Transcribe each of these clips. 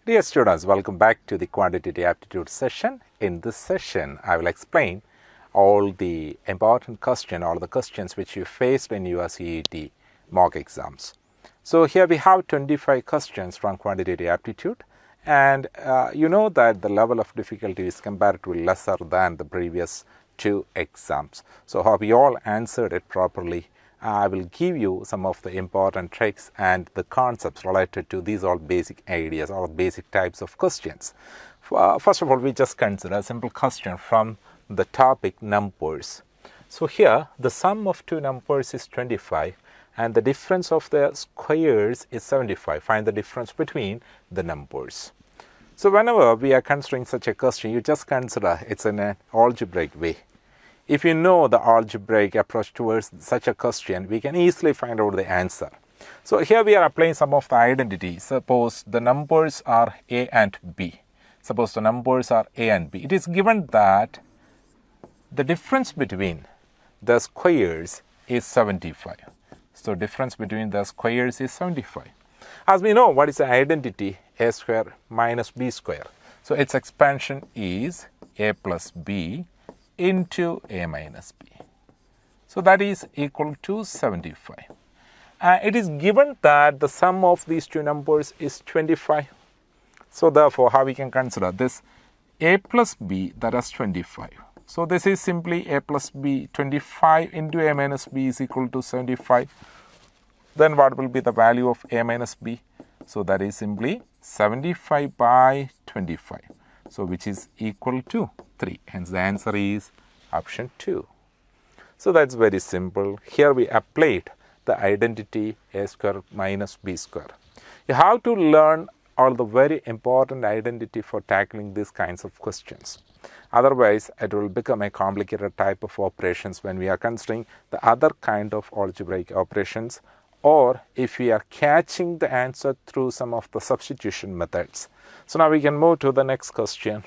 Dear students, welcome back to the quantitative aptitude session. In this session, I will explain all the important questions, all the questions which you faced in your CET mock exams. So here we have 25 questions from quantitative aptitude, and you know that the level of difficulty is comparatively lesser than the previous two exams. So hope you all answered it properly. I will give you some of the important tricks and the concepts related to these all basic ideas or basic types of questions. First of all, we just consider a simple question from the topic numbers. So here the sum of two numbers is 25 and the difference of the squares is 75. Find the difference between the numbers. So whenever we are considering such a question, you just consider it's in an algebraic way. If you know the algebraic approach towards such a question, we can easily find out the answer. So here we are applying some of the identities. Suppose the numbers are A and B. Suppose the numbers are A and B. It is given that the difference between the squares is 75. So difference between the squares is 75. As we know, what is the identity? A square minus B square. So its expansion is A plus B into A minus B. So that is equal to 75. It is given that the sum of these two numbers is 25. So therefore, how we can consider this A plus B, that is 25. So this is simply A plus B, 25 into A minus B is equal to 75. Then what will be the value of A minus B? So that is simply 75 by 25. So which is equal to 3. Hence the answer is option 2. So that's very simple. Here we applied the identity A square minus B square. You have to learn all the very important identity for tackling these kinds of questions. Otherwise, it will become a complicated type of operations when we are considering the other kind of algebraic operations, or if we are catching the answer through some of the substitution methods. So now we can move to the next question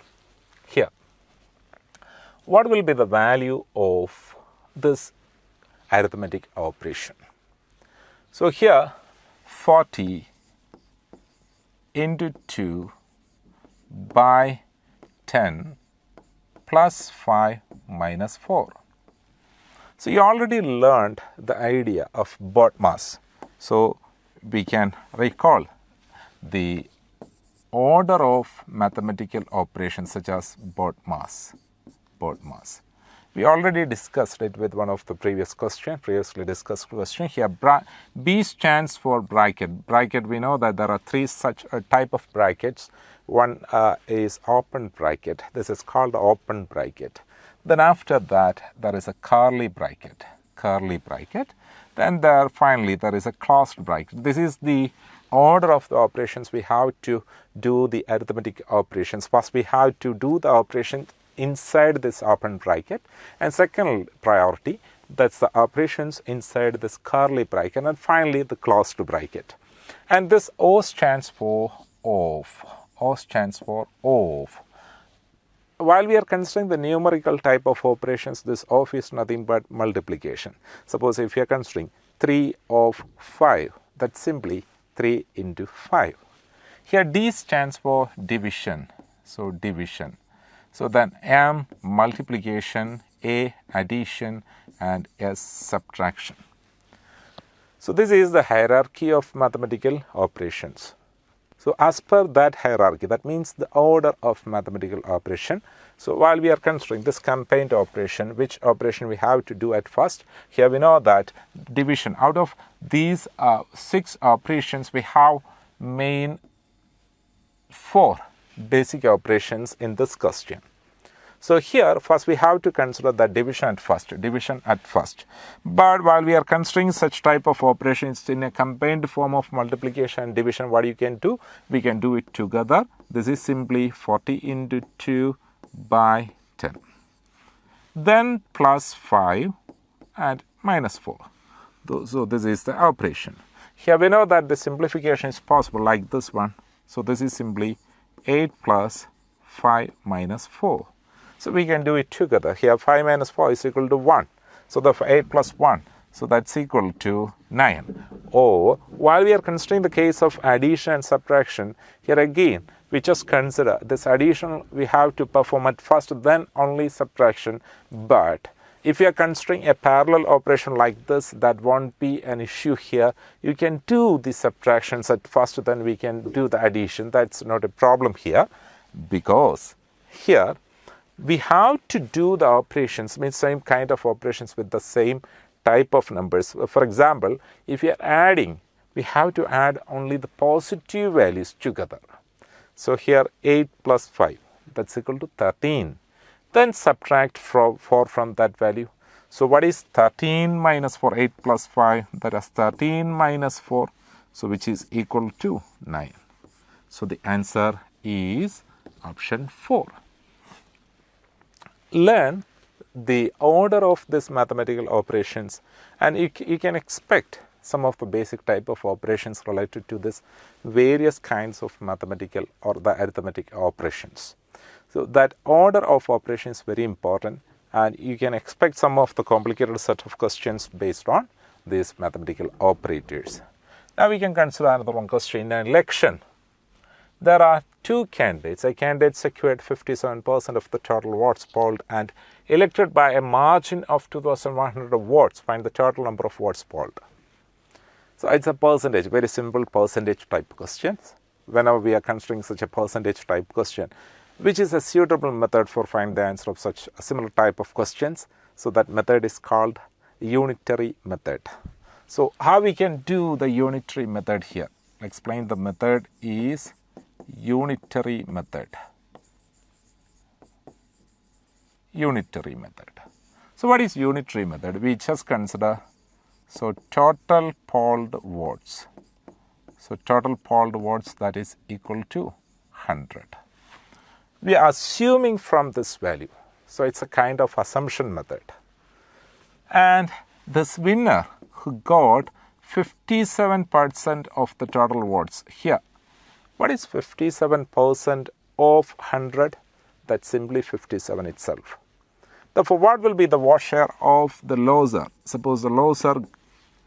here. What will be the value of this arithmetic operation? So here 40 into 2 by 10 plus 5 minus 4. So you already learned the idea of BODMAS. So we can recall the order of mathematical operations such as BODMAS. We already discussed it with one of the previously discussed question. Here B stands for bracket. Bracket, we know that there are three such type of brackets. One is open bracket. This is called open bracket. Then after that there is a curly bracket. Then finally there is a closed bracket. This is the order of the operations we have to do the arithmetic operations. First we have to do the operation inside this open bracket, and second priority, that's the operations inside this curly bracket, and finally the closed bracket. And this O stands for off. While we are considering the numerical type of operations, this off is nothing but multiplication. Suppose if you are considering 3 of 5, that's simply 3 into 5. Here D stands for division. So division. So then M multiplication, A addition, and S subtraction. So this is the hierarchy of mathematical operations. So as per that hierarchy, that means the order of mathematical operation. So while we are considering this combined operation, which operation we have to do at first? Here we know that division. Out of these 6 operations, we have main 4 basic operations in this question. So here first we have to consider the division at first. But while we are considering such type of operations in a combined form of multiplication and division, what you can do? We can do it together. This is simply 40 into 2 by 10. Then plus 5 and minus 4. So this is the operation. Here we know that the simplification is possible like this one. So this is simply 8 plus 5 minus 4. So we can do it together. Here 5 minus 4 is equal to 1. So the 8 plus 1. So that's equal to 9. Or while we are considering the case of addition and subtraction, here again we just consider this addition we have to perform at first, then only subtraction. But if you are considering a parallel operation like this, that won't be an issue here. You can do the subtractions at first, then we can do the addition. That's not a problem here, because here we have to do the operations, means same kind of operations with the same type of numbers. For example, if you are adding, we have to add only the positive values together. So here 8 plus 5, that's equal to 13. Then subtract 4 from that value. So what is 13 minus 4? 8 plus 5, that is 13 minus 4, so which is equal to 9. So the answer is option 4. Learn the order of this mathematical operations, and you can expect some of the basic type of operations related to this various kinds of mathematical or the arithmetic operations. So that order of operations is very important, and you can expect some of the complicated set of questions based on these mathematical operators. Now we can consider another one question. In an election, there are two candidates. A candidate secured 57% of the total votes polled and elected by a margin of 2,100 votes. Find the total number of votes polled. So it's a percentage, very simple percentage type questions. Whenever we are considering such a percentage type question, which is a suitable method for finding the answer of such a similar type of questions. So that method is called unitary method. So how we can do the unitary method here? Explain the method is unitary method. Unitary method. So what is unitary method? We just consider, so total polled votes. So total polled votes, that is equal to 100. We are assuming from this value. So it's a kind of assumption method. And this winner who got 57% of the total votes here. What is 57% of 100? That's simply 57 itself. Therefore, what will be the vote share of the loser? Suppose the loser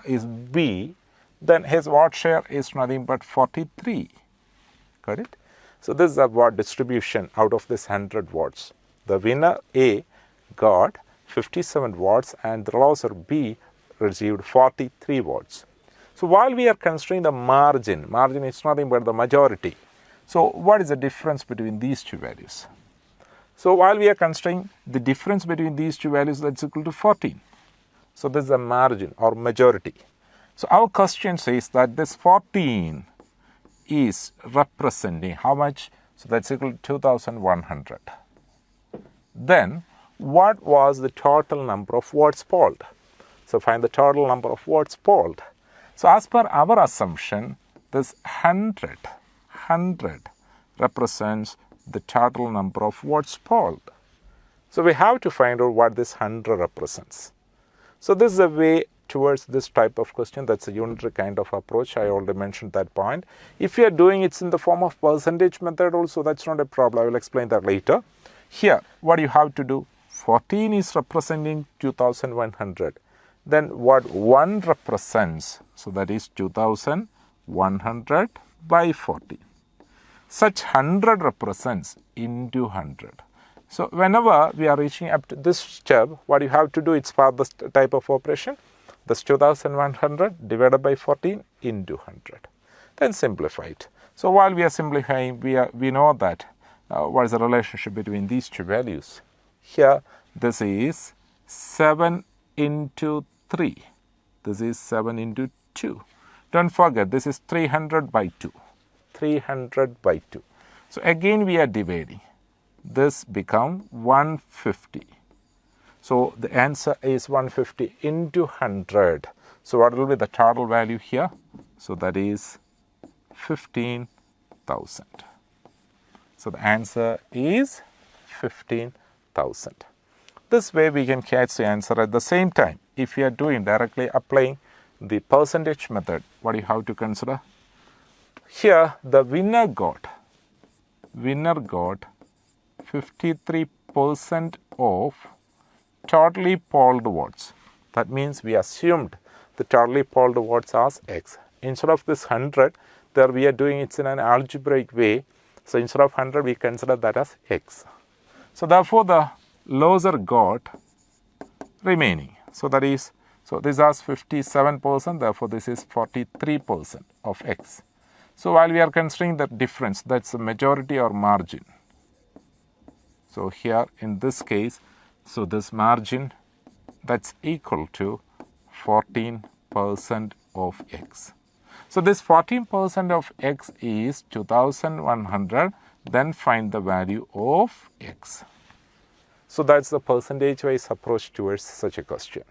is B, then his vote share is nothing but 43. Got it? So this is a vote distribution out of this 100 votes. The winner A got 57 votes and the loser B received 43 votes. So while we are considering the margin is nothing but the majority. So what is the difference between these two values? So while we are considering the difference between these two values, that's equal to 14. So this is a margin or majority. So our question says that this 14 is representing how much? So that's equal to 2,100. Then what was the total number of votes polled? So find the total number of votes polled. So as per our assumption, this 100 represents the total number of votes polled. So we have to find out what this 100 represents. So this is a way towards this type of question. That's a unitary kind of approach. I already mentioned that point. If you are doing it in the form of percentage method also, that's not a problem. I will explain that later. Here, what you have to do, 14 is representing 2,100. Then what 1 represents, so that is 2,100 by 14. Such 100 represents into 100. So whenever we are reaching up to this step, what you have to do, it's for this type of operation. This 2,100 divided by 14 into 100. Then simplify it. So while we are simplifying, we know that what is the relationship between these two values. Here, this is 7 into 3. This is 7 into 2. Don't forget, this is 300 by 2. 300 by 2. So again we are dividing. This become 150. So the answer is 150 into 100. So what will be the total value here? So that is 15,000. So the answer is 15,000. This way we can catch the answer. At the same time, if you are doing directly applying the percentage method, what you have to consider? Here the winner got 53% of totally polled votes. That means we assumed the totally polled votes as X. Instead of this 100, there we are doing it in an algebraic way. So instead of 100, we consider that as X. So therefore, the loser got remaining. So that is, so this is 57%, therefore this is 43% of X. So while we are considering the difference, that's the majority or margin. So here in this case, so this margin, that's equal to 14% of X. So this 14% of X is 2100, then find the value of X. So that's the percentage-wise approach towards such a question.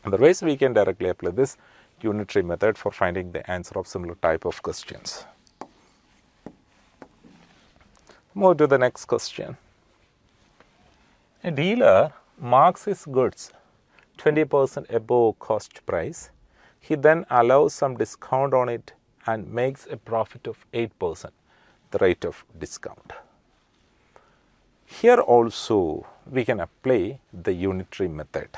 Otherwise, we can directly apply this unitary method for finding the answer of similar type of questions. Move to the next question. A dealer marks his goods 20% above cost price. He then allows some discount on it and makes a profit of 8%, the rate of discount. Here also we can apply the unitary method.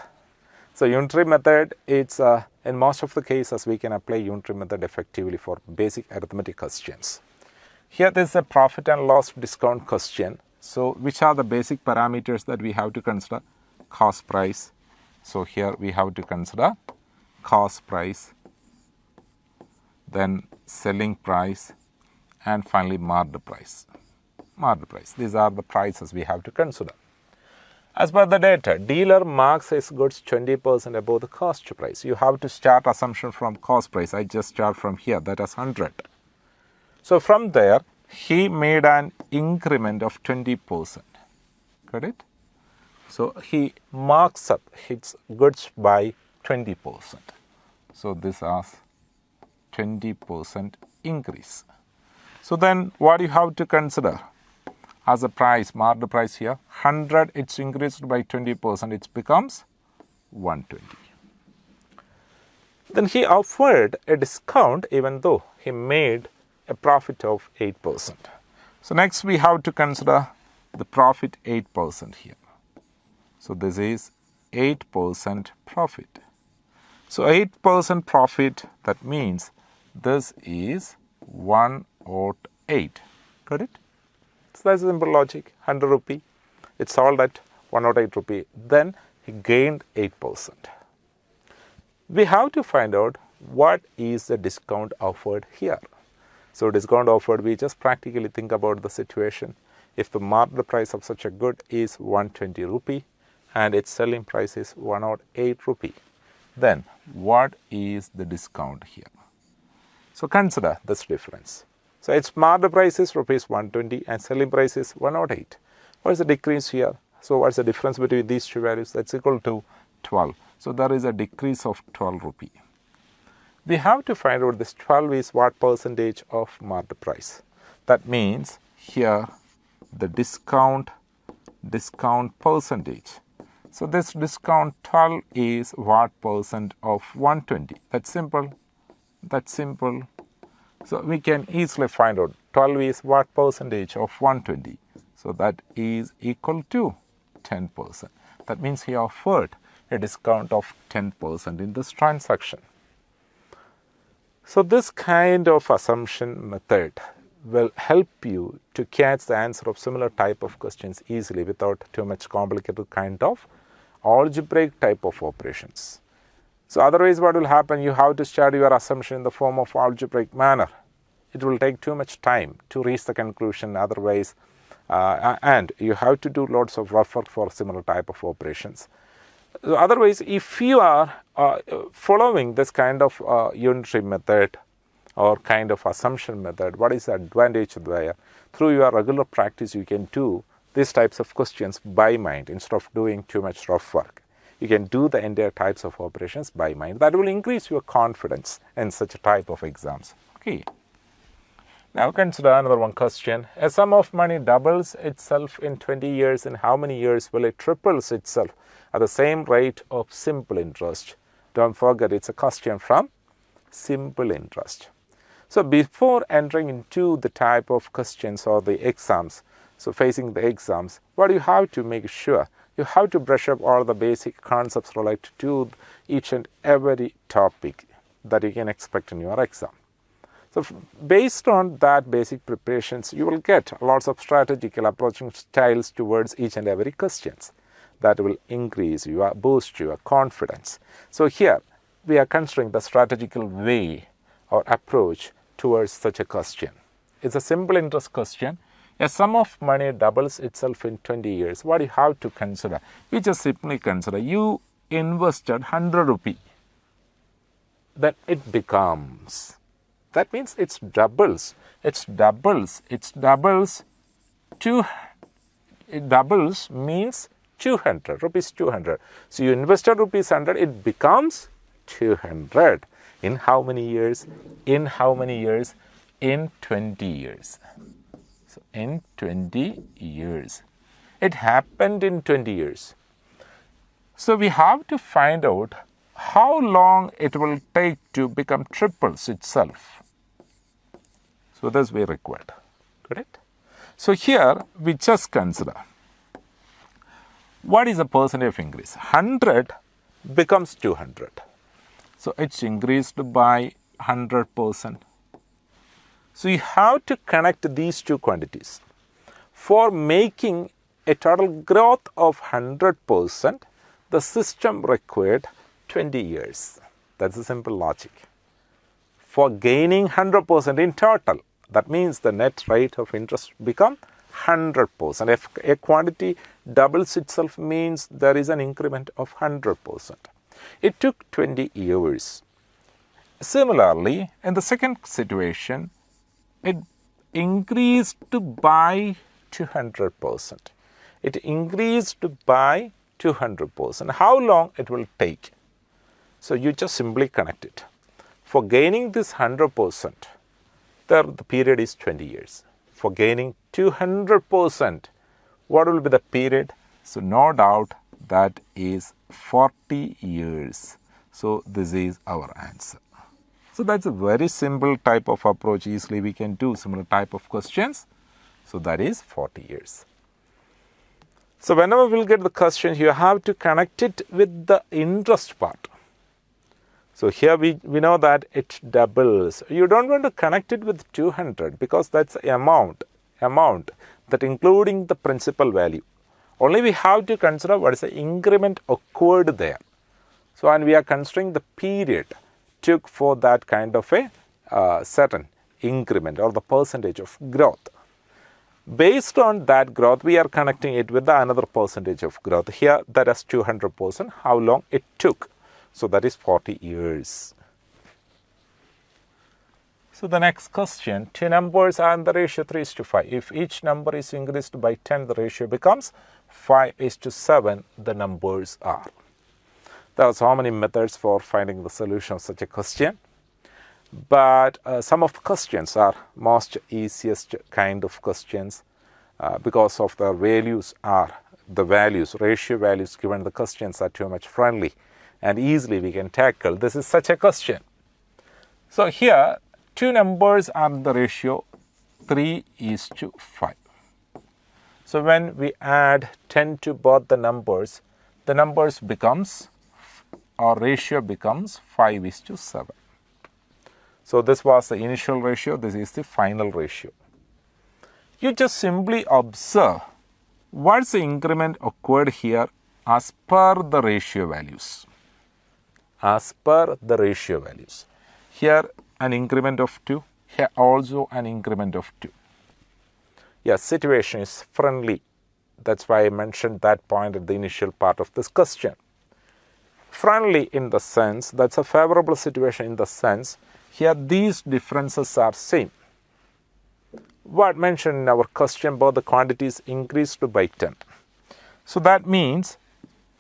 So unitary method, it's in most of the cases we can apply unitary method effectively for basic arithmetic questions. Here there is a profit and loss discount question. So which are the basic parameters that we have to consider? Cost price. So here we have to consider cost price, then selling price, and finally marked price. Marked price. These are the prices we have to consider. As per the data, dealer marks his goods 20% above the cost price. You have to start assumption from cost price. I just start from here, that is 100. So from there, he made an increment of 20%. Got it? So he marks up his goods by 20%. So this is 20% increase. So then what you have to consider as a price, marked price here, 100, it's increased by 20%, it becomes 120. Then he offered a discount even though he made a profit of 8%. So next we have to consider the profit 8% here. So this is 8% profit. So 8% profit, that means this is 108. Got it? So that's simple logic. 100 rupee, it's sold at 108 rupee. Then he gained 8%. We have to find out what is the discount offered here. So discount offered, we just practically think about the situation. If the marked price of such a good is 120 rupee and its selling price is 108 rupee, then what is the discount here? So consider this difference. So its marked price is rupees 120 and selling price is 108. What is the decrease here? So what's the difference between these two values? That's equal to 12. So there is a decrease of 12 rupee. We have to find out this 12 is what percentage of marked price. That means here the discount percentage. So this discount 12 is what percent of 120. That's simple. That's simple. So we can easily find out 12 is what percentage of 120. So that is equal to 10%. That means he offered a discount of 10% in this transaction. So this kind of assumption method will help you to catch the answer of similar type of questions easily without too much complicated kind of algebraic type of operations. So otherwise what will happen, you have to study your assumption in the form of algebraic manner. It will take too much time to reach the conclusion otherwise, and you have to do lots of rough work for similar type of operations. So otherwise, if you are following this kind of unitary method or kind of assumption method, what is the advantage there? Through your regular practice, you can do these types of questions by mind instead of doing too much rough work. You can do the entire types of operations by mind. That will increase your confidence in such a type of exams. Okay. Now consider another one question. A sum of money doubles itself in 20 years. In how many years will it triples itself at the same rate of simple interest? Don't forget, it's a question from simple interest. So before entering into the type of questions or the exams, so facing the exams, what you have to make sure You have to brush up all the basic concepts related to each and every topic that you can expect in your exam. So based on that basic preparations, you will get lots of strategical approaching styles towards each and every questions that will boost your confidence. So here we are considering the strategical way or approach towards such a question. It's a simple interest question. A sum of money doubles itself in 20 years. What do you have to consider? You just simply consider you invested 100 rupee. Then it becomes, that means it doubles means 200 rupees 200. So you invested rupees 100, it becomes 200 in how many years? In 20 years. So in 20 years. It happened in 20 years. So we have to find out how long it will take to become triples itself. So that's we required. Correct? So here we just consider what is the percentage of increase? 100 becomes 200. So it's increased by 100%. So you have to connect these two quantities. For making a total growth of 100%, the system required 20 years. That's a simple logic. For gaining 100% in total, that means the net rate of interest become 100%. If a quantity doubles itself means there is an increment of 100%. It took 20 years. Similarly, in the second situation, it increased by 200%. It increased by 200%. How long it will take? So you just simply connect it. For gaining this 100%, the period is 20 years. For gaining 200%, what will be the period? So no doubt that is 40 years. So this is our answer. So that's a very simple type of approach. Easily we can do similar type of questions. So that is 40 years. So whenever we'll get the question, you have to connect it with the interest part. So here we know that it doubles. You don't want to connect it with 200 because that's the amount that including the principal value. Only we have to consider what is the increment occurred there. So and we are considering the period took for that kind of a certain increment or the percentage of growth. Based on that growth, we are connecting it with another percentage of growth. Here that is 200%. How long it took? So that is 40 years. So the next question, two numbers are in the ratio 3:5. If each number is increased by 10, the ratio becomes 5:7 the numbers are. There are so many methods for finding the solution of such a question. But some of the questions are most easiest kind of questions because of the values ratio values given the questions are too much friendly and easily we can tackle. This is such a question. So here two numbers are in the ratio 3:5. So when we add 10 to both the numbers becomes, our ratio becomes 5:7. So this was the initial ratio, this is the final ratio. You just simply observe what's the increment occurred here as per the ratio values. As per the ratio values. Here an increment of 2, here also an increment of 2. Yes, situation is friendly. That's why I mentioned that point at the initial part of this question. Friendly in the sense, that's a favorable situation in the sense, here these differences are same. What mentioned in our question about the quantities increased by 10. So that means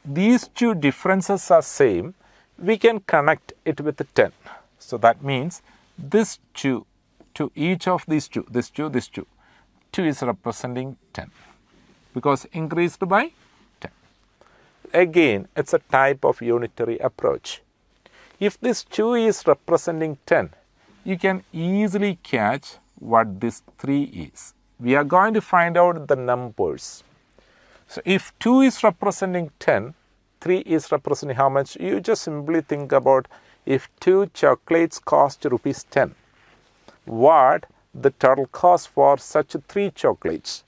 these two differences are same. We can connect it with the 10. So that means this 2 to each of these two, this 2 is representing 10 because increased by 10. Again, it's a type of unitary approach. If this 2 is representing 10, you can easily catch what this 3 is. We are going to find out the numbers. So if 2 is representing 10, 3 is representing how much? You just simply think about if 2 chocolates cost rupees 10, what the total cost for such 3 chocolates.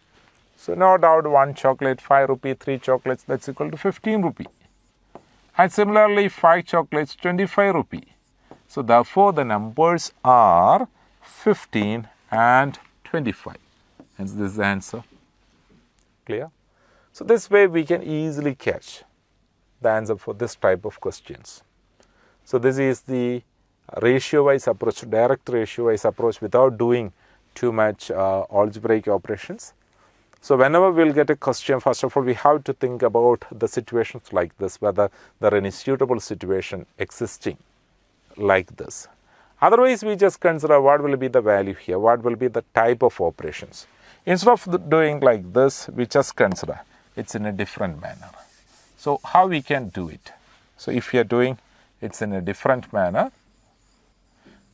So no doubt 1 chocolate 5 rupee, 3 chocolates, that's equal to 15 rupee. And similarly 5 chocolates 25 rupee. So therefore the numbers are 15 and 25. Hence this is the answer. Clear? So this way we can easily catch the answer for this type of questions. So this is the ratio-wise approach, direct ratio-wise approach without doing too much algebraic operations. So whenever we'll get a question, first of all, we have to think about the situations like this, whether there are any suitable situation existing like this. Otherwise, we just consider what will be the value here, what will be the type of operations. Instead of doing like this, we just consider it's in a different manner. So how we can do it? So if you are doing it's in a different manner,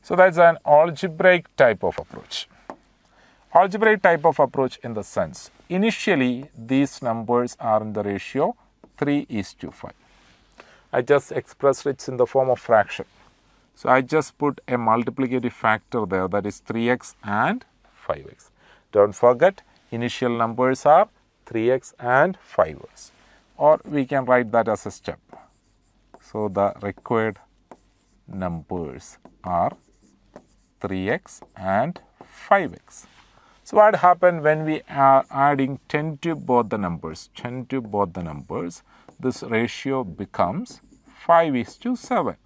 so that's an algebraic type of approach. Algebraic type of approach in the sense, initially these numbers are in the ratio 3:5. I just expressed it in the form of fraction. So I just put a multiplicative factor there, that is 3x and 5x. Don't forget, initial numbers are 3x and 5x. Or we can write that as a step. So the required numbers are 3x and 5x. So what happened when we are adding 10 to both the numbers? 10 to both the numbers, this ratio becomes 5:7.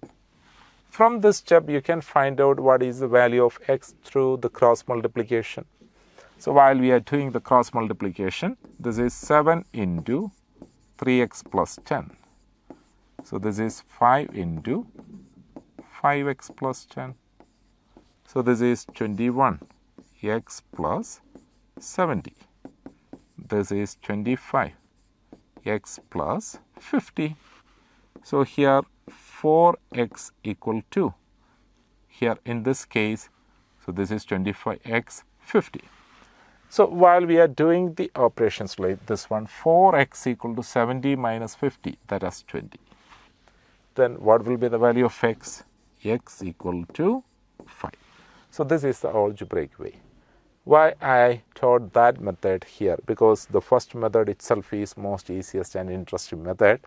From this step, you can find out what is the value of x through the cross multiplication. So while we are doing the cross multiplication, this is 7 into 3x plus 10. So this is 5 into 5x plus 10. So this is 21x plus 70. This is 25x plus 50. So here 4x equal to, here in this case, so this is 25x 50. So while we are doing the operations like this one, 4x equal to 70 minus 50, that is 20. Then what will be the value of x? X equal to 5. So this is the algebraic way. Why I taught that method here? Because the first method itself is most easiest and interesting method.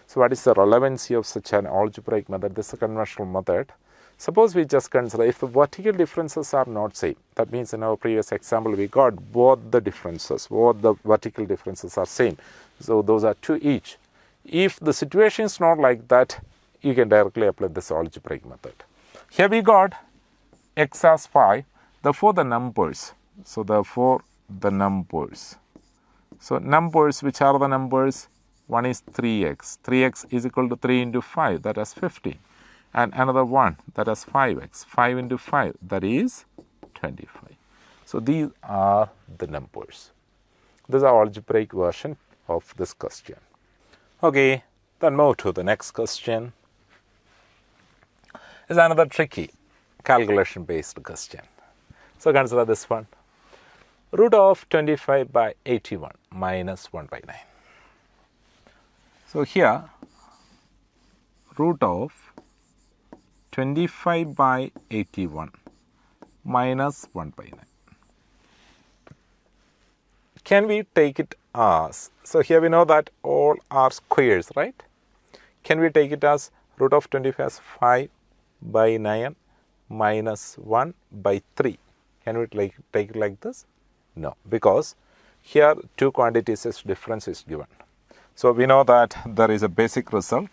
So what is the relevancy of such an algebraic method? This is a conventional method. Suppose we just consider if the vertical differences are not same. That means in our previous example we got both the differences, both the vertical differences are same. So those are 2 each. If the situation is not like that, you can directly apply this algebraic method. Here we got x as 5. Therefore the numbers. So therefore the numbers. So numbers, which are the numbers? One is 3x. 3x is equal to 3 into 5, that is 15. And another one, that is 5x. 5 into 5, that is 25. So these are the numbers. This is our algebraic version of this question. Okay, then move to the next question. It's another tricky calculation based question. So consider this one. Root of 25 by 81 minus 1 by 9. So here, root of 25 by 81 minus 1 by 9. Can we take it as, so here we know that all are squares, right? Can we take it as root of 25 as 5 by 9 minus 1 by 3? Can we take it like this? No, because here 2 quantities difference is given. So we know that there is a basic result.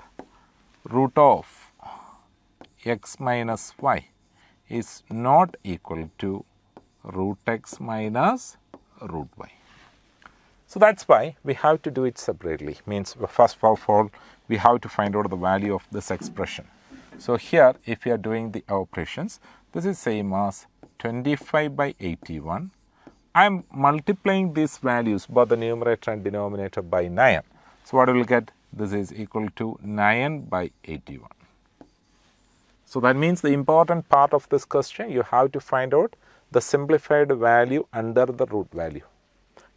Root of x minus y is not equal to root x minus root y. So that's why we have to do it separately. Means first of all, we have to find out the value of this expression. So here, if we are doing the operations, this is same as 25 by 81. I am multiplying these values, both the numerator and denominator, by 9. So what we will get? This is equal to 9 by 81. So that means the important part of this question, you have to find out the simplified value under the root value.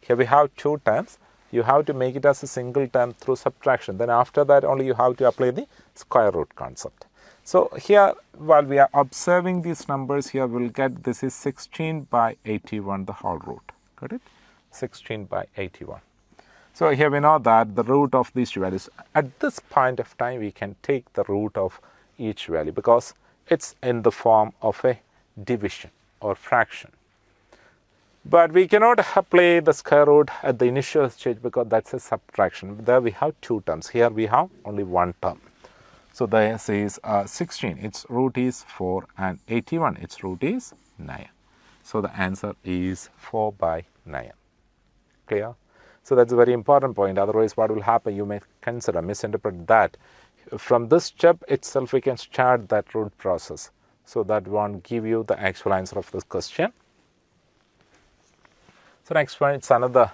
Here we have 2 terms. you have to make it as a single term through subtraction. Then after that only you have to apply the square root concept. So here, while we are observing these numbers here, we'll get this is 16 by 81 the whole root. Got it? 16 by 81. So here we know that the root of these two values, at this point of time we can take the root of each value because it's in the form of a division or fraction. But we cannot apply the square root at the initial stage because that's a subtraction. There we have two terms. Here we have only one term. So this is 16, its root is 4, and 81, its root is 9. So the answer is 4 by 9. Clear? So that's a very important point. Otherwise what will happen, you may misinterpret that. From this step itself we can start that root process. So that won't give you the actual answer of this question. So next one, it's another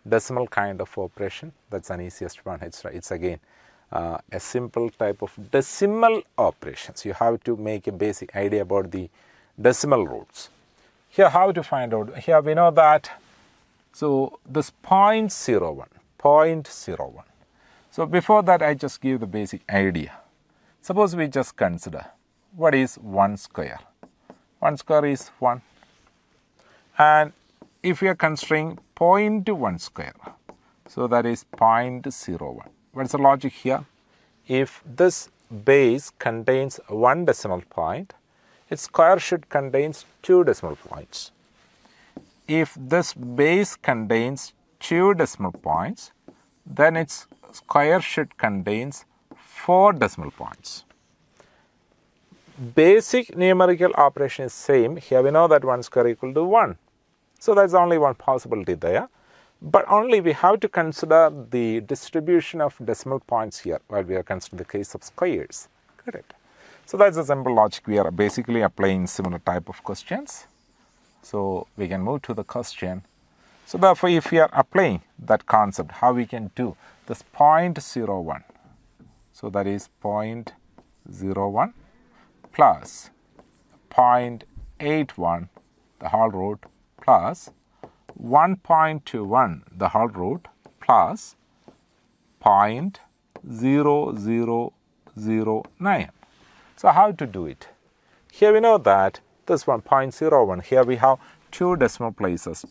decimal kind of operation. That's an easiest one. It's again a simple type of decimal operations. You have to make a basic idea about the decimal roots. Here how to find out? Here we know that, so this 0.01. So before that I just give the basic idea. Suppose we just consider what is 1 square. 1 square is 1. And if we are considering 0.1 square, so that is 0.01. What's the logic here? If this base contains one decimal point, its square should contain 2 decimal points. If this base contains 2 decimal points, then its square should contain 4 decimal points. Basic numerical operation is same. Here we know that 1 square equal to 1. So that's only one possibility there. But only we have to consider the distribution of decimal points here while we are considering the case of squares. Correct. So that's a simple logic. We are basically applying similar type of questions. So we can move to the question. So therefore, if we are applying that concept, how we can do this 0.01. So that is 0.01 plus 0.81 the whole root plus 1.21 the whole root plus 0.0009. So how to do it? Here we know that this 1.01, here we have 2 decimal places.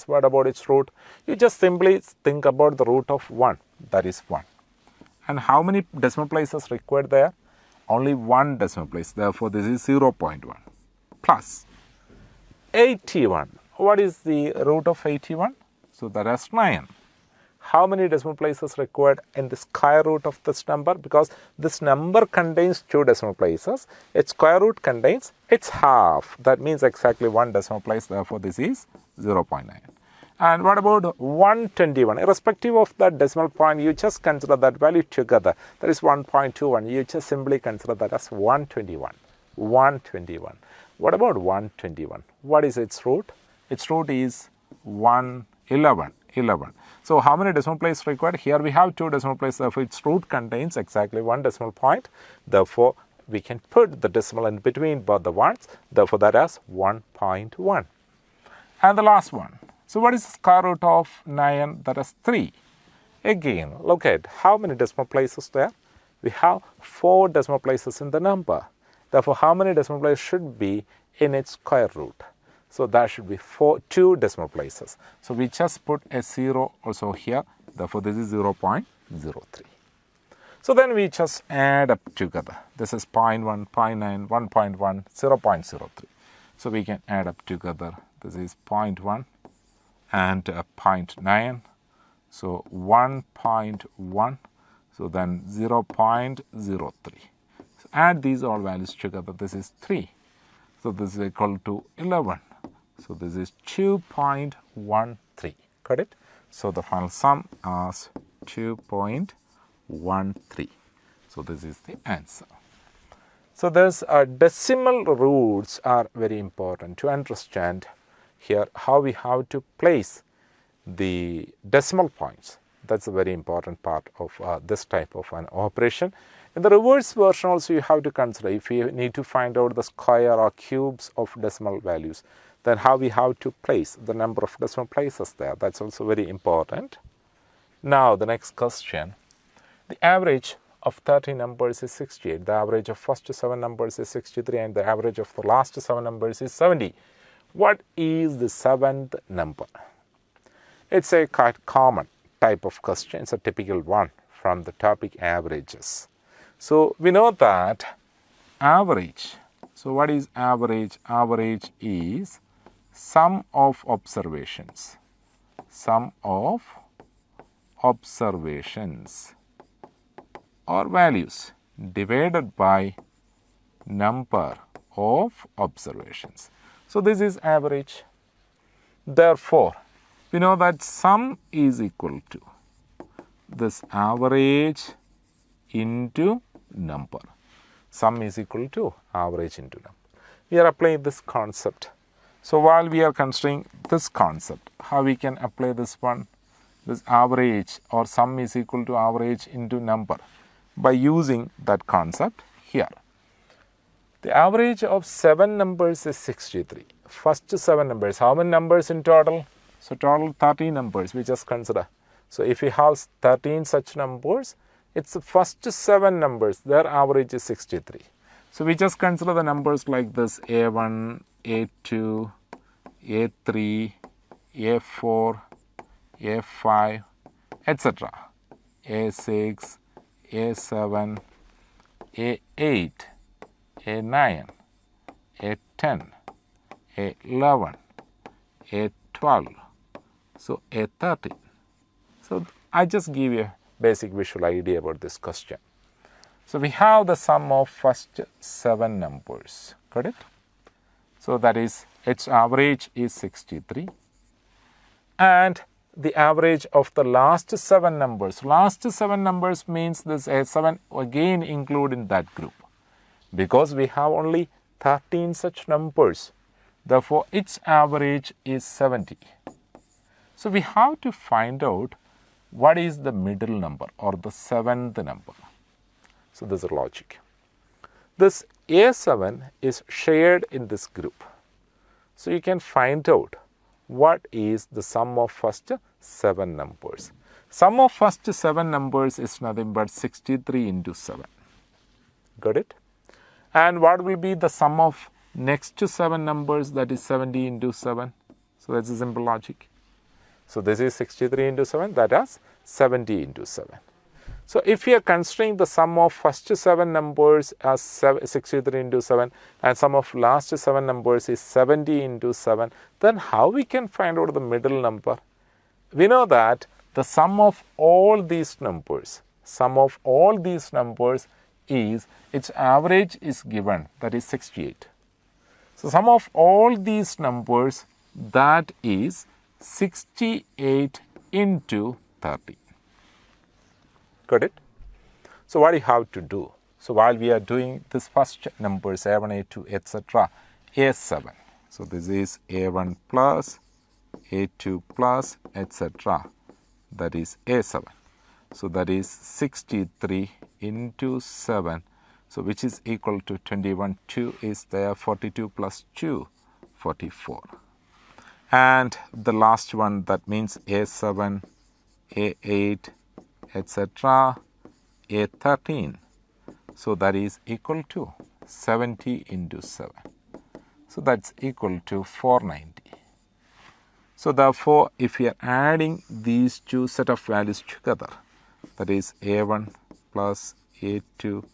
What about its root? You just simply think about the root of 1, that is 1. And how many decimal places required there? Only 1 decimal place. Therefore, this is 0.1 plus 81. What is the root of 81? So that is 9. How many decimal places required in the square root of this number? Because this number contains 2 decimal places. Its square root contains its half. That means exactly 1 decimal place. Therefore, this is 0.9. And what about 121? Irrespective of that decimal point, you just consider that value together. That is 1.21. You just simply consider that as 121. 121. What about 121? What is its root? Its root is 111. So how many decimal places required? Here we have 2 decimal places. Therefore, its root contains exactly 1 decimal point. Therefore, we can put the decimal in between both the ones. Therefore, that is 1.1. And the last one. So what is the square root of 9? That is 3. Again, look at how many decimal places there. We have 4 decimal places in the number. Therefore, how many decimal places should be in its square root? So that should be 2 decimal places. So we just put a 0 also here. Therefore, this is 0.03. So then we just add up together. This is 0.1, 0.9, 1.1, 0.03. So we can add up together. This is 0.1 and 0.9. So 1.1. So then 0.03. So add these all values together. This is 3. So this is equal to 11. So this is 2.13. Got it? So the final sum is 2.13. So this is the answer. So those decimal roots are very important to understand here how we have to place the decimal points. That's a very important part of this type of an operation. In the reverse version also you have to consider if you need to find out the square or cubes of decimal values. Then how we have to place the number of decimal places there. That's also very important. Now the next question. The average of 30 numbers is 68. The average of first 7 numbers is 63 and the average of the last 7 numbers is 70. What is the 7th number? It's a quite common type of question. It's a typical one from the topic averages. So we know that average. So what is average? Average is sum of observations. Sum of observations or values divided by number of observations. So this is average. Therefore, we know that sum is equal to this average into number. Sum is equal to average into number. We are applying this concept. So while we are considering this concept, how we can apply this one? This average or sum is equal to average into number by using that concept here. The average of 7 numbers is 63. First 7 numbers. How many numbers in total? So total 30 numbers we just consider. So if we have 13 such numbers, it's the first 7 numbers. Their average is 63. So we just consider the numbers like this: A1, A2, A3, A4, A5, etc. A6, A7, A8, A9, A10, A11, A12, so A13. So I just give you a basic visual idea about this question. So we have the sum of first 7 numbers, got it? So that is, its average is 63 and the average of the last 7 numbers. Last 7 numbers means this A7 again include in that group because we have only 13 such numbers. Therefore, its average is 70. So we have to find out what is the middle number or the 7th number. So this is logic. This A7 is shared in this group. So you can find out what is the sum of first 7 numbers. Sum of first 7 numbers is nothing but 63 into 7. Got it? And what will be the sum of next to 7 numbers? That is 70 into 7. So that's a simple logic. So this is 63 into 7, that is 70 into 7. So if we are considering the sum of first 7 numbers as 63 into 7 and sum of last 7 numbers is 70 into 7, then how we can find out the middle number? We know that the sum of all these numbers, is its average is given, that is 68. So sum of all these numbers, that is 68 into 30. Got it? So what do you have to do? So while we are doing this first numbers A1, A2, etc., A7. So this is A1 plus, A2 plus, etc. That is A7. So that is 63 into 7. So which is equal to 21. 2 is there, 42 plus 2, 44. And the last one, that means A7, A8, etc., A13. So that is equal to 70 into 7. So that's equal to 490. So therefore, if we are adding these two set of values together, that is A1 plus A2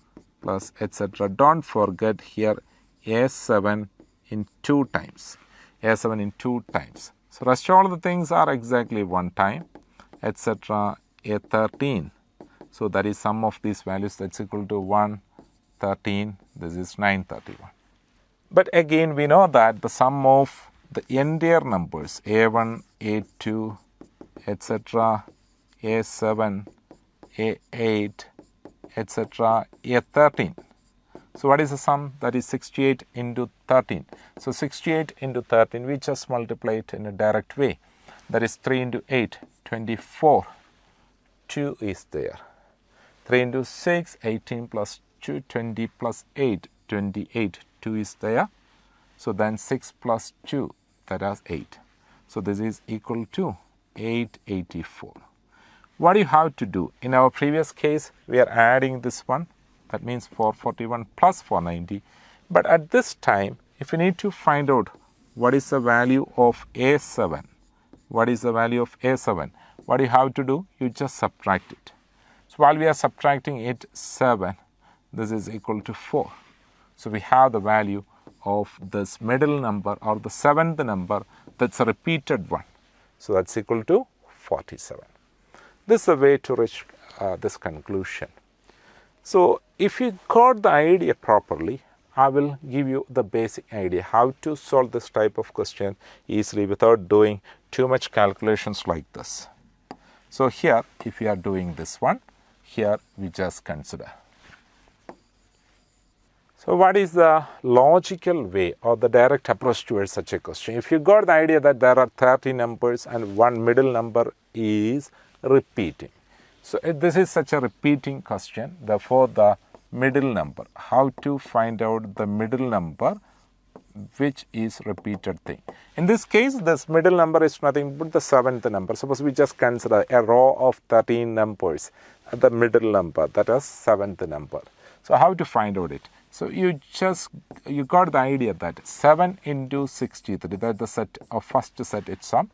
plus etc. Don't forget here A7 in 2 times. A7 in 2 times. So rest all the things are exactly 1 time, etc. A13. So that is sum of these values, that's equal to 1, 13. This is 931. But again, we know that the sum of the entire numbers A1, A2, etc., A7, A8, etc., A13. So what is the sum? That is 68 into 13. So 68 into 13, we just multiply it in a direct way. That is 3 into 8, 24. 2 is there. 3 into 6, 18 plus 2, 20 plus 8, 28. 2 is there. So then 6 plus 2, that is 8. So this is equal to 884. What you have to do, in our previous case, we are adding this one, that means 441 plus 490. But at this time, if you need to find out what is the value of A7, what is the value of A7, what you have to do, you just subtract it. So while we are subtracting it 7, this is equal to 4. So we have the value of this middle number or the 7th number, that's a repeated one. So that's equal to 47. This is the way to reach this conclusion. So if you got the idea properly, I will give you the basic idea how to solve this type of question easily without doing too much calculations like this. So here, if you are doing this one, here we just consider. So what is the logical way or the direct approach towards such a question? If you got the idea that there are 30 numbers and one middle number is repeating. So this is such a repeating question, therefore the middle number, how to find out the middle number which is repeated thing. In this case, this middle number is nothing but the 7th number. Suppose we just consider a row of 13 numbers, the middle number, that is 7th number. So how to find out it? So you got the idea that 7 into 63, that the set of first set its sum,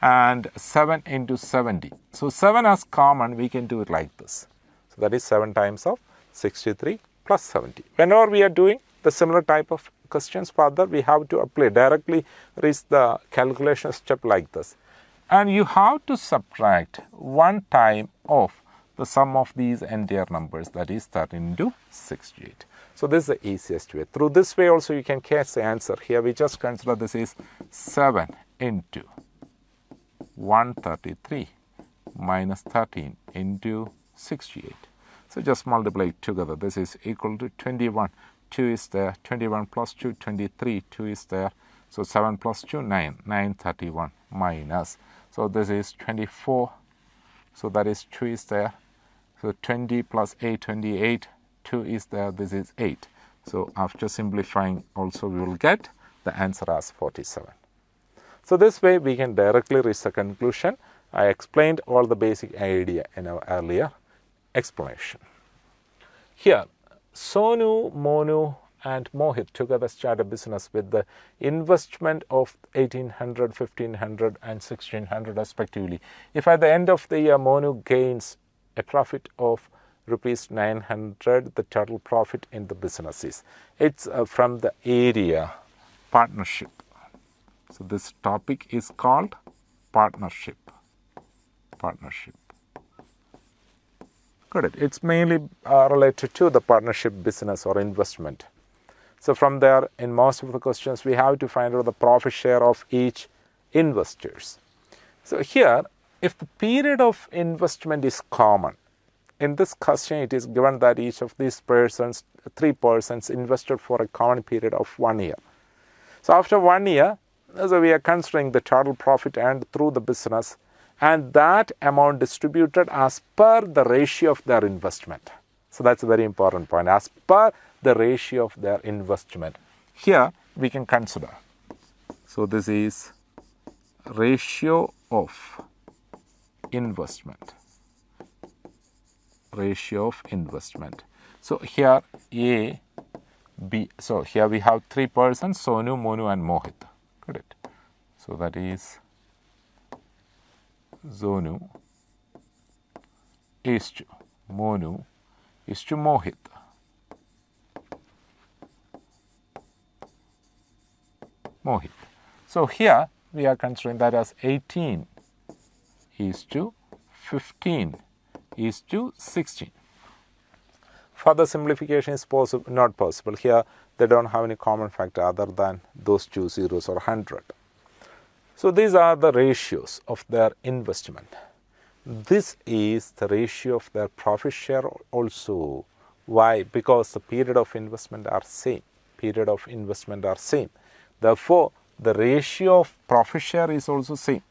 and 7 into 70. So 7 as common, we can do it like this. So that is 7 times of 63 plus 70. Whenever we are doing the similar type of questions further, we have to apply directly reach the calculation step like this. And you have to subtract one time of the sum of these entire numbers, that is 13 into 68. So this is the easiest way. Through this way also you can catch the answer. Here we just consider this is 7 into 133 minus 13 into 68. So just multiply it together. This is equal to 21. 2 is there. 21 plus 2, 23. 2 is there. So 7 plus 2, 9. 931 minus. So this is 24. So that is 2 is there. So 20 plus 8, 28. 2 is there. This is 8. So after simplifying also we will get the answer as 47. So this way we can directly reach the conclusion. I explained all the basic idea in our earlier explanation. Here, Sonu, Monu and Mohit together start a business with the investment of 1800, 1500 and 1600 respectively. If at the end of the year Monu gains a profit of rupees 900, the total profit in the business is. It's from the area partnership. So this topic is called partnership. Partnership. Got it. It's mainly related to the partnership business or investment. So from there, in most of the questions, we have to find out the profit share of each investors. So here, if the period of investment is common, in this question, it is given that each of these persons, 3 persons, invested for a common period of 1 year. So after 1 year, so we are considering the total profit earned through the business and that amount distributed as per the ratio of their investment. So that's a very important point, as per the ratio of their investment. Here we can consider. So this is ratio of investment. Ratio of investment. So here A, B. So here we have 3 persons, Sonu, Monu and Mohit. Got it? So that is Sonu is to Monu is to Mohit. Mohit. So here we are considering that as 18 is to 15 is to 16. Further simplification is not possible. Here they don't have any common factor other than those 2 zeros or 100. So these are the ratios of their investment. This is the ratio of their profit share also. Why? Because the period of investment are same. Period of investment are same. Therefore, the ratio of profit share is also same.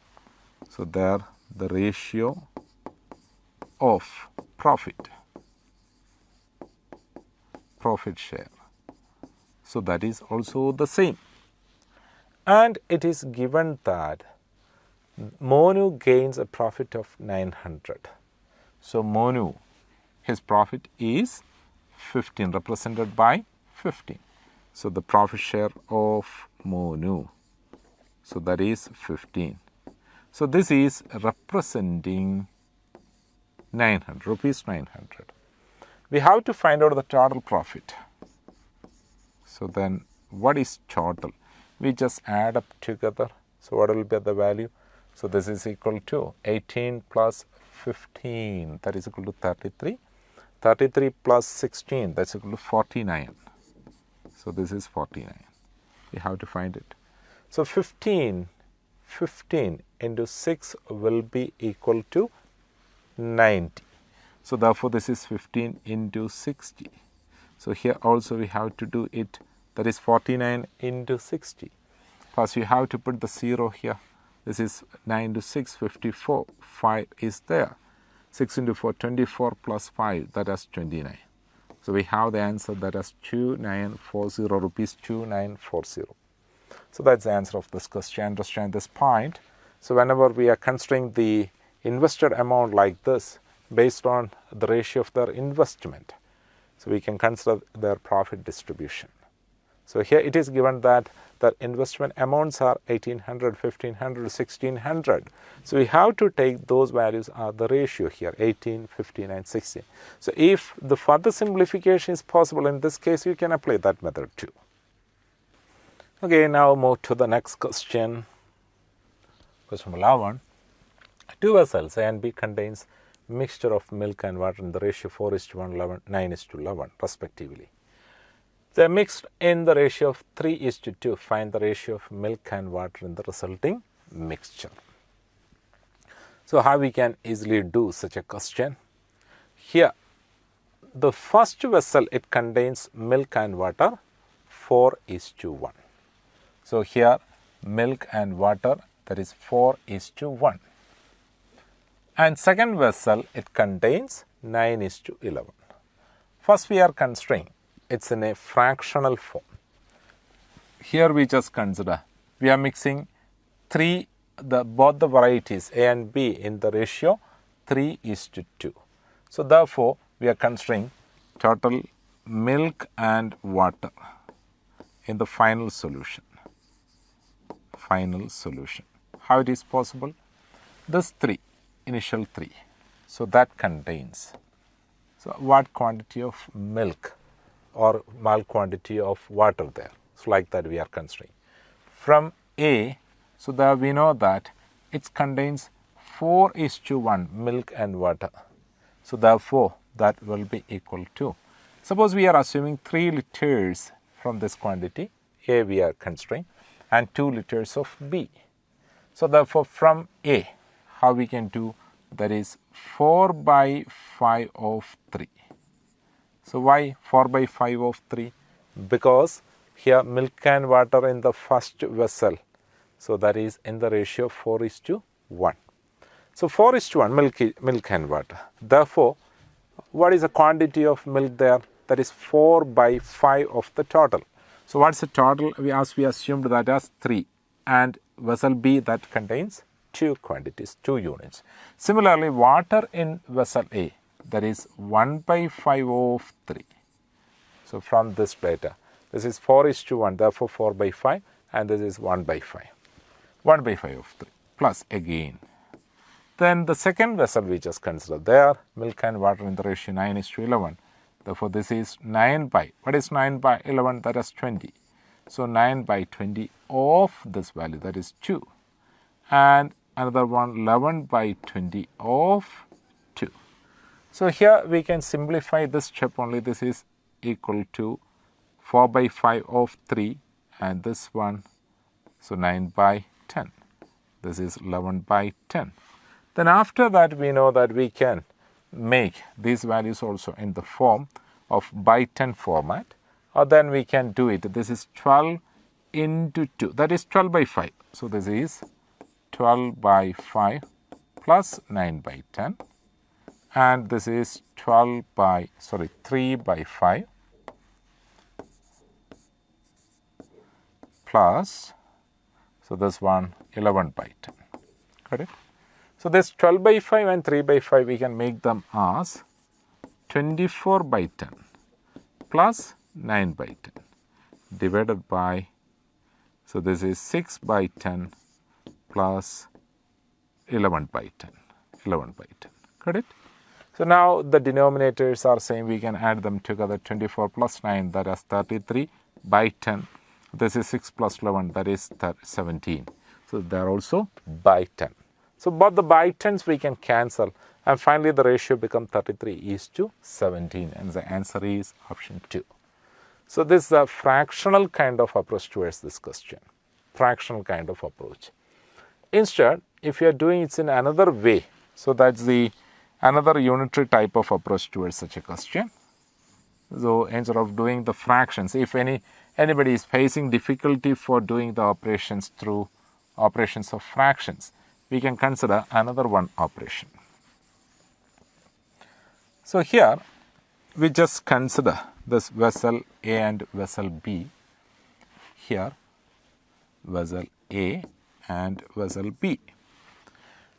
So there the ratio of profit share. So that is also the same. and it is given that Monu gains a profit of 900. So Monu, his profit is 15, represented by 15. So the profit share of Monu, so that is 15. So this is representing 900, rupees 900. We have to find out the total profit. So then what is total? We just add up together. So what will be the value? So this is equal to 18 plus 15, that is equal to 33. 33 plus 16, that's equal to 49. So this is 49. We have to find it. So 15 into 6 will be equal to 90. So therefore this is 15 into 60. So here also we have to do it, that is 49 into 60. Plus you have to put the 0 here. This is 9 into 6, 54. 5 is there. 6 into 4, 24 plus 5, that is 29. So we have the answer, that is 2940, rupees 2940. So that's the answer of this question. Understand this point. So whenever we are considering the invested amount like this based on the ratio of their investment, so we can consider their profit distribution. So here it is given that the investment amounts are 1800, 1500, 1600. So we have to take those values are the ratio here, 18, 15 and 16. So if the further simplification is possible in this case, you can apply that method too. Okay, now move to the next question. Question number 11. Two vessels A and B contains mixture of milk and water in the ratio 4:1, 9:11 respectively. They are mixed in the ratio of 3:2. Find the ratio of milk and water in the resulting mixture. So how we can easily do such a question? Here, the first vessel, it contains milk and water 4:1. So here, milk and water, that is 4:1. And second vessel, it contains 9:11. First we are considering it's in a fractional form. Here we just consider we are mixing both the varieties A and B in the ratio 3:2. So therefore we are considering total milk and water in the final solution. How it is possible? This 3, initial 3. So that contains, so what quantity of milk or small quantity of water there. So like that we are considering. From A, so there we know that it contains 4:1 milk and water. So therefore that will be equal to, suppose we are assuming 3 liters from this quantity, A we are considering, and 2 liters of B. So therefore from A, how we can do, that is 4/5 of 3. So why 4/5 of 3? Because here milk and water in the first vessel, so that is in the ratio 4:1. So 4:1 milk and water. Therefore, what is the quantity of milk there? That is 4/5 of the total. So what's the total? We assumed that as 3, and vessel B that contains 2 quantities, 2 units. Similarly, water in vessel A, that is 1/5 of 3. So from this data, this is 4:1, therefore 4/5, and this is 1/5. 1/5 of 3, plus again. Then the second vessel we just consider there, milk and water in the ratio 9:11. Therefore this is 9/, what is 9/11? That is 20. So 9/20 of this value, that is 2. And another one, 11/20 of 2. So here we can simplify this step only. This is equal to 4/5 of 3, and this one, so 9/10. This is 11/10. Then after that we know that we can make these values also in the form of by 10 format, or then we can do it. This is 12 into 2, that is 12/5. So this is 12/5 plus 9/10, and this is 3/5 plus So this one 11 by 10. Got it? So this 12 by 5 and 3 by 5, we can make them as 24 by 10 plus 9 by 10 divided by, so this is 6 by 10 plus 11 by 10. 11 by 10. Got it? So now the denominators are same. We can add them together. 24 plus 9, that is 33 by 10. This is 6 plus 11, that is 17. So they are also by 10. So both the by 10s we can cancel, and finally the ratio becomes 33:17, and the answer is option 2. So this is a fractional kind of approach towards this question. Fractional kind of approach. Instead, if you are doing it in another way, so that's the another unitary type of approach towards such a question. So instead of doing the fractions, if anybody is facing difficulty for doing the operations through operations of fractions, we can consider another one operation. So here we just consider this vessel A and vessel B. Here vessel A and vessel B.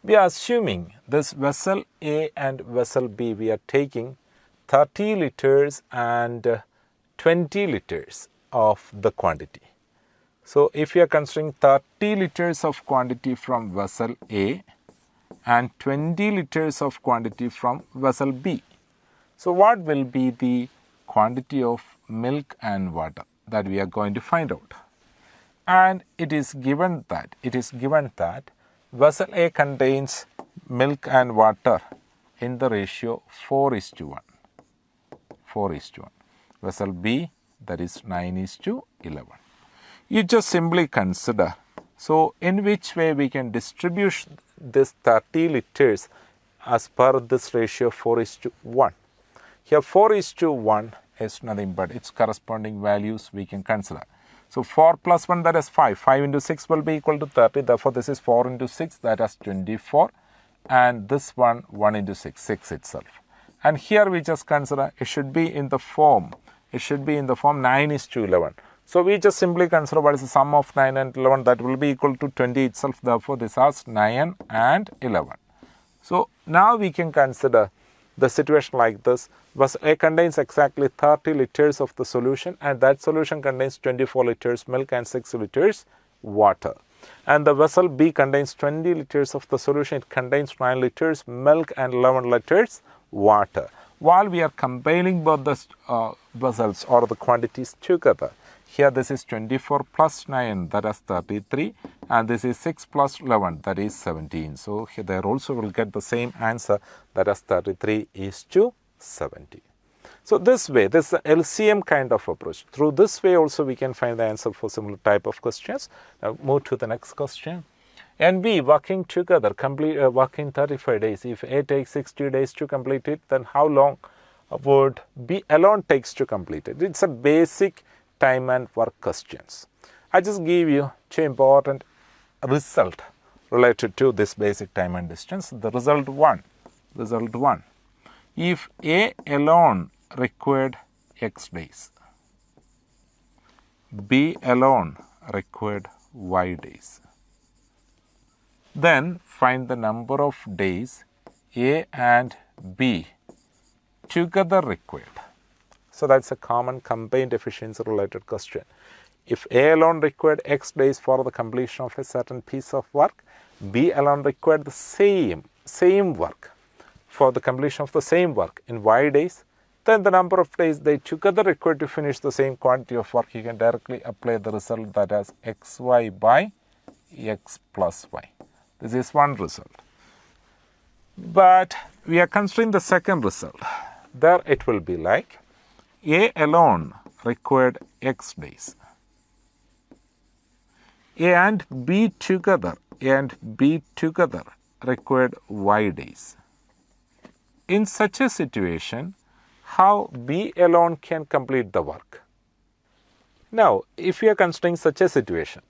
We are assuming this vessel A and vessel B, we are taking 30 liters and 20 liters of the quantity. So if you are considering 30 liters of quantity from vessel A and 20 liters of quantity from vessel B, so what will be the quantity of milk and water that we are going to find out? And it is given that vessel A contains milk and water in the ratio 4:1. 4:1. Vessel B, that is 9:11. You just simply consider, so in which way we can distribute this 30 liters as per this ratio 4:1. Here 4:1 is nothing but its corresponding values we can consider. So 4 plus 1, that is 5. 5 into 6 will be equal to 30. Therefore, this is 4 into 6, that is 24. And this one, 1 into 6, 6 itself. And here we just consider it should be in the form 9:11. So we just simply consider what is the sum of 9 and 11, that will be equal to 20 itself. Therefore, this has 9 and 11. So now we can consider the situation like this. Vessel A contains exactly 30 liters of the solution, and that solution contains 24 liters milk and 6 liters water. And the vessel B contains 20 liters of the solution. It contains 9 liters milk and 11 liters water. While we are combining both the vessels or the quantities together, here this is 24 plus 9, that is 33, and this is 6 plus 11, that is 17. So here there also will get the same answer, that is 33:70. So this way, this is the LCM kind of approach. Through this way also we can find the answer for similar type of questions. Now move to the next question. And B working together, working 35 days. If A takes 60 days to complete it, then how long would B alone takes to complete it? It's a basic time and work questions. I just give you two important result related to this basic time and distance. The result one. If A alone required X days, B alone required Y days, then find the number of days A and B together required. So that's a common combined efficiency related question. If A alone required X days for the completion of a certain piece of work, B alone required the same work for the completion of the same work in Y days, then the number of days they together required to finish the same quantity of work, you can directly apply the result, that as XY by X plus Y. This is one result. But we are considering the second result. There it will be like A alone required X days. A and B together required Y days. In such a situation, how B alone can complete the work? Now, if we are considering such a situation,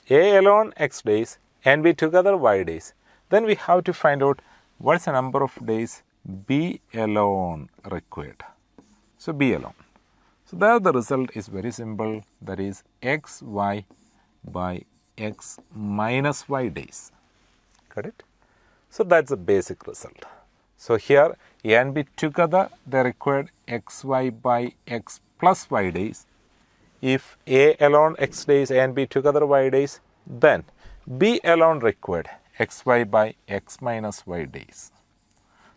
A alone X days and B together Y days, then we have to find out what is the number of days B alone required. So B alone. So there the result is very simple, that is XY by x minus y days. Got it? So that's the basic result. So here A and B together they required xy by x plus y days. If A alone x days, A and B together y days, then B alone required xy by x minus y days.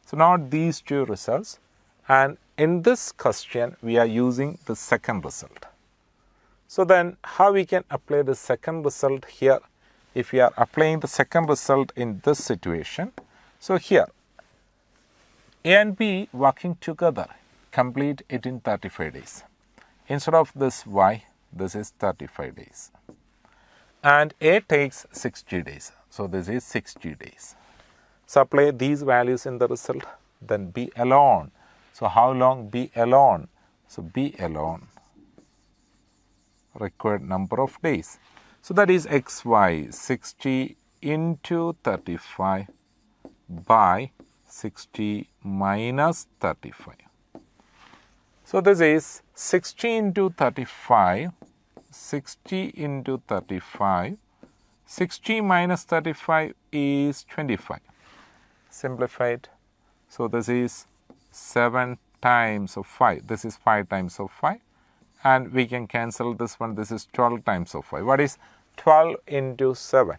So now these two results, and in this question we are using the second result. So then how we can apply the second result here? If we are applying the second result in this situation, so here A and B working together complete it in 35 days. Instead of this y, this is 35 days. And A takes 60 days. So this is 60 days. So apply these values in the result. Then B alone. So how long B alone? So B alone required number of days. So that is xy 60 into 35 by 60 minus 35. So this is 60 into 35, 60 into 35, 60 minus 35 is 25. Simplified. So this is 7 times of 5. This is 5 times of 5. And we can cancel this one. This is 12 times of 5. What is 12 into 7?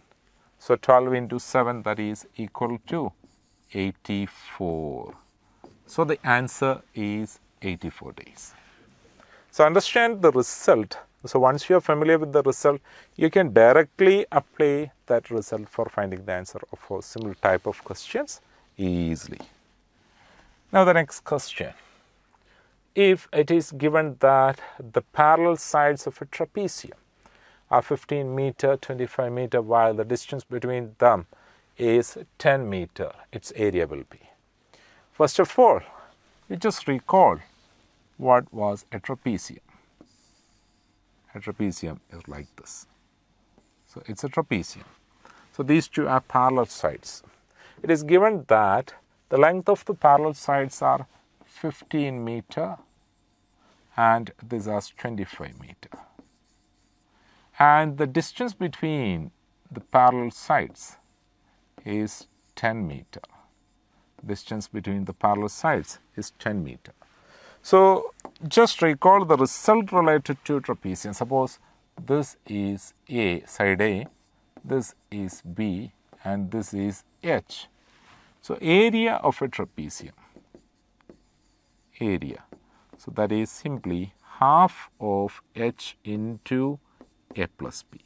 So 12 into 7, that is equal to 84. So the answer is 84 days. So understand the result. So once you are familiar with the result, you can directly apply that result for finding the answer of a similar type of questions easily. Now the next question. If it is given that the parallel sides of a trapezium are 15 meter, 25 meter, while the distance between them is 10 meter, its area will be. First of all, you just recall what was a trapezium. A trapezium is like this. So it's a trapezium. So these two are parallel sides. It is given that the length of the parallel sides are 15 meter and this is 25 meter. And the distance between the parallel sides is 10 meter. Distance between the parallel sides is 10 meter. So just recall the result related to trapezium. Suppose this is A, side A, this is B, and this is H. So area of a trapezium, area. So that is simply half of H into A plus B.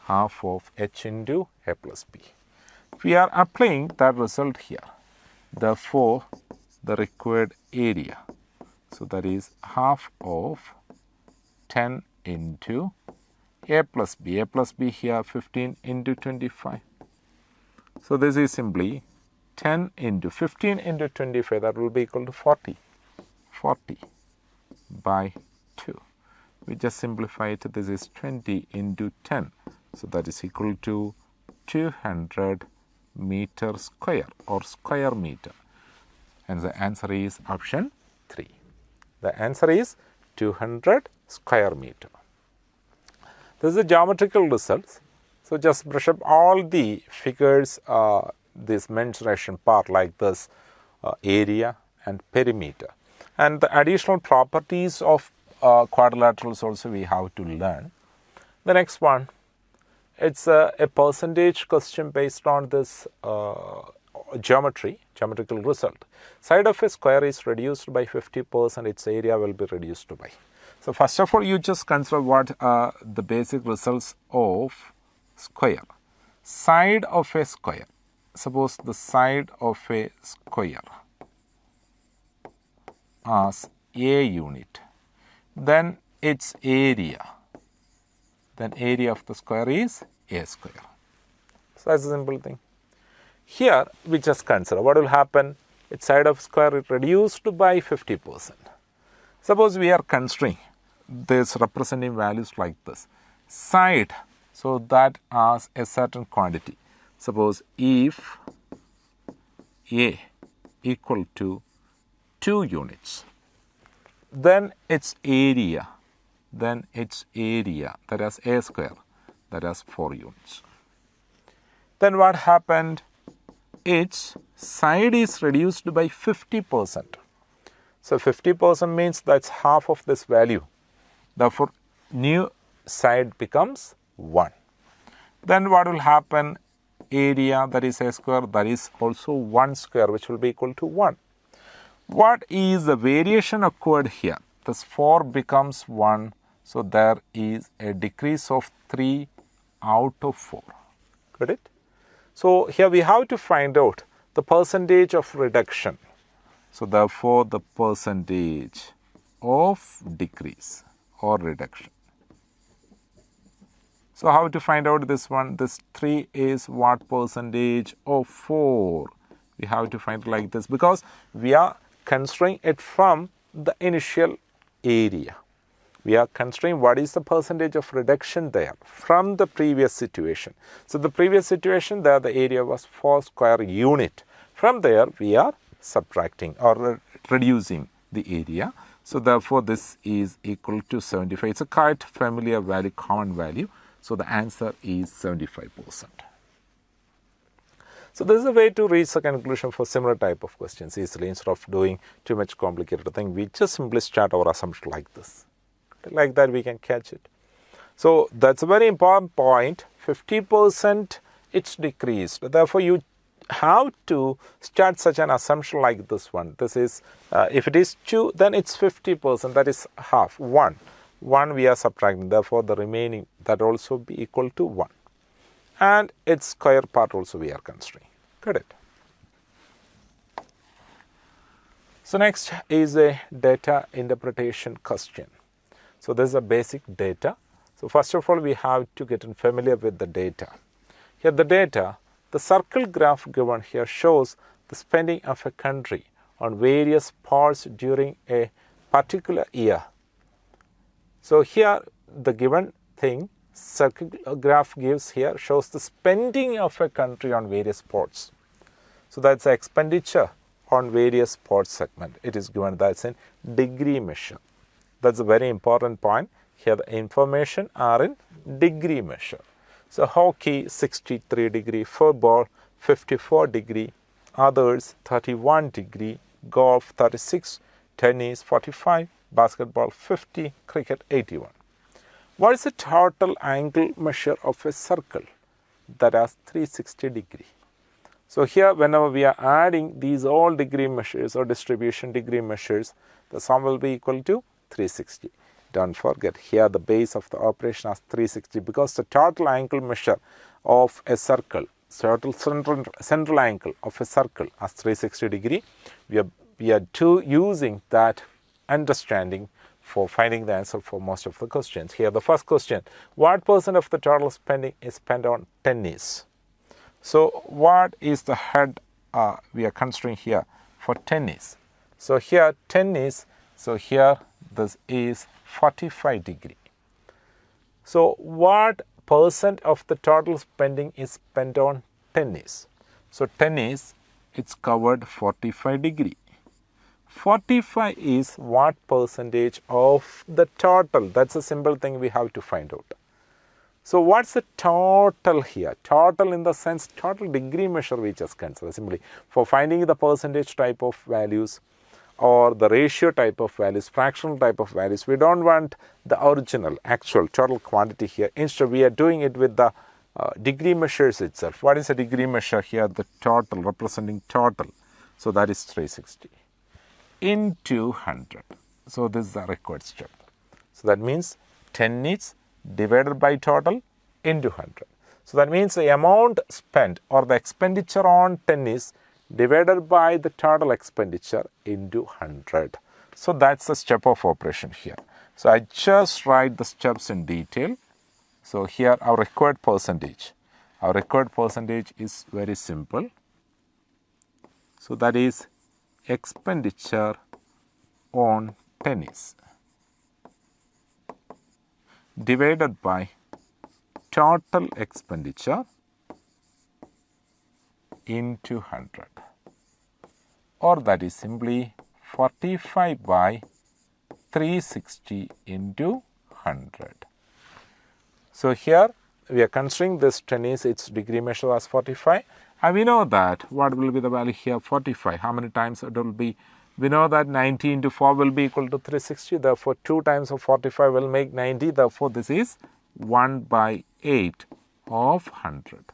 Half of H into A plus B. We are applying that result here. Therefore, the required area. So that is half of 10 into A plus B. A plus B here 15 into 25. So this is simply 10 into 15 into 25, that will be equal to 40. 40 by 2. We just simplify it. This is 20 into 10. So that is equal to 200 meter square or square meter. And the answer is option 3. The answer is 200 square meter. This is the geometrical results. So just brush up all the figures, this mensuration part like this, area and perimeter. And the additional properties of quadrilaterals also we have to learn. The next one, it's a percentage question based on this geometrical result. Side of a square is reduced by 50%, its area will be reduced by. So first of all, you just consider what are the basic results of square. Side of a square. Suppose the side of a square as A unit. Then its area. Then area of the square is A square. So that's a simple thing. Here we just consider what will happen. Its side of square is reduced by 50%. Suppose we are considering this representing values like this. Side, so that as a certain quantity. Suppose if A equal to 2 units, then its area, that is A square, that is 4 units. Then what happened? Its side is reduced by 50%. So 50% means that's half of this value. Therefore, new side becomes 1. Then what will happen? Area, that is a square, that is also 1 square, which will be equal to 1. What is the variation occurred here? This 4 becomes 1. So there is a decrease of 3 out of 4. Got it? So here we have to find out the percentage of reduction. So therefore the percentage of decrease or reduction. So how to find out this one? This 3 is what percentage of 4? We have to find it like this because we are considering it from the initial area. We are considering what is the percentage of reduction there from the previous situation. So the previous situation there the area was 4 square unit. From there we are subtracting or reducing the area. So therefore this is equal to 75. It's a quite familiar value, common value. So the answer is 75%. So this is a way to reach a conclusion for similar type of questions easily. Instead of doing too much complicated thing, we just simply start our assumption like this. Like that we can catch it. So that's a very important point. 50% it's decreased. Therefore you have to start such an assumption like this one. This is if it is 2, then it's 50%, that is half. 1 we are subtracting, therefore the remaining that also be equal to 1, and its square part also we are considering. Got it? So next is a data interpretation question. So this is a basic data. So first of all we have to get familiar with the data. Here the data, the circle graph given here shows the spending of a country on various parts during a particular year. So here the given thing, circle graph gives here, shows the spending of a country on various ports. So that's the expenditure on various port segment. It is given, that's in degree measure. That's a very important point. Here the information are in degree measure. So hockey 63 degree, football 54 degree, others 31 degree, golf 36, tennis 45, basketball 50, cricket 81. What is the total angle measure of a circle? That is 360 degree. So here whenever we are adding these all degree measures or distribution degree measures, the sum will be equal to 360. Don't forget here the base of the operation is 360 because the total angle measure of a circle, total central angle of a circle is 360 degree. We are using that understanding for finding the answer for most of the questions. Here the first question, what percent of the total spending is spent on tennis? So what is the head we are considering here for tennis? So here tennis, so here this is 45 degree. So what percent of the total spending is spent on tennis? So tennis, it's covered 45 degree. 45 is what percentage of the total? That's a simple thing we have to find out. So what's the total here? Total in the sense, total degree measure we just consider. Simply for finding the percentage type of values or the ratio type of values, fractional type of values, we don't want the original, actual total quantity here. Instead, we are doing it with the degree measures itself. What is a degree measure here? The total, representing total. So that is 360 into 100. So this is the required step. So that means 10 is divided by total into 100. So that means the amount spent or the expenditure on tennis divided by the total expenditure into 100. So that's the step of operation here. So I just write the steps in detail. So here our required percentage. Our required percentage is very simple. So that is expenditure on tennis divided by total expenditure into 100, or that is simply 45 by 360 into 100. So here we are considering this tennis, its degree measure as 45. And we know that what will be the value here? 45. How many times it will be? We know that 90 into 4 will be equal to 360. Therefore, 2 times of 45 will make 90. Therefore, this is 1 by 8 of 100.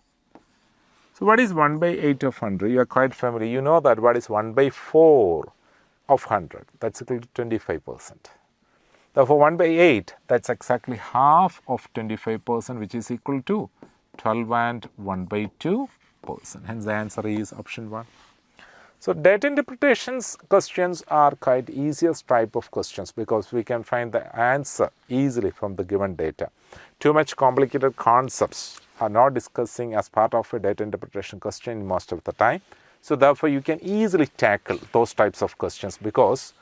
So, what is 1 by 8 of 100? You are quite familiar. You know that what is 1 by 4 of 100? That's equal to 25%. Therefore, 1 by 8, that's exactly half of 25%, which is equal to 12 and 1 by 2%. Hence, the answer is option 1. So, data interpretations questions are quite easiest type of questions because we can find the answer easily from the given data. Too much complicated concepts are not discussing as part of a data interpretation question most of the time. So, therefore, you can easily tackle those types of questions because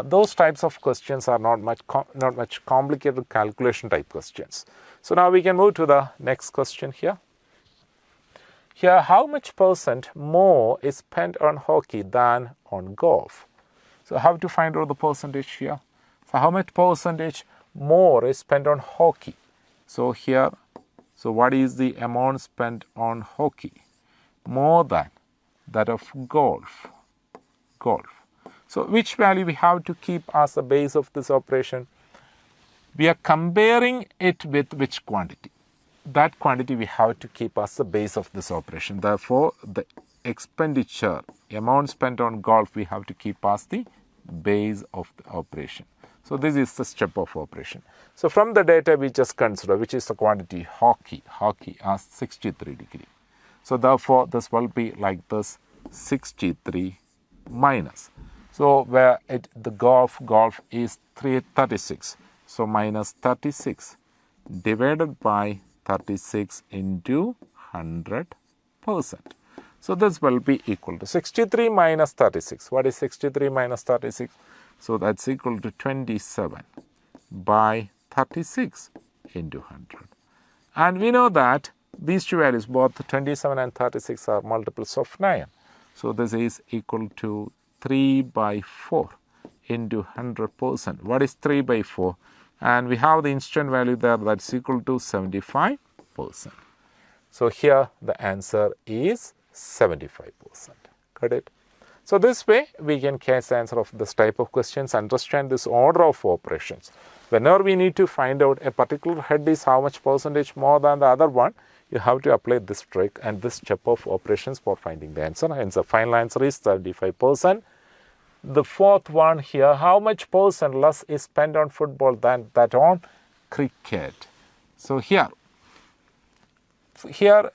those types of questions are not much complicated calculation type questions. So, now we can move to the next question here. Here, how much % more is spent on hockey than on golf? So, how to find out the percentage here? So, how much % more is spent on hockey? So, here, so what is the amount spent on hockey? More than that of golf. So, which value we have to keep as the base of this operation? We are comparing it with which quantity? That quantity we have to keep as the base of this operation. Therefore, the expenditure, amount spent on golf, we have to keep as the base of the operation. So, this is the step of operation. So, from the data we just consider, which is the quantity hockey as 63 degree. So, therefore, this will be like this 63 minus. So, where the golf is 336. So, minus 36 divided by 36 into 100%. So, this will be equal to 63 minus 36. What is 63 minus 36? So, that's equal to 27 by 36 into 100. And we know that these two values, both 27 and 36, are multiples of 9. So, this is equal to 3 by 4 into 100%. What is 3 by 4? And we have the instant value there, that's equal to 75%. So, here the answer is 75%. Got it? So, this way we can catch the answer of this type of questions, understand this order of operations. Whenever we need to find out a particular head is how much percentage more than the other one, you have to apply this trick and this step of operations for finding the answer. Hence, the final answer is 35%. The fourth one here, how much % less is spent on football than that on cricket? So, here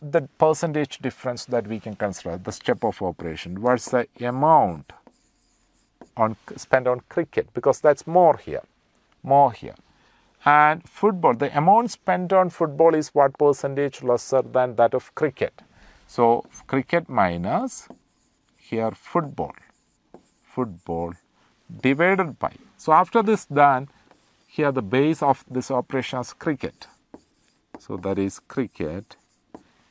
the percentage difference that we can consider, the step of operation. What's the amount spent on cricket? Because that's more here. And football, the amount spent on football is what percentage lesser than that of cricket? So, cricket minus here football divided by. So, after this done, here the base of this operation is cricket. So, that is cricket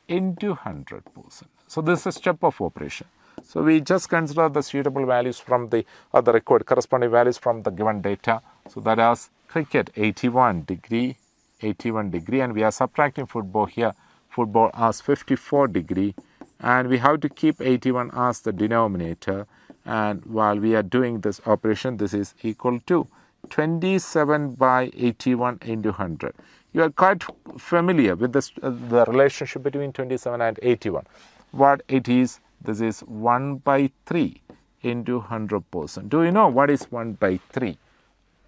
into 100%. So, this is a step of operation. So, we just consider the suitable values from the required corresponding values from the given data. So, that is cricket 81 degree and we are subtracting football here. Football as 54 degree and we have to keep 81 as the denominator. And while we are doing this operation, this is equal to 27 by 81 into 100. You are quite familiar with this, the relationship between 27 and 81. What it is, this is 1 by 3 into 100%. Do you know what is 1 by 3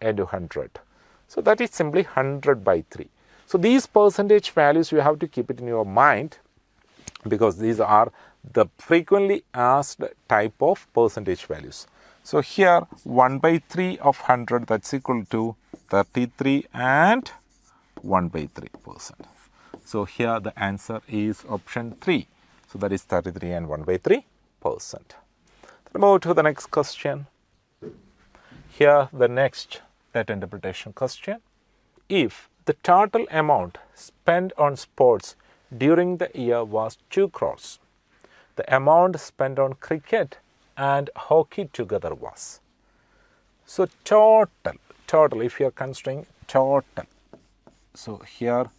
into 100? So, that is simply 100 by 3. So, these percentage values you have to keep it in your mind because these are the frequently asked type of percentage values. So, here 1 by 3 of 100, that's equal to 33 and 1 by 3%. So, here the answer is option 3. So, that is 33 and 1 by 3%. Then move to the next question. Here the next data interpretation question. If the total amount spent on sports during the year was 2 crores, the amount spent on cricket and hockey together was. So, total, if you are considering total. So, here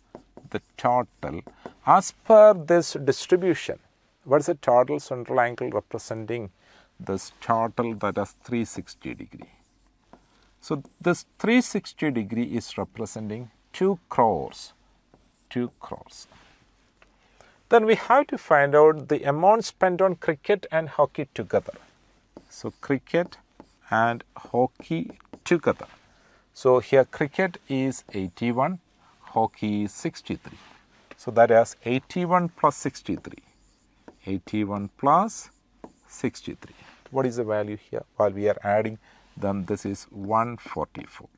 the total as per this distribution. What is the total central angle representing this total, that is 360 degree. So this 360 degree is representing 2 crores. 2 crores. Then we have to find out the amount spent on cricket and hockey together. So cricket and hockey together. So here cricket is 81, hockey is 63. So that is 81 plus 63. 81 plus 63. What is the value here? While we are adding them, this is 144.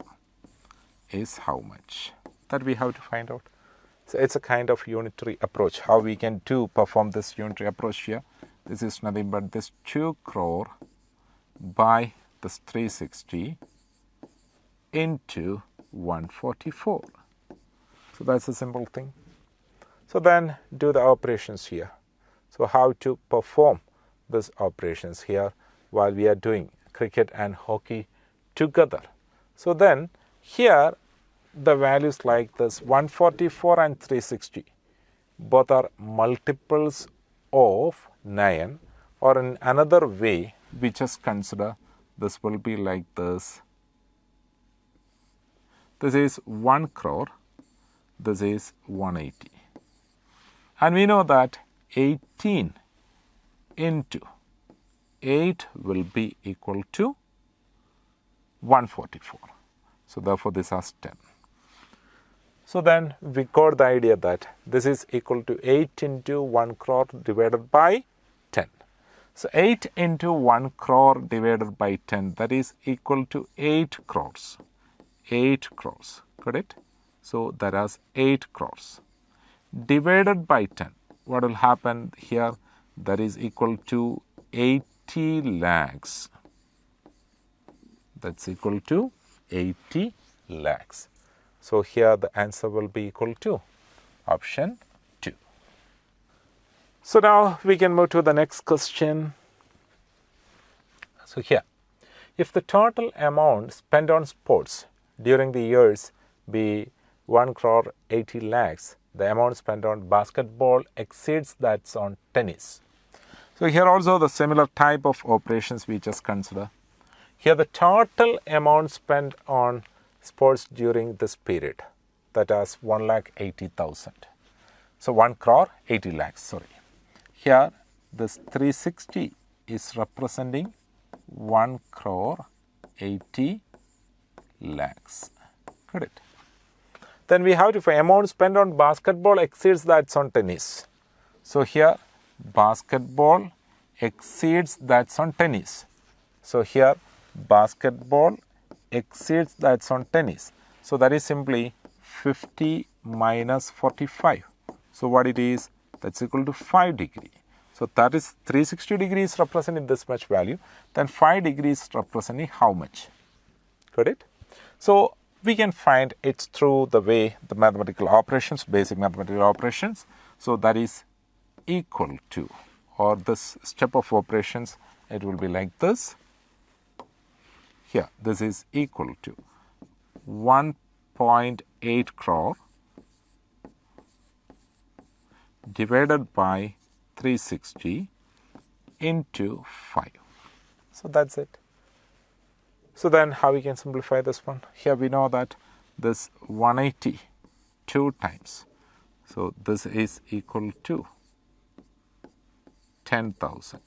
Is how much? That we have to find out. So it's a kind of unitary approach. How we can perform this unitary approach here? This is nothing but this 2 crore by this 360 into 144. So that's a simple thing. So then do the operations here. So how to perform these operations here while we are doing cricket and hockey together. So then here the values like this 144 and 360 both are multiples of 9, or in another way we just consider this will be like this. This is 1 crore, this is 180. And we know that 18 into 8 will be equal to 144. So therefore this has 10. So then we got the idea that this is equal to 8 into 1 crore divided by 10. So 8 into 1 crore divided by 10, that is equal to 8 crores. 8 crores, got it? So that is 8 crores. Divided by 10, what will happen here? That is equal to 80 lakhs. That's equal to 80 lakhs. So here the answer will be equal to option 2. So now we can move to the next question. So here, if the total amount spent on sports during the years be 1 crore 80 lakhs, the amount spent on basketball exceeds that on tennis. So here also the similar type of operations we just consider. Here the total amount spent on sports during this period, that is 1,80,000. So 1 crore 80 lakhs, sorry. Here this 360 is representing 1 crore 80 lakhs. Got it? Then we have to find amount spent on basketball exceeds that on tennis. So here basketball exceeds that on tennis. So here basketball exceeds that on tennis. So that is simply 50 minus 45. So what it is? That's equal to 5 degree. So that is 360 degrees representing this much value. Then 5 degrees representing how much? Got it? So we can find it through the way the mathematical operations, basic mathematical operations. So that is equal to, or this step of operations, it will be like this. Here, this is equal to 1.8 crore divided by 360 into 5. So that's it. So then how we can simplify this one? Here we know that this 180 2 times. So this is equal to 10,000.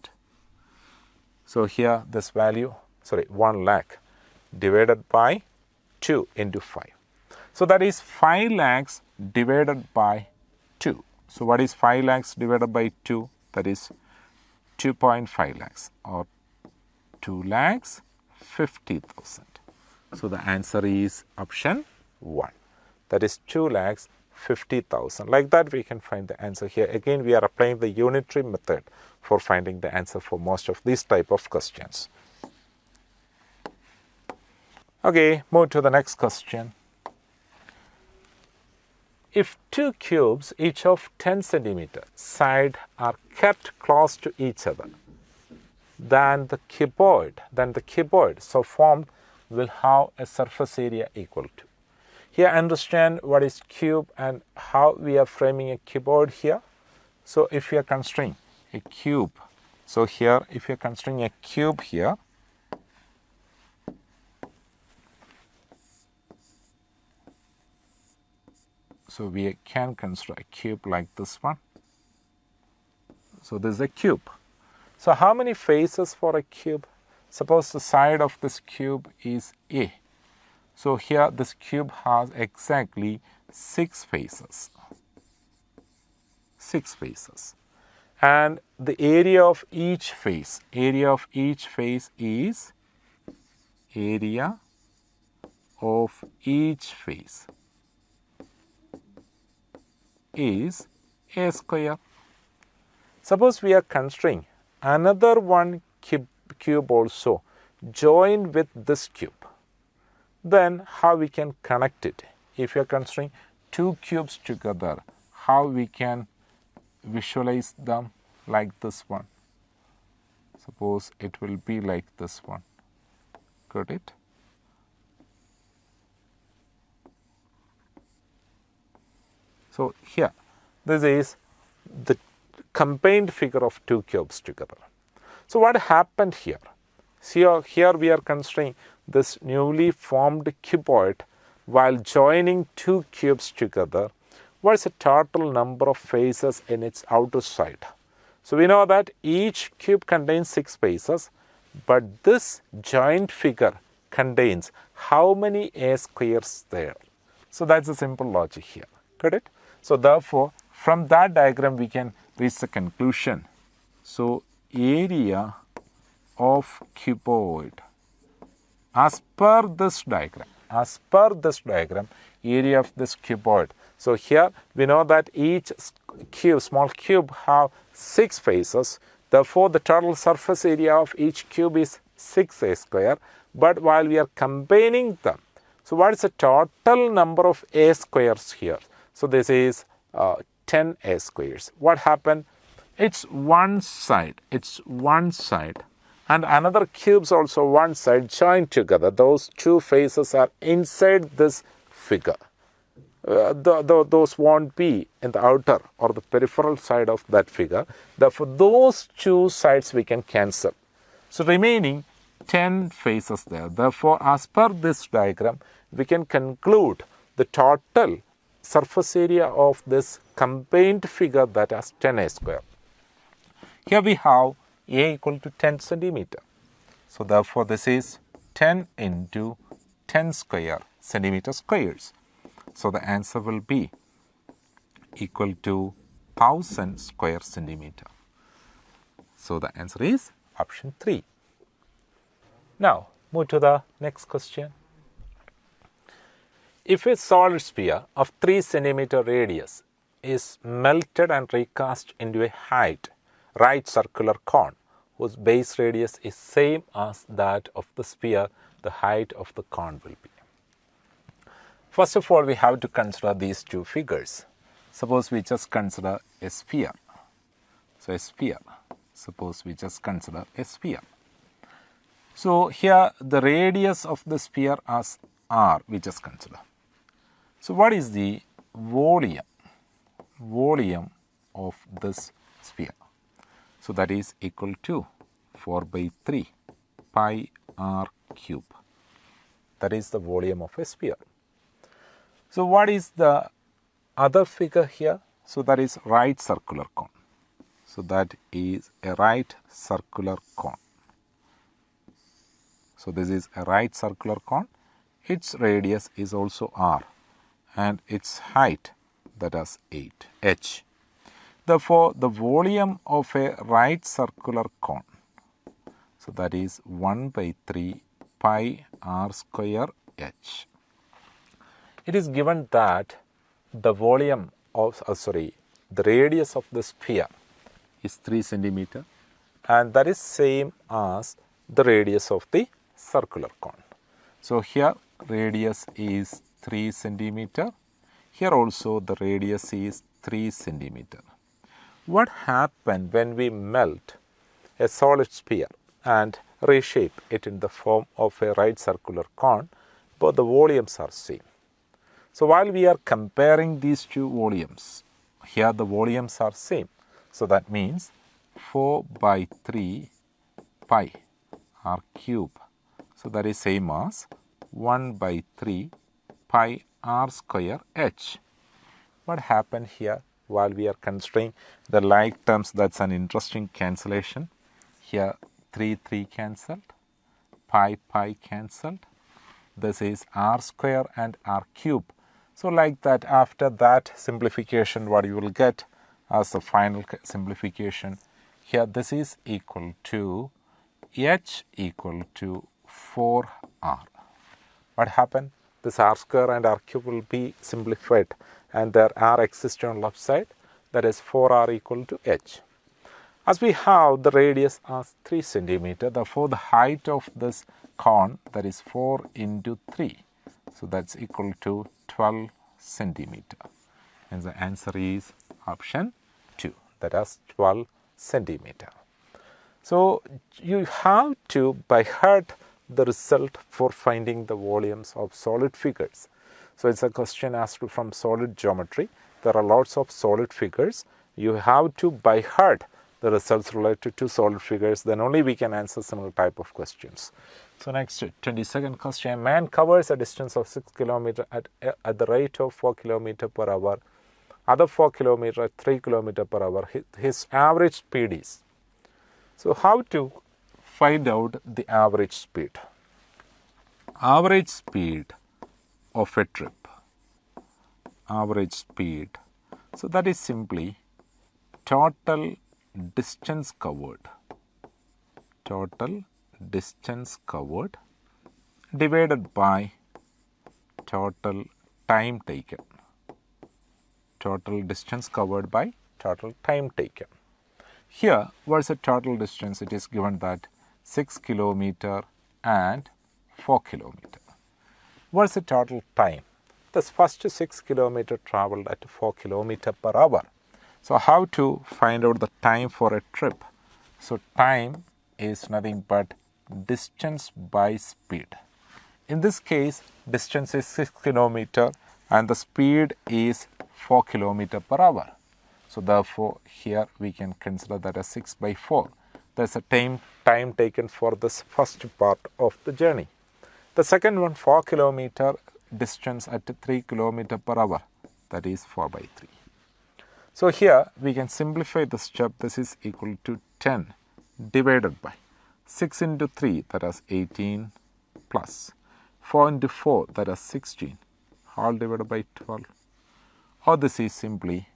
So here this value, 1 lakh divided by 2 into 5. So that is 5 lakhs divided by 2. So what is 5 lakhs divided by 2? That is 2.5 lakhs or 2 lakhs 50,000. So the answer is option 1. That is 2 lakhs 50,000. Like that we can find the answer here. Again we are applying the unitary method for finding the answer for most of these type of questions. Okay, move to the next question. If 2 cubes each of 10 centimeter side are kept close to each other, then the cuboid so formed will have a surface area equal to. Here understand what is cube and how we are framing a cuboid here. So if you are considering a cube, so here if you are considering a cube here, so we can consider a cube like this one. So this is a cube. So how many faces for a cube? Suppose the side of this cube is A. So here this cube has exactly 6 faces. 6 faces. And the area of each face is area of each face is A square. Suppose we are considering another one cube also joined with this cube. Then how we can connect it? If you are considering 2 cubes together, how we can visualize them like this one? Suppose it will be like this one. Got it? So here, this is the combined figure of 2 cubes together. So what happened here? Here we are considering this newly formed cuboid while joining 2 cubes together. What is the total number of faces in its outer side? So we know that each cube contains 6 faces, but this joint figure contains how many A squares there? So that's a simple logic here. Got it? So therefore, from that diagram we can reach the conclusion. So area of cuboid as per this diagram, area of this cuboid. So here we know that each cube, small cube, have 6 faces. Therefore, the total surface area of each cube is 6A square. But while we are combining them, so what is the total number of A squares here? So this is 10 A squares. What happened? It's one side, and another cube's also one side joined together. Those 2 faces are inside this figure. Those won't be in the outer or the peripheral side of that figure. Therefore, those 2 sides we can cancel. So remaining 10 faces there. Therefore, as per this diagram, we can conclude the total surface area of this combined figure that has 10A square. Here we have A equal to 10 centimeter. So therefore, this is 10 into 10 square centimeter squares. So the answer will be equal to 1000 square centimeter. So the answer is option 3. Now move to the next question. If a solid sphere of 3 centimeter radius is melted and recast into a right circular cone whose base radius is same as that of the sphere, the height of the cone will be. First of all, we have to consider these 2 figures. Suppose we just consider a sphere. So a sphere. Suppose we just consider a sphere. So here the radius of the sphere as r we just consider. So what is the volume of this sphere? So that is equal to 4 by 3 pi r cube. That is the volume of a sphere. So what is the other figure here? So that is right circular cone. So that is a right circular cone. So this is a right circular cone. Its radius is also r and its height, that is 8 h. Therefore, the volume of a right circular cone, so that is 1 by 3 pi r square h. It is given that the volume of, the radius of the sphere is 3 centimeter, and that is same as the radius of the circular cone. So here radius is 3 centimeter. Here also the radius is 3 centimeter. What happened when we melt a solid sphere and reshape it in the form of a right circular cone? Both the volumes are same. So while we are comparing these two volumes, here the volumes are same. So that means 4 by 3 pi r cube. So that is same as 1 by 3 pi r square h. What happened here while we are considering the like terms? That's an interesting cancellation. Here 3 cancelled, pi cancelled. This is r square and r cube. So like that, after that simplification, what you will get as the final simplification, here this is equal to h equal to 4r. What happened? This r square and r cube will be simplified and there r exists on left side, that is 4r equal to h. As we have the radius as 3 centimeter, therefore the height of this cone, that is 4 into 3. So that's equal to 12 centimeter. And the answer is option 2, that is 12 centimeter. So you have to by heart the result for finding the volumes of solid figures. So it's a question asked from solid geometry. There are lots of solid figures. You have to by heart the results related to solid figures, then only we can answer similar type of questions. So next, 22nd question. A man covers a distance of 6 km at the rate of 4 km per hour. Other 4 km at 3 km per hour. His average speed is. So how to find out the average speed? Average speed of a trip. Average speed. So that is simply total distance covered. Total distance covered divided by total time taken. Total distance covered by total time taken. Here, what is the total distance? It is given that 6 km and 4 km. What is the total time? This first 6 km traveled at 4 km per hour. So how to find out the time for a trip? So time is nothing but distance by speed. In this case, distance is 6 km and the speed is 4 km per hour. So therefore, here we can consider that as 6 by 4. That's the time taken for this first part of the journey. The second one, 4 km distance at 3 km per hour. That is 4 by 3. So here we can simplify the step. This is equal to 10 divided by 6 into 3, that is 18 plus 4 into 4, that is 16, all divided by 12. Or this is simply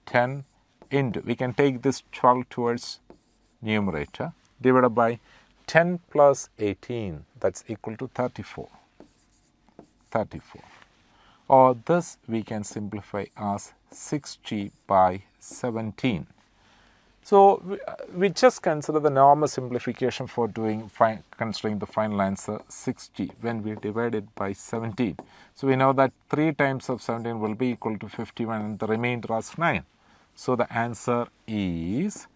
10 into, we can take this 12 towards numerator, divided by 10 plus 18, that's equal to 34. 34. Or this we can simplify as 60 by 17. So we just consider the normal simplification for considering the final answer 60 when we divide it by 17. So we know that 3 times of 17 will be equal to 51 and the remainder is 9. So the answer is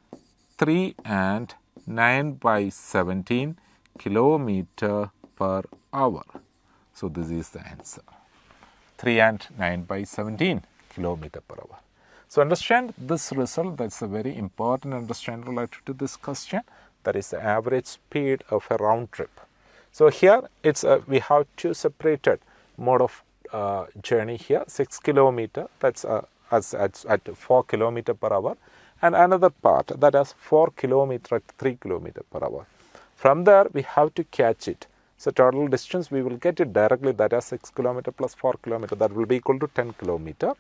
3 and 9 by 17 kilometer per hour. So this is the answer. 3 and 9 by 17 kilometer per hour. So understand this result, that's a very important understanding related to this question. That is the average speed of a round trip. So here it's we have two separated mode of journey here. 6 kilometer, that's at 4 kilometer per hour, and another part that is 4 kilometer at 3 kilometer per hour. From there we have to catch it. So total distance we will get it directly, that is 6 kilometer plus 4 kilometer, that will be equal to 10 kilometer.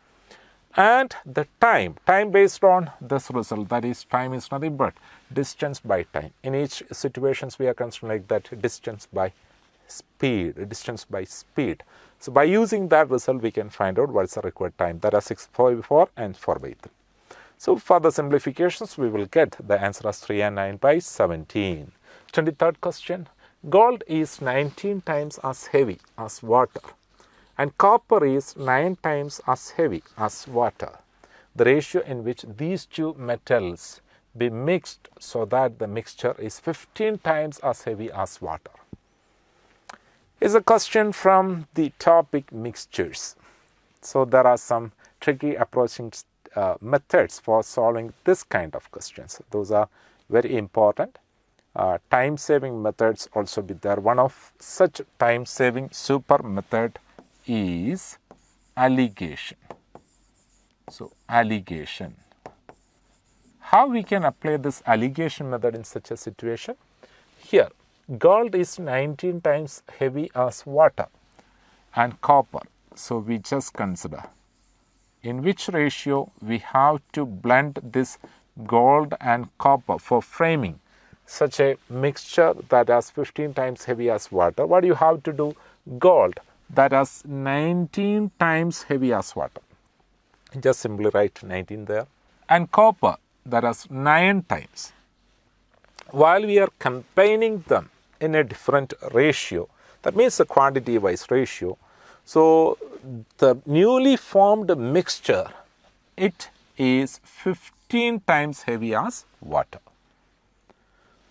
And the time based on this result, that is time is nothing but distance by time. In each situations we are considering like that, distance by speed. So by using that result we can find out what is the required time, that is 6 by 4 and 4 by 3. So for the simplifications we will get the answer as 3 and 9 by 17. 23rd question. Gold is 19 times as heavy as water and copper is 9 times as heavy as water. The ratio in which these two metals be mixed so that the mixture is 15 times as heavy as water is a question from the topic mixtures. So there are some tricky approaching methods for solving this kind of questions. Those are very important. Time-saving methods also be there. One of such time-saving super method is alligation. So alligation. How we can apply this alligation method in such a situation? Here, gold is 19 times heavy as water and copper. So we just consider in which ratio we have to blend this gold and copper for framing such a mixture that is 15 times heavy as water. What do you have to do? Gold that is 19 times heavy as water. Just simply write 19 there. And copper that is 9 times. While we are combining them in a different ratio, that means a quantity wise ratio, so the newly formed mixture, it is 15 times heavy as water.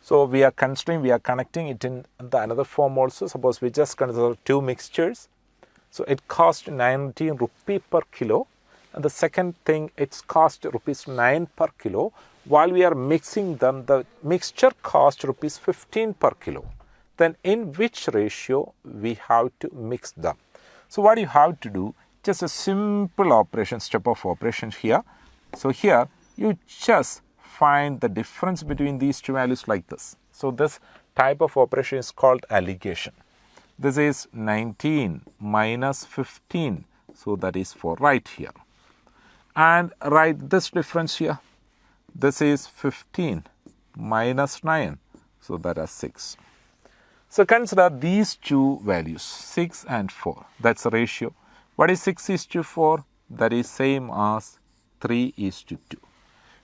So we are considering, we are connecting it in the another form also. Suppose we just consider two mixtures. So it cost 19 rupee per kilo. And the second thing, it's cost rupees 9 per kilo. While we are mixing them, the mixture cost rupees 15 per kilo. Then in which ratio we have to mix them? So what you have to do, just a simple operation, step of operation here. So here you just find the difference between these two values like this. So this type of operation is called alligation. This is 19 minus 15. So that is for right here. And write this difference here. This is 15 minus 9. So that is 6. So consider these two values, 6 and 4. That's the ratio. What is 6 is to 4? That is same as 3 is to 2.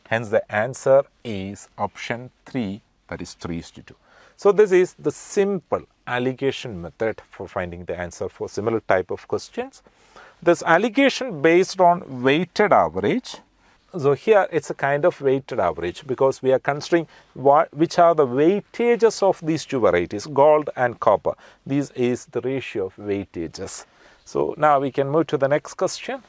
Hence the answer is option 3, that is 3 is to 2. So this is the simple alligation method for finding the answer for similar type of questions. This alligation based on weighted average. So here it's a kind of weighted average because we are considering which are the weightages of these two varieties, gold and copper. This is the ratio of weightages. So now we can move to the next question.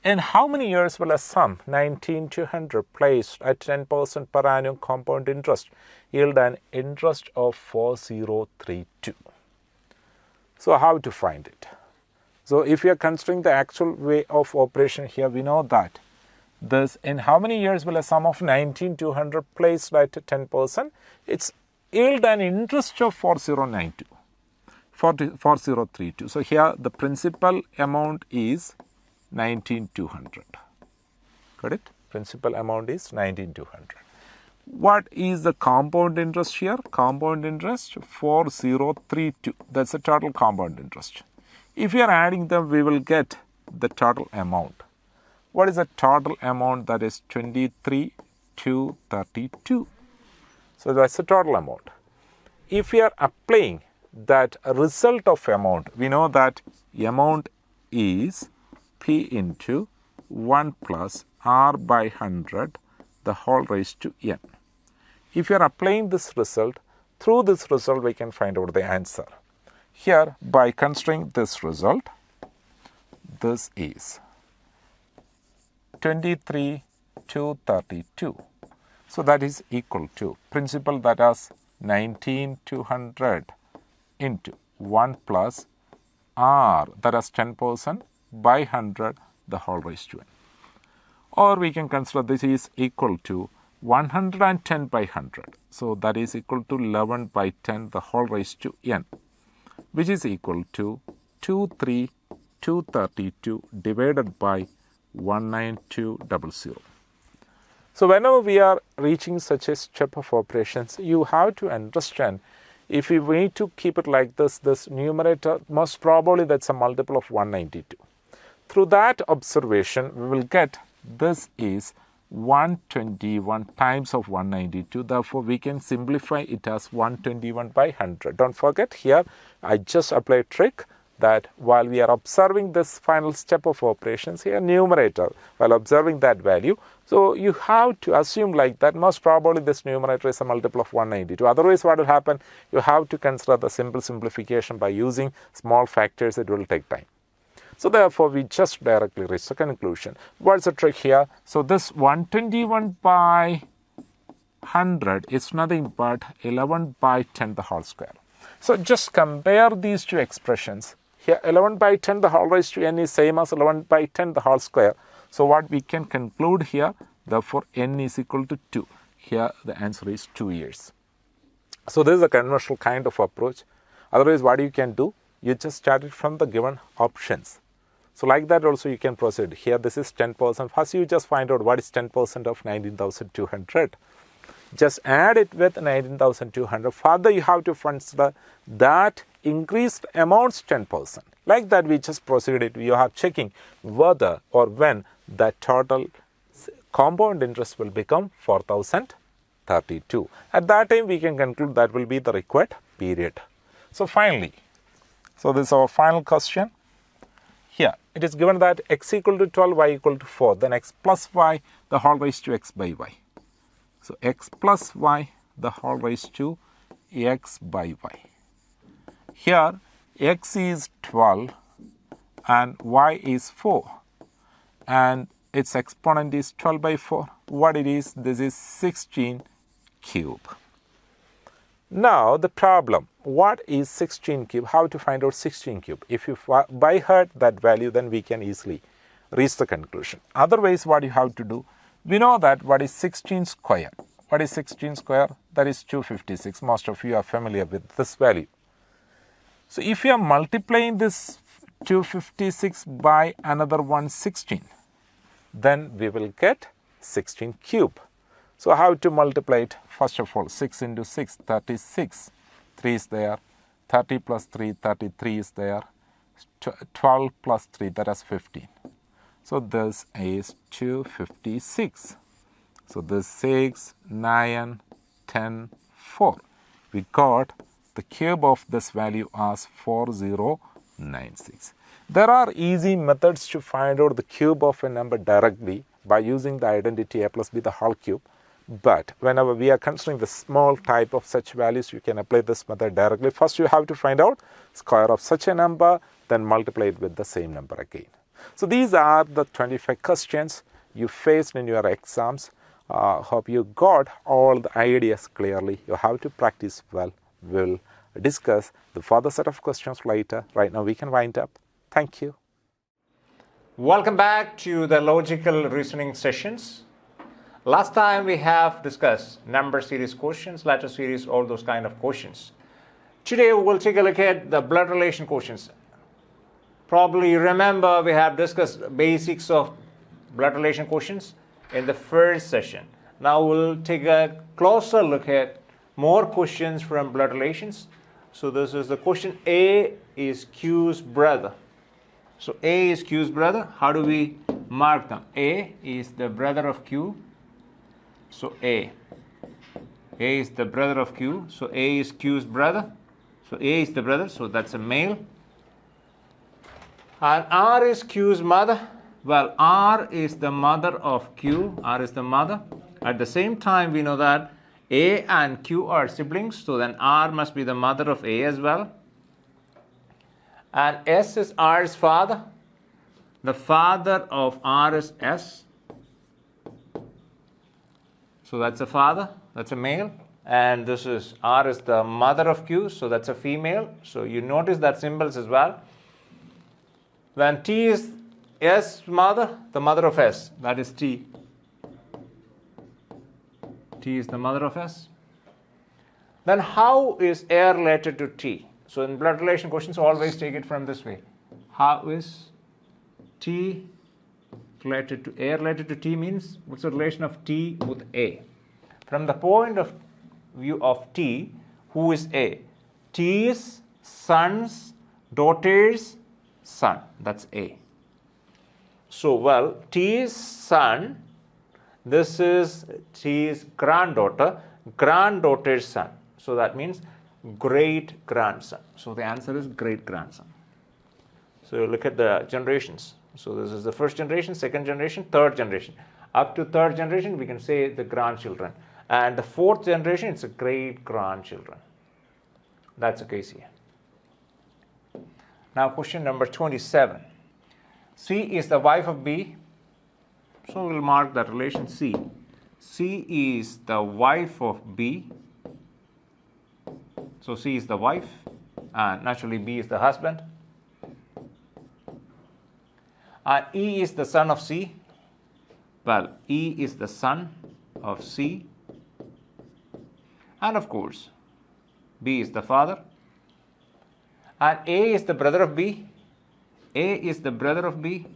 In how many years will a sum 19 to 100 placed at 10% per annum compound interest yield an interest of 4032? So how to find it? So if we are considering the actual way of operation here, we know that this in how many years will a sum of 19 to 100 placed at 10%, it's yield an interest of 4032. So here the principal amount is 19,200. Got it? Principal amount is 19,200. What is the compound interest here? Compound interest 4032. That's the total compound interest. If we are adding them, we will get the total amount. What is the total amount? That is 23,232. So that's the total amount. If we are applying that result of amount, we know that amount is P into 1 plus R by 100 the whole raised to n. If you are applying this result, through this result we can find out the answer. Here by considering this result, this is 23,232. So that is equal to principal, that is 19,200 into 1 plus R, that is 10% by 100 the whole raised to n. Or we can consider this is equal to 110 by 100. So that is equal to 11 by 10 the whole raised to n, which is equal to 23,232 divided by 19200. So whenever we are reaching such a step of operations, you have to understand, if we need to keep it like this, this numerator most probably that's a multiple of 192. Through that observation, we will get this is 121 times of 192. Therefore, we can simplify it as 121 by 100. Don't forget here, I just apply a trick that while we are observing this final step of operations here, numerator, while observing that value, so you have to assume like that most probably this numerator is a multiple of 192. Otherwise, what will happen? You have to consider the simple simplification by using small factors. It will take time. So therefore, we just directly reach the conclusion. What's the trick here? So this 121 by 100 is nothing but 11 by 10 the whole square. So just compare these two expressions. Here 11 by 10 the whole raised to n is same as 11 by 10 the whole square. So what we can conclude here, therefore n is equal to 2. Here the answer is 2 years. So this is a conventional kind of approach. Otherwise, what you can do, you just start it from the given options. So like that also you can proceed. Here this is 10%. First you just find out what is 10% of 19,200. Just add it with 19,200. Further you have to consider that increased amounts 10%. Like that we just proceeded. You are checking whether or when the total compound interest will become 4,032. At that time we can conclude that will be the required period. So finally, so this is our final question. Here it is given that x equal to 12, y equal to 4, then x plus y the whole raised to x by y. So x plus y the whole raised to x by y. Here x is 12 and y is 4 and its exponent is 12 by 4. What it is? This is 16 cube. Now the problem, what is 16 cube? How to find out 16 cube? If you by heart that value, then we can easily reach the conclusion. Otherwise, what you have to do, we know that what is 16 square? What is 16 square? That is 256. Most of you are familiar with this value. So if you are multiplying this 256 by another 116, then we will get 16 cube. So how to multiply it? First of all, 6 into 6, 36. 3 is there. 30 plus 3, 33 is there. 12 plus 3, that is 15. So this is 256. So this 6, 9, 10, 4. We got the cube of this value as 4096. There are easy methods to find out the cube of a number directly by using the identity a plus b the whole cube. But whenever we are considering the small type of such values, you can apply this method directly. First, you have to find out square of such a number, then multiply it with the same number again. So these are the 25 questions you faced in your exams. Hope you got all the ideas clearly. You have to practice well. We'll discuss the further set of questions later. Right now we can wind up. Thank you. Welcome back to the logical reasoning sessions. Last time we have discussed number series questions, letter series, all those kind of questions. Today we'll take a look at the blood relation questions. Probably you remember we have discussed basics of blood relation questions in the first session. Now we'll take a closer look at more questions from blood relations. So this is the question. A is Q's brother. So A is Q's brother. How do we mark them? A is the brother of Q. So A is the brother of Q. So A is Q's brother. So A is the brother. So that's a male. And R is Q's mother. Well, R is the mother of Q. R is the mother. At the same time, we know that A and Q are siblings. So then R must be the mother of A as well. And S is R's father. The father of R is S. So that's a father, that's a male. And this is R is the mother of Q, so that's a female. So you notice that symbols as well. Then T is S mother, the mother of S. That is T. T is the mother of S. Then how is A related to T? So in blood relation questions, always take it from this way. How is T related to A? Related to T means what's the relation of T with A? From the point of view of T, who is A? T's son's daughter's son. That's A. So, well, T's son, this is T's granddaughter's son. So that means great grandson. So the answer is great grandson. So look at the generations. So this is the first generation, second generation, third generation. Up to third generation, we can say the grandchildren. And the fourth generation, it's a great grandchildren. That's the case here. Now question number 27. C is the wife of B. So we'll mark that relation C. C is the wife of B. So C is the wife, and naturally B is the husband. And E is the son of C. Well, E is the son of C. And of course, B is the father. And A is the brother of B. A is the brother of B.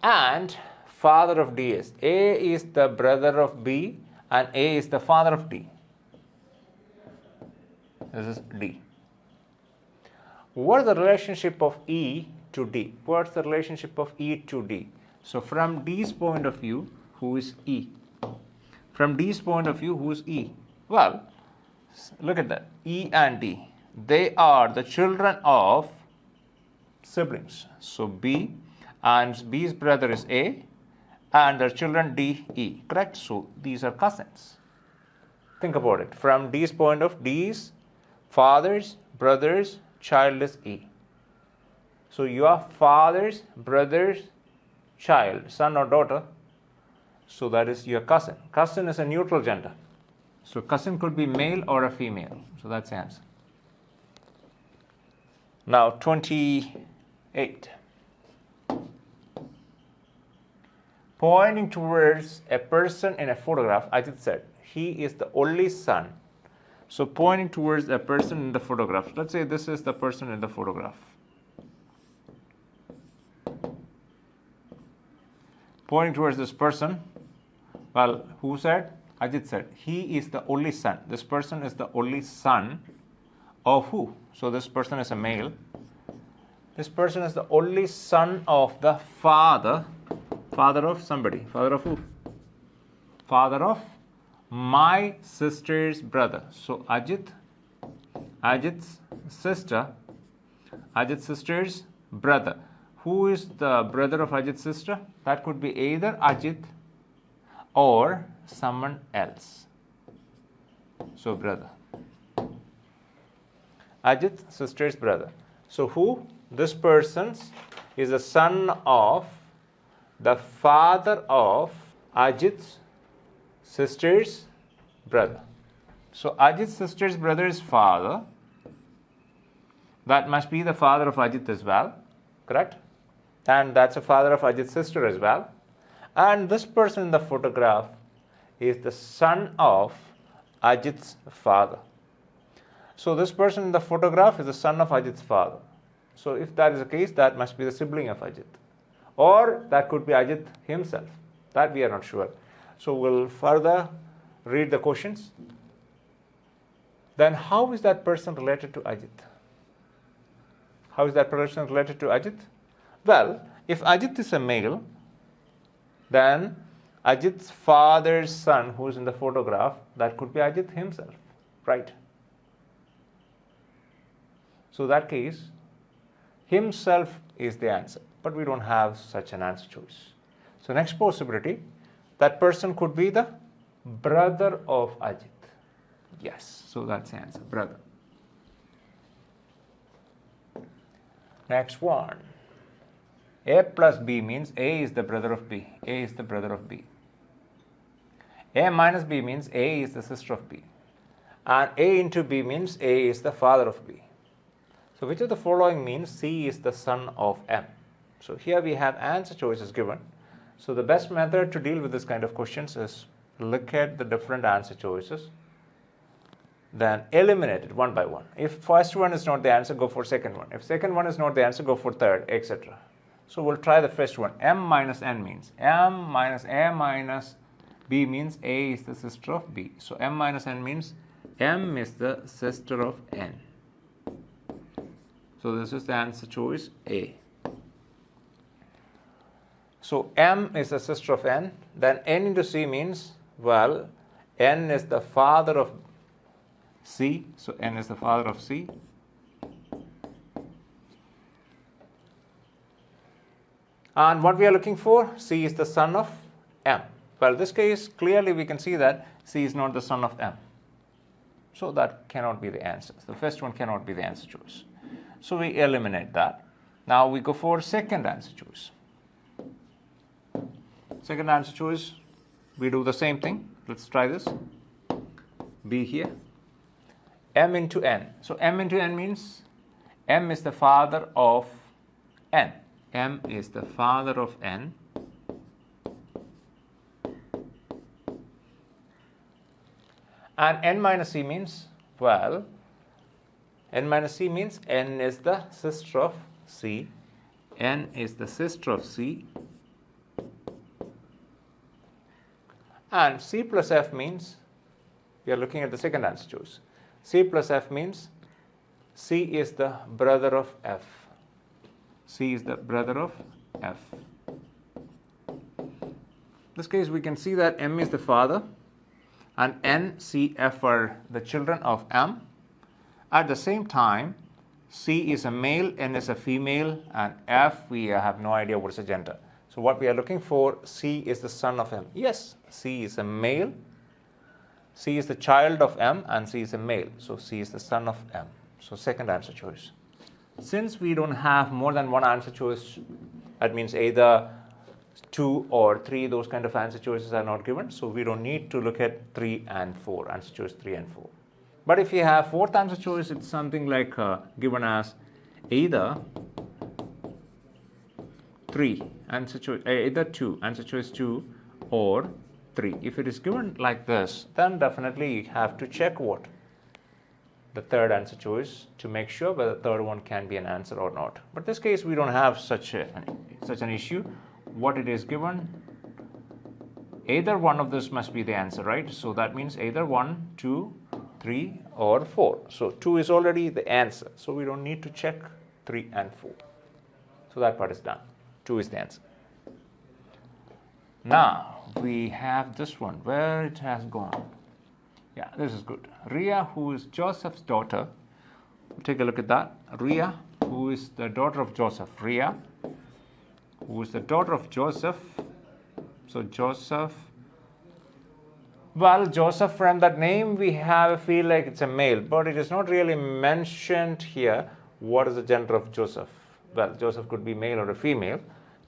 And father of D is. A is the brother of B and A is the father of D. This is D. What is the relationship of E to D? What's the relationship of E to D? So from D's point of view, who is E? From D's point of view, who is E? Well, look at that. E and D. They are the children of siblings. So B and B's brother is A and their children D, E. Correct? So these are cousins. Think about it. From D's point of D's father's brother's child is E. So your father's brother's child, son or daughter, so that is your cousin. Cousin is a neutral gender. So cousin could be male or a female. So that's the answer. Now 28. Pointing towards a person in a photograph, Ajit said, he is the only son. So pointing towards a person in the photograph. Let's say this is the person in the photograph. Pointing towards this person. Well, who said? Ajit said, he is the only son. This person is the only son of who? So this person is a male. This person is the only son of the father. Father of somebody. Father of who? Father of my sister's brother. So Ajit's sister's brother. Who is the brother of Ajit's sister? That could be either Ajit or someone else. So brother. Ajit's sister's brother. So who? This person is the son of the father of Ajit's sister's brother. So Ajit's sister's brother's father, that must be the father of Ajit as well, correct? And that's the father of Ajit's sister as well. And this person in the photograph is the son of Ajit's father. So this person in the photograph is the son of Ajit's father. So if that is the case, that must be the sibling of Ajit. Or that could be Ajit himself. That we are not sure. So we'll further read the questions. Then how is that person related to Ajit? How is that person related to Ajit? Well, if Ajit is a male, then Ajit's father's son, who is in the photograph, that could be Ajit himself, right? So in that case, himself is the answer, but we don't have such an answer choice. So next possibility, that person could be the brother of Ajit. Yes, so that's the answer, brother. Next one. A plus B means A is the brother of B. A is the brother of B. A minus B means A is the sister of B. And A into B means A is the father of B. So which of the following means C is the son of M? So here we have answer choices given. So the best method to deal with this kind of questions is look at the different answer choices, then eliminate it one by one. If first one is not the answer, go for second one. If second one is not the answer, go for third, etc. So we'll try the first one. M minus N means M minus A minus B means A is the sister of B. So M minus N means M is the sister of N. So this is the answer choice A. So M is the sister of N. Then N into C means, well, N is the father of C. So N is the father of C. And what we are looking for, C is the son of M. Well, in this case, clearly we can see that C is not the son of M. So that cannot be the answer. The first one cannot be the answer choice. So we eliminate that. Now we go for second answer choice. Second answer choice, we do the same thing. Let's try this. B here. M into N. So M into N means M is the father of N. M is the father of N. And N minus C means, well, N minus C means N is the sister of C. N is the sister of C. And C plus F means, we are looking at the second answer choice. C plus F means C is the brother of F. C is the brother of F. In this case, we can see that M is the father and N, C, F are the children of M. At the same time, C is a male, N is a female, and F, we have no idea what is the gender. So what we are looking for, C is the son of M. Yes, C is a male, C is the child of M, and C is a male. So C is the son of M. So second answer choice. Since we don't have more than one answer choice, that means either 2 or 3, those kind of answer choices are not given. So we don't need to look at 3 and 4, answer choice 3 and 4. But if you have fourth answer choice, it's something like given as either 3, answer choice, either 2, answer choice 2, or 3. If it is given like this, then definitely you have to check what? The third answer choice to make sure whether the third one can be an answer or not. But in this case, we don't have such an issue. What it is given, either one of this must be the answer, right? So that means either 1, 2, 3 or 4. So 2 is already the answer. So we don't need to check 3 and 4. So that part is done. 2 is the answer. Now we have this one where it has gone. Yeah, this is good. Ria, who is Joseph's daughter. Take a look at that. Ria, who is the daughter of Joseph. Ria, who is the daughter of Joseph. So Joseph. Well, Joseph, from that name, we have a feel like it's a male, but it is not really mentioned here what is the gender of Joseph. Well, Joseph could be male or a female.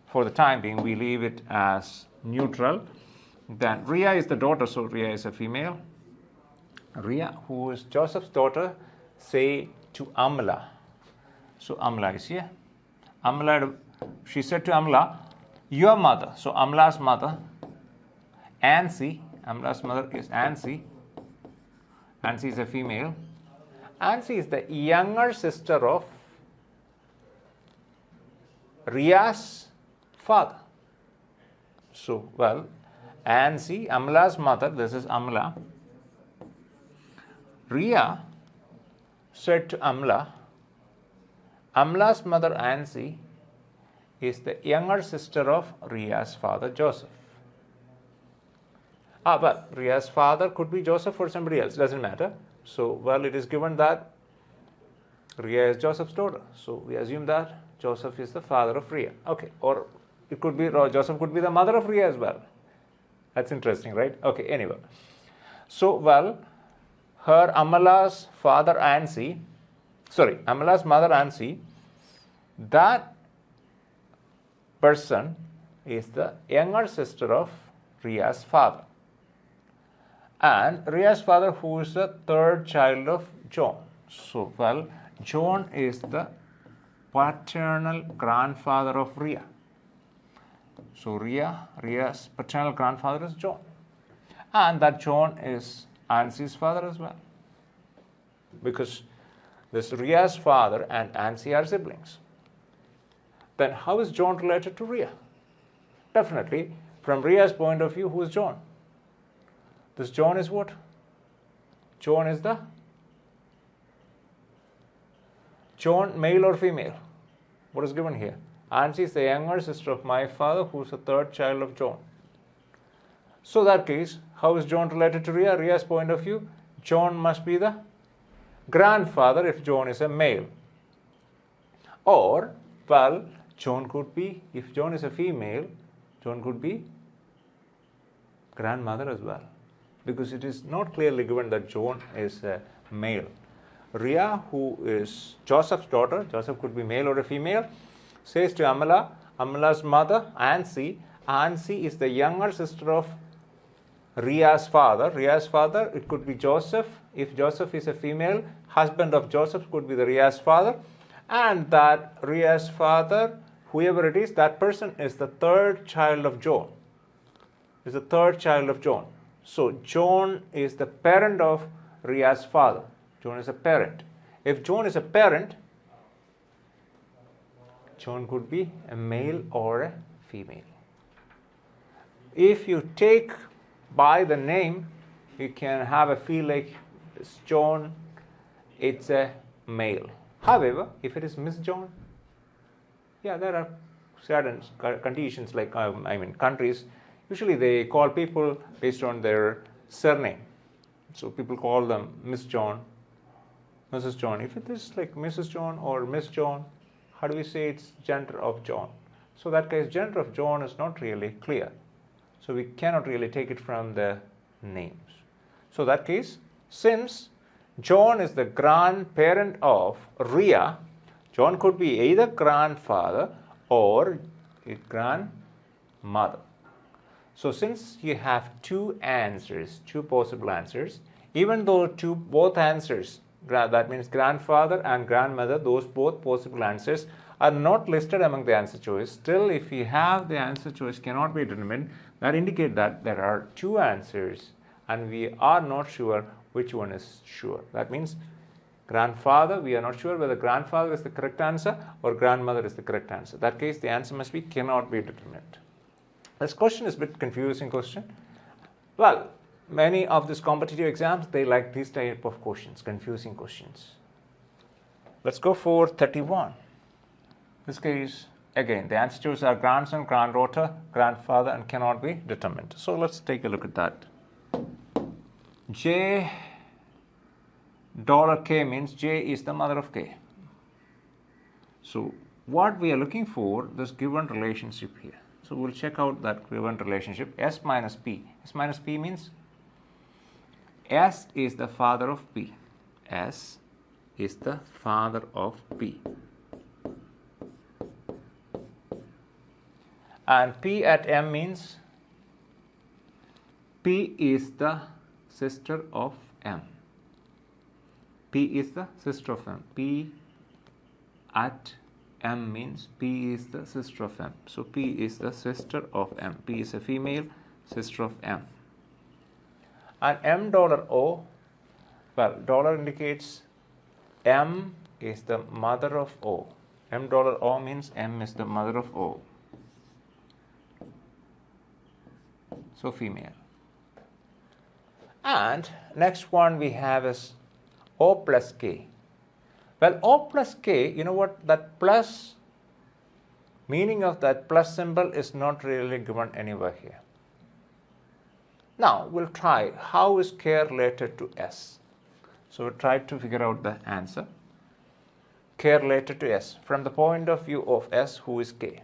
For the time being, we leave it as neutral. Then Ria is the daughter, so Ria is a female. Ria, who is Joseph's daughter, say to Amla. So Amla is here. Amla, she said to Amla, your mother. So Amla's mother, Ansi. Amla's mother is Ansi. Ansi is a female. Ansi is the younger sister of Ria's father. So, well, Ansi, Amla's mother, this is Amla. Ria said to Amla, Amla's mother Ansi is the younger sister of Ria's father Joseph. Well, Ria's father could be Joseph or somebody else, doesn't matter. So, well, it is given that Ria is Joseph's daughter. So, we assume that Joseph is the father of Ria. Okay, or it could be, Joseph could be the mother of Ria as well. That's interesting, right? Okay, anyway. So, well, her Amala's father Ansi, Amala's mother Ansi, that person is the younger sister of Ria's father. And Ria's father, who is the third child of John. So, well, John is the paternal grandfather of Ria. So, Ria's paternal grandfather is John. And that John is Ansi's father as well. Because this Ria's father and Ansi are siblings. Then how is John related to Ria? Definitely, from Ria's point of view, who is John? This John is what? John is John, male or female? What is given here? Ansi is the younger sister of my father, who is the third child of John. So, in that case, how is John related to Ria? Ria's point of view, John must be the grandfather if John is a male. Or, well, John could be, if John is a female, John could be grandmother as well. Because it is not clearly given that John is a male. Ria, who is Joseph's daughter, Joseph could be male or a female, says to Amala, Amala's mother, Ansi. Ansi is the younger sister of Ria's father. Ria's father, it could be Joseph. If Joseph is a female, husband of Joseph could be the Ria's father. And that Ria's father, whoever it is, that person is the third child of John. Is the third child of John. So John is the parent of Ria's father. John is a parent. If John is a parent, John could be a male or a female. If you take by the name, you can have a feel like it's John, it's a male. However, if it is Miss John, yeah, there are certain conditions like, countries, usually they call people based on their surname. So people call them Miss John, Mrs. John. If it is like Mrs. John or Miss John, how do we say it's gender of John? So that case, gender of John is not really clear. So we cannot really take it from the names. So that case, since John is the grandparent of Ria, John could be either grandfather or a grandmother. So since you have two answers, two possible answers, even though both answers, that means grandfather and grandmother, those both possible answers are not listed among the answer choice, still if you have the answer choice cannot be determined, that indicates that there are two answers and we are not sure which one is sure. That means grandfather, we are not sure whether grandfather is the correct answer or grandmother is the correct answer. In that case, the answer must be cannot be determined. This question is a bit confusing question. Well, many of these competitive exams, they like this type of questions, confusing questions. Let's go for 31. This case, again, the answer choices are grandson, granddaughter, grandfather, and cannot be determined. So let's take a look at that. J $K means J is the mother of K. So what we are looking for, this given relationship here. So we'll check out that given relationship, S minus P. S minus P means S is the father of P. S is the father of P. And P at M means P is the sister of M. P is the sister of M. P at M means P is the sister of M. So P is the sister of M. P is a female sister of M. And $O, well, dollar indicates M is the mother of O. $O means M is the mother of O. So female. And next one we have is O plus K. Well, O plus K, you know what, that plus, meaning of that plus symbol is not really given anywhere here. Now, we'll try how is K related to S. So we'll try to figure out the answer. K related to S. From the point of view of S, who is K?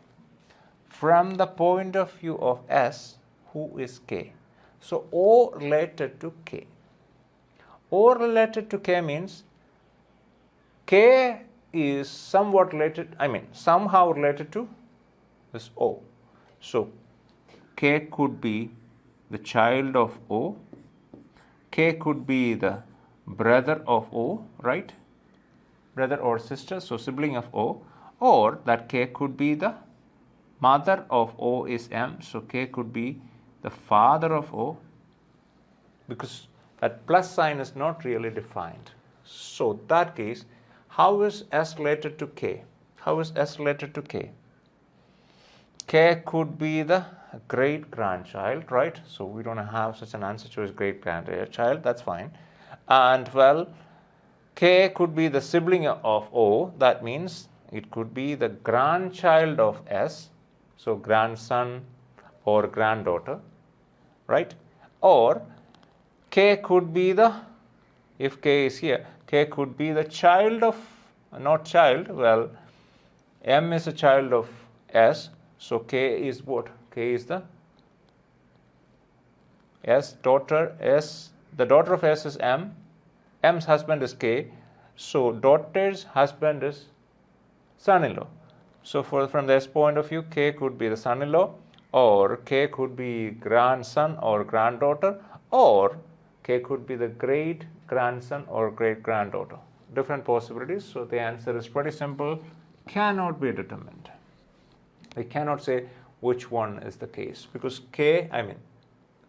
From the point of view of S, who is K? So O related to K. O related to K means K is somewhat related, somehow related to this O. So K could be the child of O. K could be the brother of O, right? Brother or sister, so sibling of O. Or that K could be the mother of O is M, so K could be the father of O, because that plus sign is not really defined. So that case, how is S related to K? How is S related to K? K could be the great grandchild, right? So we don't have such an answer choice, great grandchild, that's fine. And well, K could be the sibling of O, that means it could be the grandchild of S, so grandson or granddaughter, right? Or K could be the, if K is here, K could be the child of, not child, well, M is a child of S, so K is what? K is the S daughter, S, the daughter of S is M, M's husband is K, So daughter's husband is son-in-law. So from this point of view, K could be the son-in-law, or K could be grandson or granddaughter, or K could be the great-grandson or great-granddaughter. Different possibilities. So the answer is pretty simple. Cannot be determined. We cannot say which one is the case, because K,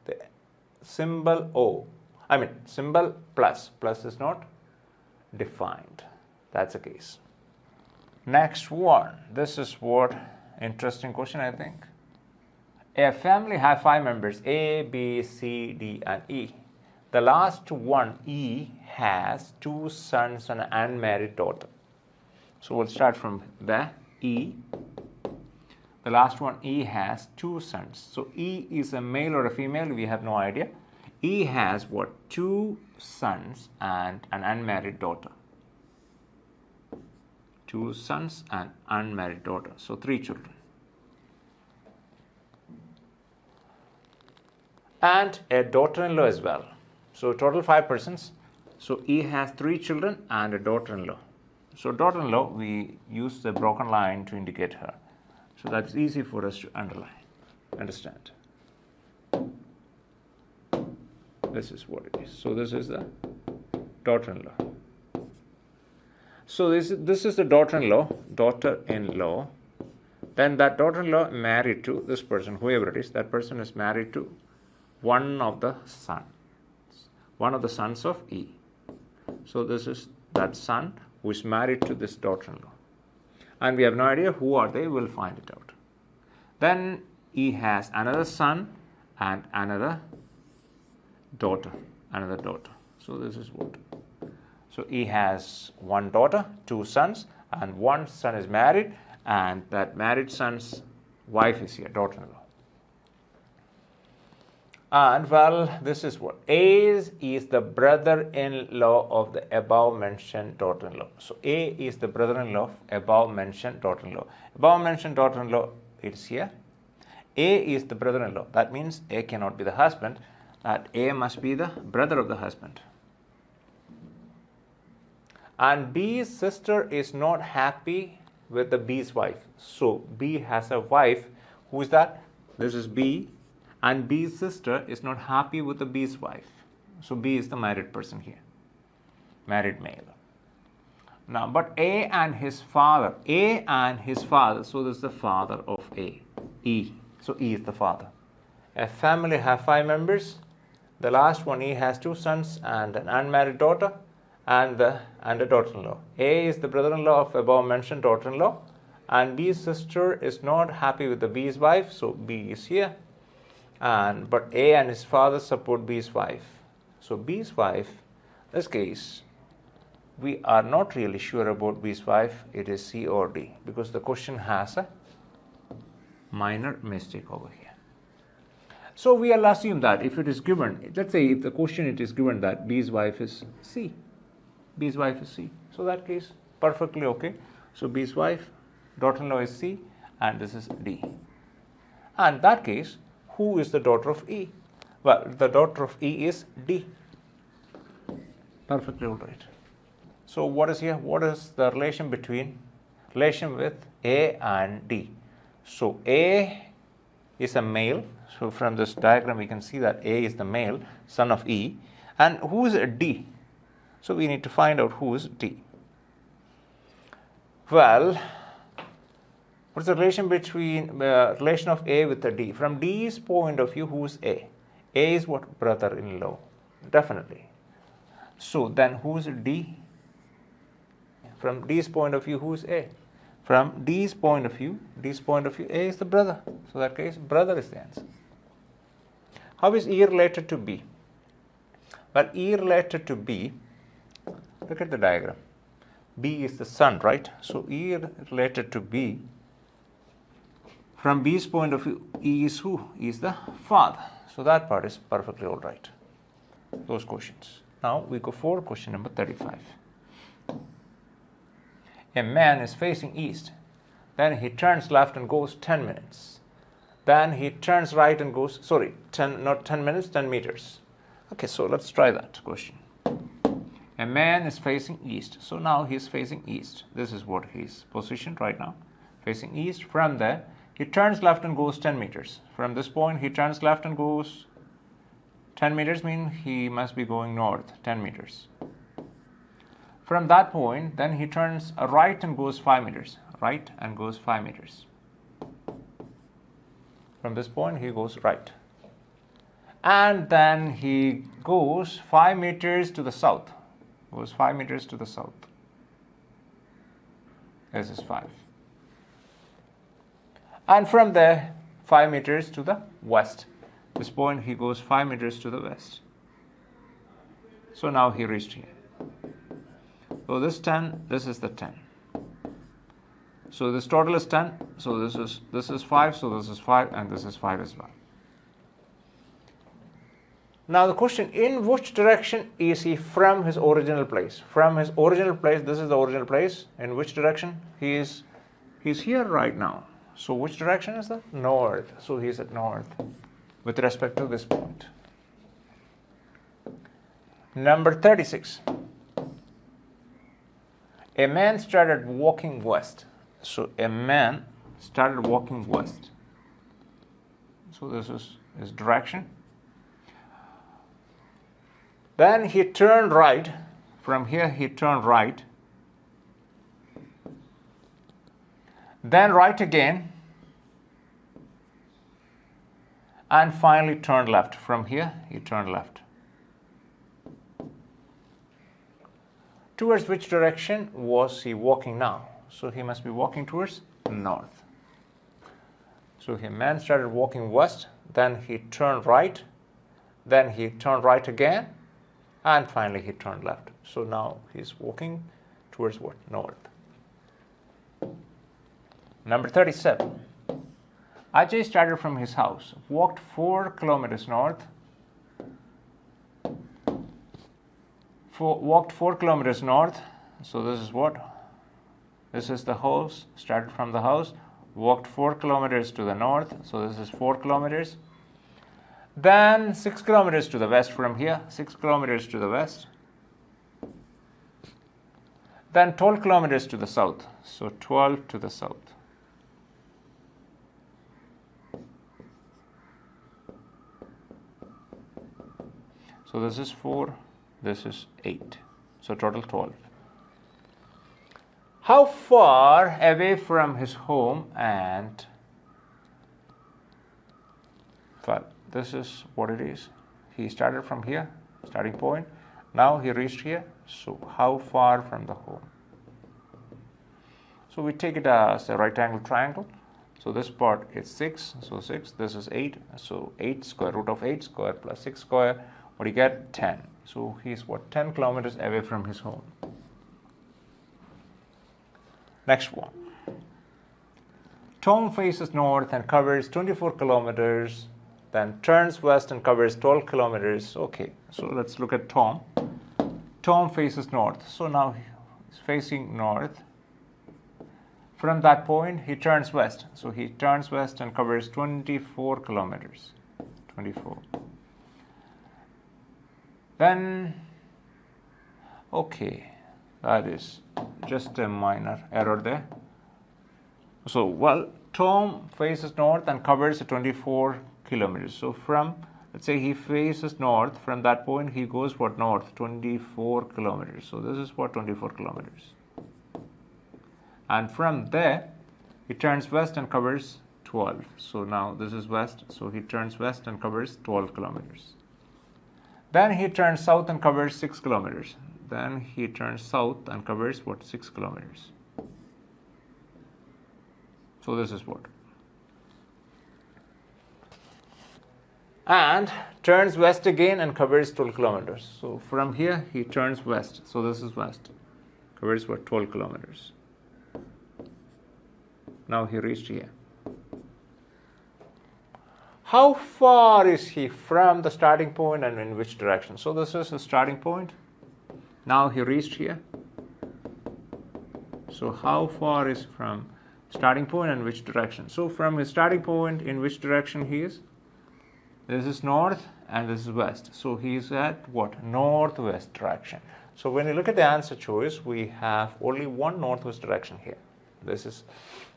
the symbol O, symbol plus is not defined. That's the case. Next one. This is what interesting question, I think. A family has 5 members, A, B, C, D, and E. The last one, E, has 2 sons and an unmarried daughter. So we'll start from there. E. The last one, E, has 2 sons. So E is a male or a female? We have no idea. E has what? 2 sons and an unmarried daughter. 2 sons and unmarried daughter. So 3 children. And a daughter-in-law as well. So total 5 persons. So E has 3 children and a daughter-in-law. So daughter-in-law, we use the broken line to indicate her. So that's easy for us to understand. This is what it is. So this is the daughter-in-law. So this is the daughter-in-law. Then that daughter-in-law married to this person, whoever it is. That person is married to one of the sons of E. So this is that son who is married to this daughter-in-law. And we have no idea who are they. We'll find it out. Then E has another son and another daughter. So this is what. So E has 1 daughter, 2 sons, and 1 son is married, and that married son's wife is here, daughter-in-law. And well, this is what. A is the brother-in-law of the above-mentioned daughter-in-law. So A is the brother-in-law of above-mentioned daughter-in-law. Above-mentioned daughter-in-law is here. A is the brother-in-law. That means A cannot be the husband. That A must be the brother of the husband. And B's sister is not happy with the B's wife. So B has a wife. Who is that? This is B. And B's sister is not happy with the B's wife. So B is the married person here. Married male. Now, but A and his father. So this is the father of A. E. So E is the father. A family have 5 members. The last one, E, has 2 sons and an unmarried daughter and a daughter-in-law. A is the brother-in-law of above-mentioned daughter-in-law. And B's sister is not happy with the B's wife. So B is here. But A and his father support B's wife. So B's wife, in this case, we are not really sure about B's wife. It is C or D, because the question has a minor mistake over here. So we'll assume that if it is given, let's say if the question it is given that B's wife is C. B's wife is C. So that case, perfectly okay. So B's wife, daughter-in-law is C, and this is D. And that case, who is the daughter of E? Well, the daughter of E is D. Perfectly all right. So what is here? What is the relation with A and D? So A is a male. So from this diagram we can see that A is the male, son of E. And who is D? So we need to find out who is D. Well, what's the relation between relation of A with the D? From D's point of view, who is A? A is what? Brother-in-law. Definitely. So then who is D? From D's point of view, who is A? From D's point of view, A is the brother. So that case, brother is the answer. How is E related to B? Well, E related to B, look at the diagram. B is the son, right? So E related to B. From B's point of view, E is who? E is the father. So that part is perfectly all right. Those questions. Now we go for question number 35. A man is facing east. Then he turns left and goes 10 minutes. Then he turns right and goes, 10 minutes, 10 meters. Okay, so let's try that question. A man is facing east. So now he's facing east. This is what he's positioned right now, facing east. From there, he turns left and goes 10 meters. From this point, he turns left and goes 10 meters, means he must be going north 10 meters. From that point, then he turns right and goes 5 meters. Right and goes 5 meters. From this point, he goes right. And then he goes 5 meters to the south. Goes 5 meters to the south. This is 5. And from there, 5 meters to the west. This point, he goes 5 meters to the west. So now he reached here. So this 10, this is the 10. So this total is 10. So this is 5. So this is 5, and this is 5 as well. Now the question, in which direction is he from his original place? From his original place, this is the original place. In which direction? He's here right now. So which direction is that? North. So he's at north with respect to this point. Number 36. A man started walking west. So a man started walking west. So this is his direction. Then he turned right. From here he turned right. Then right again. And finally turned left. From here he turned left. Towards which direction was he walking now? So he must be walking towards north. So a man started walking west. Then he turned right. Then he turned right again. And finally he turned left. So now he's walking towards what? North. Number 37. Ajay started from his house, walked 4 kilometers north, walked 4 kilometers north. So this is what? This is the house, started from the house, walked 4 kilometers to the north. So this is 4 kilometers. Then 6 kilometers to the west from here, 6 kilometers to the west. Then 12 kilometers to the south, so 12 to the south. So this is 4, this is 8, so total 12. How far away from his home and 12? This is what it is. He started from here, starting point. Now he reached here. So how far from the home? So we take it as a right angle triangle. So this part is 6. So 6. This is 8. So 8 square root of 8 square plus 6 square. What do you get? 10. So he's what? 10 kilometers away from his home. Next one. Tom faces north and covers 24 kilometers. Then turns west and covers 12 kilometers. Okay, so let's look at Tom. Tom faces north. So now he's facing north. From that point, he turns west. So he turns west and covers 24 kilometers. 24. Then, okay, that is just a minor error there. So, well, Tom faces north and covers 24 kilometers. So from, let's say he faces north, from that point he goes what? North, 24 kilometers. So this is what? 24 kilometers. And from there he turns west and covers 12. So now this is west, so he turns west and covers 12 kilometers. Then he turns south and covers 6 kilometers. Then he turns south and covers what? 6 kilometers. So this is what? And turns west again and covers 12 kilometers. So from here he turns west. So this is west. Covers what? 12 kilometers. Now he reached here. How far is he from the starting point and in which direction? So this is the starting point. Now he reached here. So how far is from starting point and which direction? So from his starting point, in which direction he is? This is north and this is west. So he is at what? Northwest direction. So when you look at the answer choice, we have only one northwest direction here. This is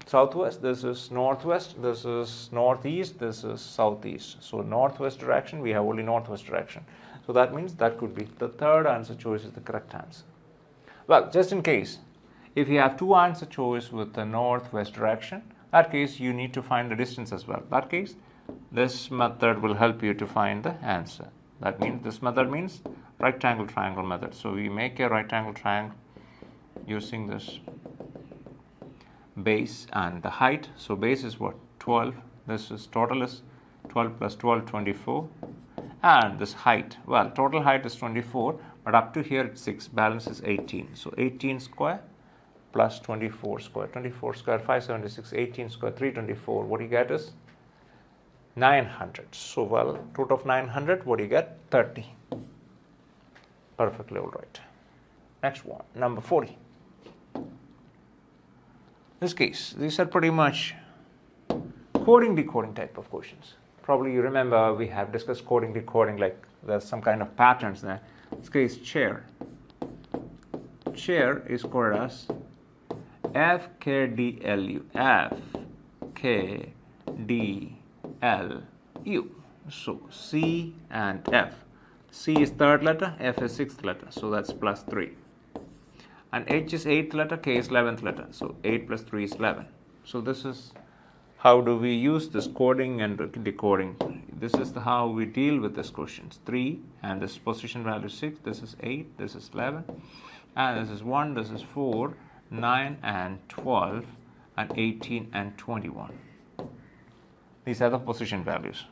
southwest, this is northwest, this is northeast, this is southeast. So northwest direction, we have only northwest direction. So that means that could be the third answer choice is the correct answer. Well, just in case, if you have two answer choice with the northwest direction, that case you need to find the distance as well. That case, this method will help you to find the answer. That means this method means right angle triangle method. So we make a right angle triangle using this base and the height. So base is what? 12. This is total is 12 plus 12, 24. And this height, well, total height is 24, but up to here it's 6, balance is 18. So 18 square plus 24 square. 24 square, 576, 18 square, 324. What you get is 900. So, well, root of 900, what do you get? 30. Perfectly all right. Next one, number 40. This case, these are pretty much coding decoding type of questions. Probably you remember we have discussed coding decoding, like there's some kind of patterns there. This case, chair. Chair is called as FKDLU. FKDLU. So C and F. C is third letter, F is sixth letter, so that's plus 3. And H is 8th letter, K is 11th letter, so 8 plus 3 is 11. So this is how do we use this coding and decoding. This is how we deal with these questions. 3 and this position value 6, this is 8, this is 11, and this is 1, this is 4, 9 and 12, and 18 and 21. These are the position values.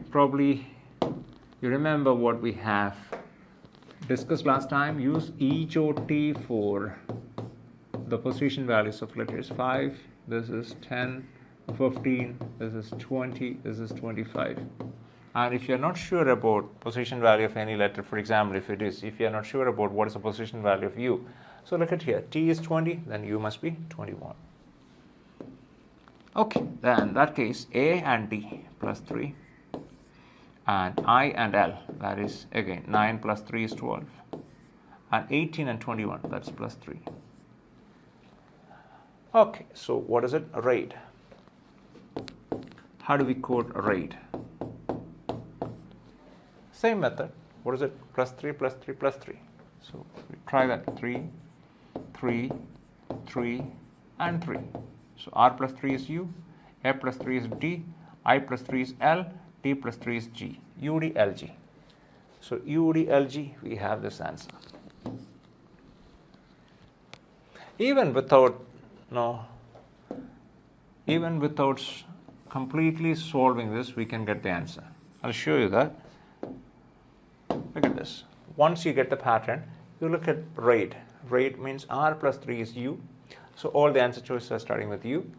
Probably you remember what we have discussed last time. Use each OT for the position values of letters. 5, this is 10, 15, this is 20, this is 25. And if you're not sure about position value of any letter, for example, if you're not sure about what is the position value of U, so look at here, T is 20, then U must be 21. Okay, then in that case, A and D plus 3, and I and L, that is again 9 plus 3 is 12, and 18 and 21, that's plus 3. Okay, so what is it? RAID. How do we code RAID? Same method. What is it? Plus 3 plus 3 plus 3. So we try that. 3, 3, 3, and 3. So R plus 3 is U, A plus 3 is D, I plus 3 is L, T plus 3 is G. UDLG. So UDLG, we have this answer. Even without completely solving this, we can get the answer. I'll show you that. Look at this. Once you get the pattern, you look at RAID. RAID means R plus 3 is U. So all the answer choices are starting with U.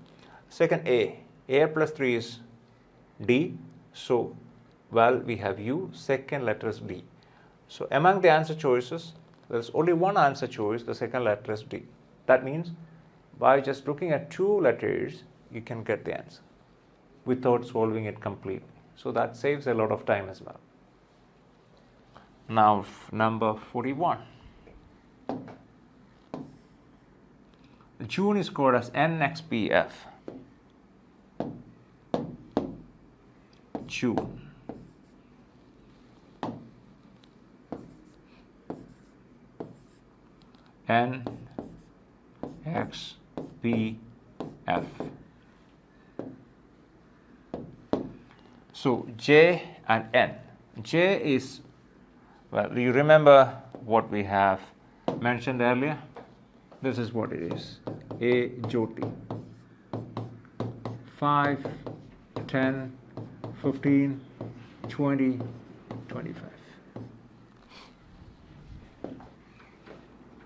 Second, A. A plus 3 is D. So, well, we have U. Second letter is D. So among the answer choices, there's only one answer choice. The second letter is D. That means by just looking at 2 letters, you can get the answer without solving it completely. So that saves a lot of time as well. Now, number 41. June is called as NXPF. June. NXPF. So J and N. J is, well, you remember what we have mentioned earlier? This is what it is. A Jyoti. 5, 10, 15, 20, 25.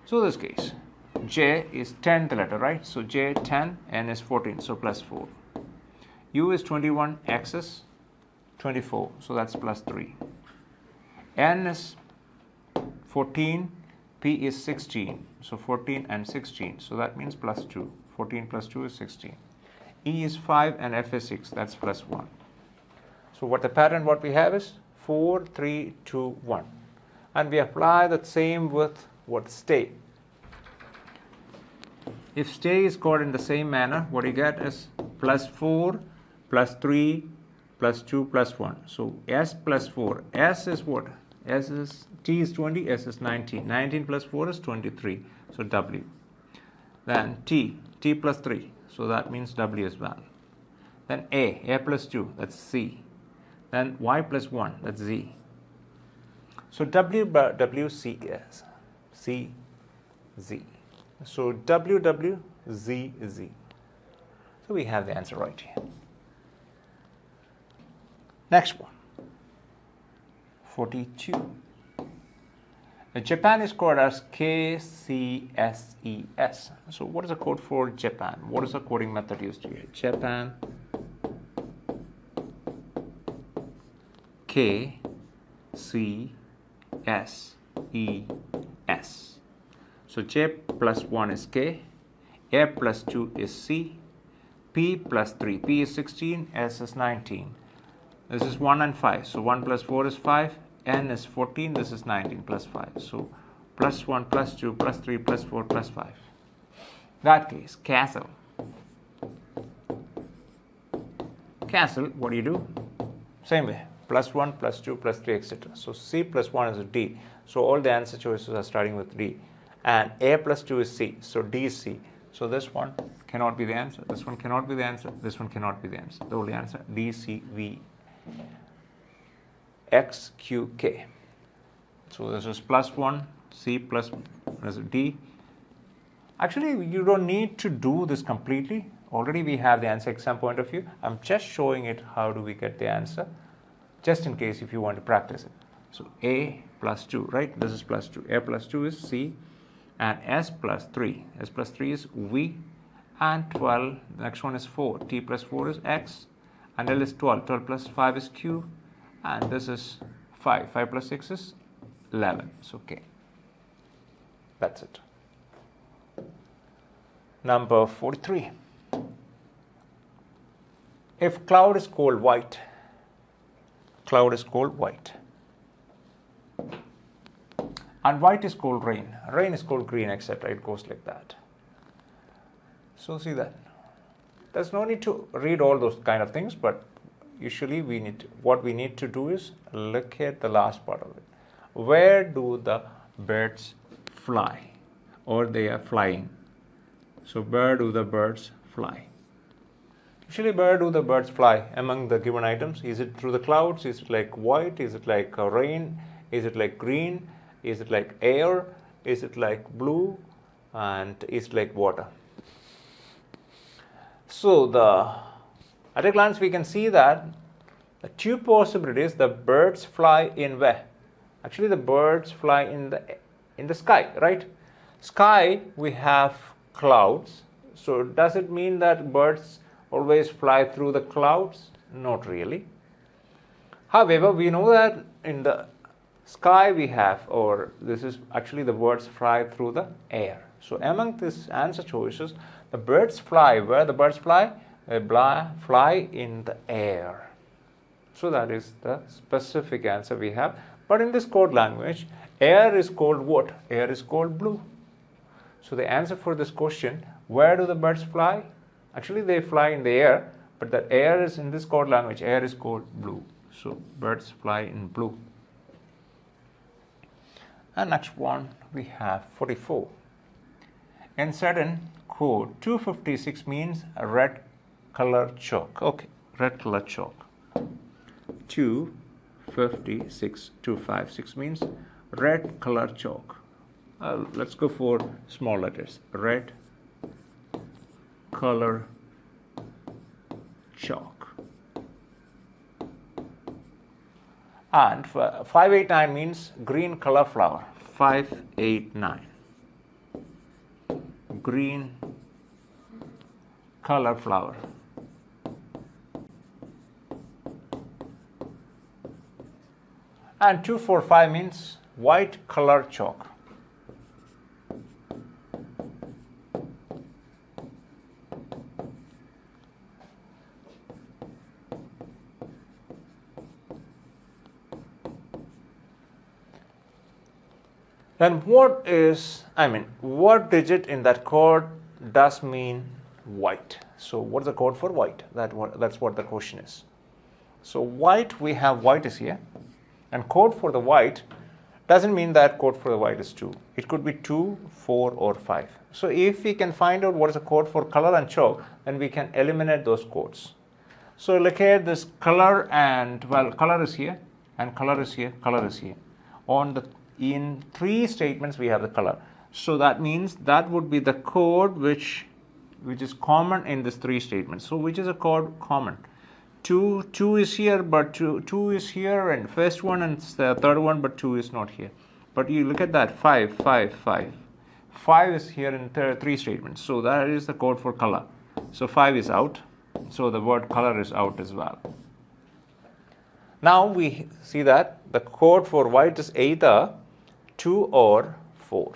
So this case, J is 10th letter, right? So J 10, N is 14, so plus 4. U is 21, X is 24, so that's plus 3. N is 14, P is 16, so 14 and 16, so that means plus 2. 14 plus 2 is 16. E is 5 and F is 6, that's plus 1. So what the pattern what we have is 4, 3, 2, 1. And we apply the same with what? Stay. If stay is coded in the same manner, what you get is plus 4, plus 3, plus 2, plus 1. So S plus 4. S is what? S is, T is 20, S is 19. 19 plus 4 is 23. So W. Then T plus 3. So that means W as well. Then A plus 2, that's C. Then Y plus 1, that's Z. So W by W, C is C, Z. So W, W, Z, Z. So we have the answer right here. Next one. 42. Japan is coded as KCSES. So what is the code for Japan? What is the coding method used here? Japan KCSES. So J plus 1 is K, A plus 2 is C, P plus 3. P is 16, S is 19. This is 1 and 5. So 1 plus 4 is 5. N is 14. This is 19 plus 5. So plus 1 plus 2 plus 3 plus 4 plus 5. That case, castle. Castle, what do you do? Same way. Plus 1 plus 2 plus 3, etc. So C plus 1 is D. So all the answer choices are starting with D. And A plus 2 is C. So D is C. So this one cannot be the answer. This one cannot be the answer. This one cannot be the answer. The only answer D, C, V, X, Q, K. So this is plus 1, C plus D. Actually, you don't need to do this completely. Already we have the answer exam point of view. I'm just showing it how do we get the answer, just in case if you want to practice it. So A plus 2, right? This is plus 2. A plus 2 is C. And S plus 3. S plus 3 is V. And 12. The next one is 4. T plus 4 is X. And L is 12. 12 plus 5 is Q. And this is 5. 5 plus 6 is 11. So K. That's it. Number 43. If cloud is called white, cloud is called white. And white is called rain. Rain is called green, etc. It goes like that. So see that. There's no need to read all those kind of things, but usually what we need to do is look at the last part of it. Where do the birds fly? Or they are flying. So where do the birds fly? Usually where do the birds fly among the given items? Is it through the clouds? Is it like white? Is it like rain? Is it like green? Is it like air? Is it like blue? And is it like water? So at a glance we can see that the two possibilities, the birds fly in where? Actually the birds fly in the sky, right? Sky, we have clouds. So does it mean that birds always fly through the clouds? Not really. However, we know that in the sky we have, or this is actually the birds fly through the air. So among these answer choices, the birds fly. Where the birds fly? They fly in the air. So that is the specific answer we have. But in this code language, air is called what? Air is called blue. So the answer for this question, where do the birds fly? Actually they fly in the air, but the air is in this code language, air is called blue. So birds fly in blue. And next one we have 44. In certain code, 256 means a red color chalk. Okay, red color chalk. 256 means red color chalk. Let's go for small letters. Red color chalk. And 589 means green color flower. 589. Green color flower. And 245 means white color chalk. then what digit in that code does mean white? So what's the code for white? That's what the question is. So white, we have white is here, and code for the white doesn't mean that code for the white is 2. It could be 2, 4, or 5. So if we can find out what is the code for color and chalk, then we can eliminate those codes. So look at this color, and well, color is here, and color is here, color is here. In 3 statements we have the color. So that means that would be the code which is common in these 3 statements. So which is a code common? 2 is here, but 2 is here, and first one and the third one, but 2 is not here. But you look at that, 5, 5, 5. 5 is here in 3 statements. So that is the code for color. So 5 is out. So the word color is out as well. Now we see that the code for white is either 2 or 4.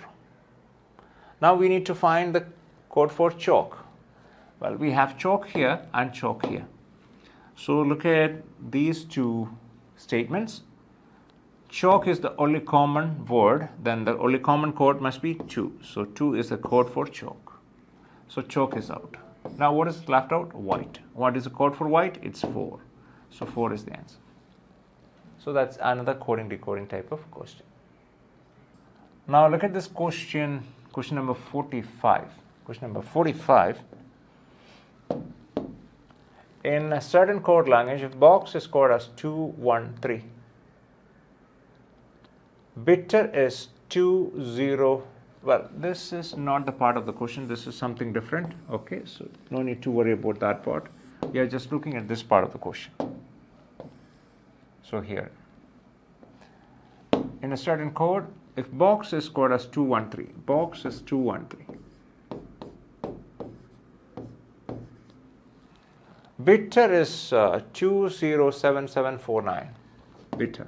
Now we need to find the code for chalk. Well, we have chalk here and chalk here. So look at these 2 statements. Chalk is the only common word, then the only common code must be 2. So 2 is the code for chalk. So chalk is out. Now what is left out? White. What is the code for white? It's 4. So 4 is the answer. So that's another coding decoding type of question. Now look at this question number 45. Question number 45. In a certain code language, if box is coded as 213, bitter is 20. Well, this is not the part of the question. This is something different. Okay, so no need to worry about that part. We are just looking at this part of the question. So here, in a certain code, if box is coded as 213, box is 213. Bitter is 207749. Bitter.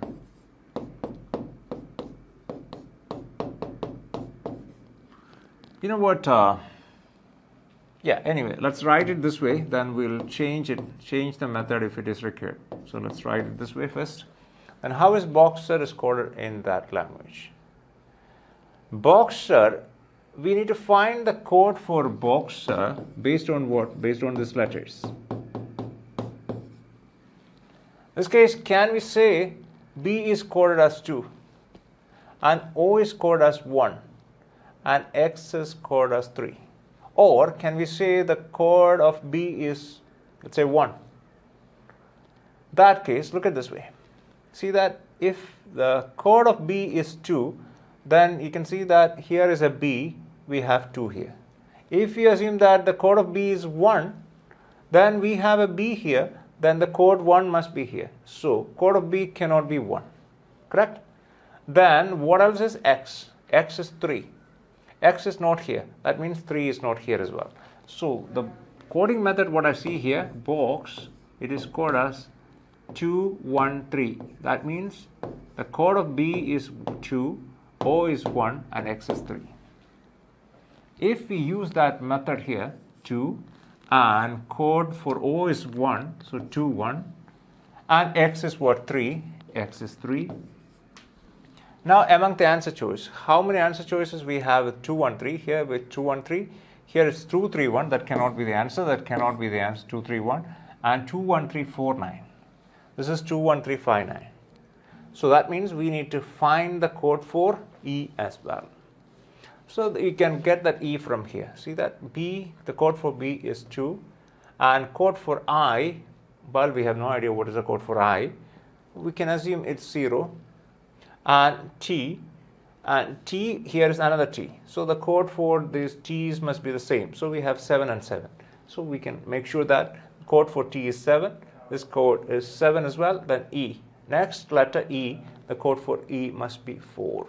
You know what? Yeah, anyway, let's write it this way, then we'll change the method if it is required. So let's write it this way first. And how is Boxer is coded in that language? Boxer, we need to find the code for Boxer based on what? Based on these letters. In this case, can we say B is coded as 2 and O is coded as 1 and X is coded as 3? Or can we say the code of B is, let's say, 1? That case, look at this way. See that if the code of B is 2, then you can see that here is a B, we have 2 here. If we assume that the code of B is 1, then we have a B here, then the code 1 must be here. So code of B cannot be 1, correct? Then what else is X? X is 3. X is not here. That means 3 is not here as well. So the coding method, what I see here, box, it is coded as 213. That means the code of B is 2, O is 1, and X is 3. If we use that method here, 2, and code for O is 1, so 2, 1, and X is what? 3. X is 3. Now among the answer choice, how many answer choices we have with 213? Here with 213, here is 231, that cannot be the answer, 231, and 21349. This is 21359. So that means we need to find the code for E as well. So you can get that E from here. See that B, the code for B is 2, and code for I, well, we have no idea what is the code for I. We can assume it's 0. And T, here is another T. So the code for these T's must be the same. So we have 7 and 7. So we can make sure that code for T is 7. This code is 7 as well. Then E. Next letter E, the code for E must be 4.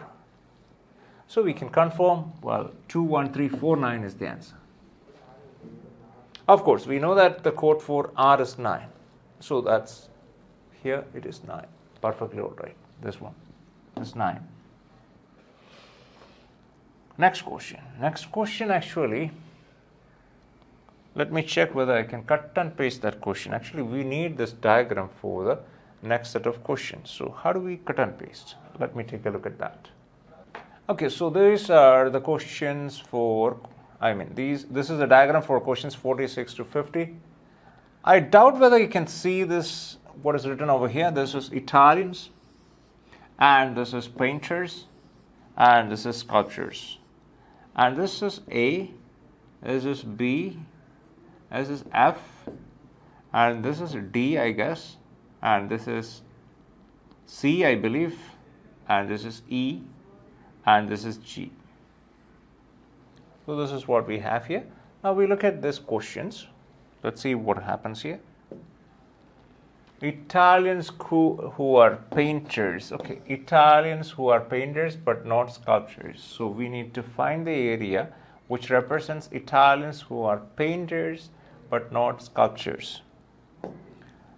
So we can confirm, well, 21349 is the answer. Of course, we know that the code for R is 9. So that's, here it is 9. Perfectly all right. This one is 9. Next question actually, let me check whether I can cut and paste that question. Actually, we need this diagram for the next set of questions. So how do we cut and paste? Let me take a look at that. Okay, so these are the questions for, this is a diagram for questions 46 to 50. I doubt whether you can see this, what is written over here. This is Italians, and this is painters, and this is sculptures. And this is A, this is B, this is F, and this is D, I guess, and this is C, I believe, and this is E, and this is G. So this is what we have here. Now we look at these questions. Let's see what happens here. Italians who are painters. Okay, Italians who are painters but not sculptors. So we need to find the area which represents Italians who are painters but not sculptors.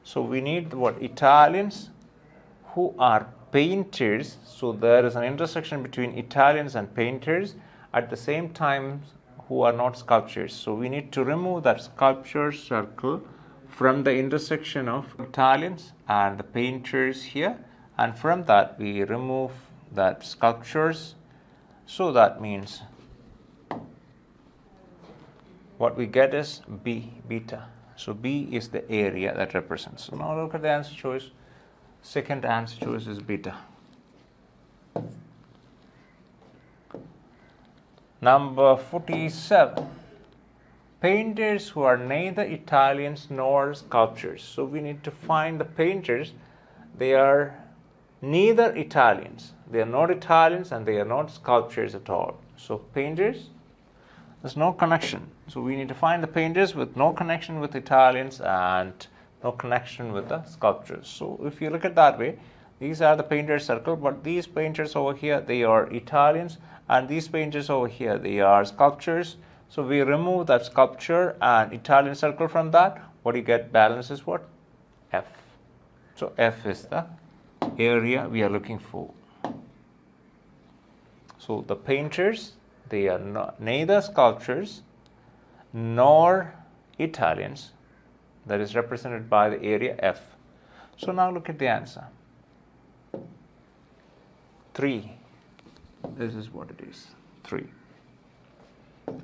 So we need what? Italians who are painters. So there is an intersection between Italians and painters, at the same time who are not sculptors. So we need to remove that sculpture circle from the intersection of Italians and the painters here, and from that we remove that sculptures. So that means what we get is B, beta. So B is the area that represents. So now look at the answer choice. Second answer choice is beta. Number 47. Painters who are neither Italians nor sculptors. So we need to find the painters. They are neither Italians. They are not Italians and they are not sculptors at all. So painters, there's no connection. So we need to find the painters with no connection with Italians and no connection with the sculptors. So if you look at that way, these are the painters circle, but these painters over here, they are Italians, and these painters over here, they are sculptors. So we remove that sculpture and Italian circle from that. What you get balance is what? F. So F is the area we are looking for. So the painters, they are neither sculptors nor Italians. That is represented by the area F. So now look at the answer. 3. This is what it is. 3.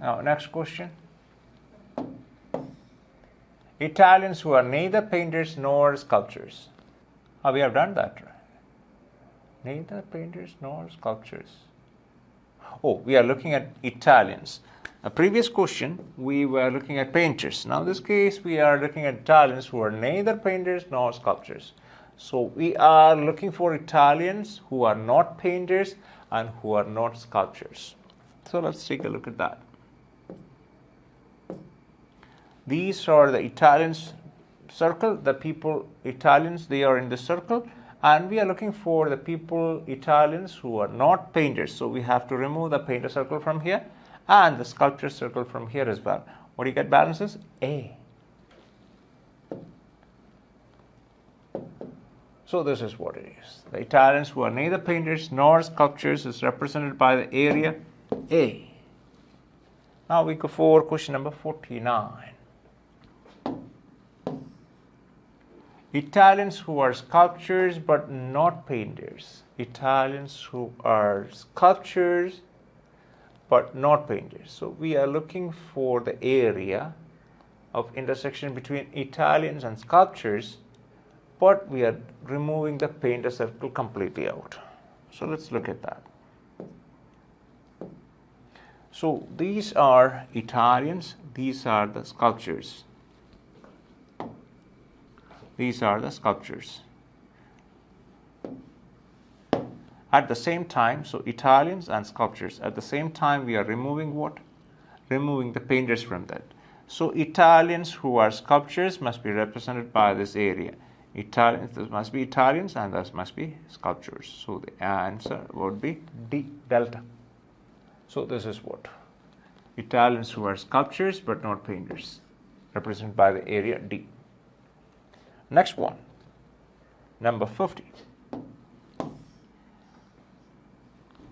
Now, next question. Italians who are neither painters nor sculptors. We have done that, right? Neither painters nor sculptors. Oh, we are looking at Italians. A previous question, we were looking at painters. Now, in this case, we are looking at Italians who are neither painters nor sculptors. So, we are looking for Italians who are not painters and who are not sculptors. So, let's take a look at that. These are the Italians circle, the people, Italians, they are in the circle, and we are looking for the people, Italians who are not painters. So we have to remove the painter circle from here and the sculpture circle from here as well. What do you get balances? A. So this is what it is. The Italians who are neither painters nor sculptors is represented by the area A. Now we go for question number 49. Italians who are sculptors but not painters. Italians who are sculptors but not painters. So we are looking for the area of intersection between Italians and sculptors, but we are removing the painter circle completely out. So let's look at that. So these are Italians, these are the sculptures. These are the sculptures. At the same time, so Italians and sculptures, at the same time we are removing what? Removing the painters from that. So Italians who are sculptures must be represented by this area. Italians, this must be Italians and this must be sculptures. So the answer would be D, delta. So this is what? Italians who are sculptures but not painters, represented by the area D. Next one, number 50.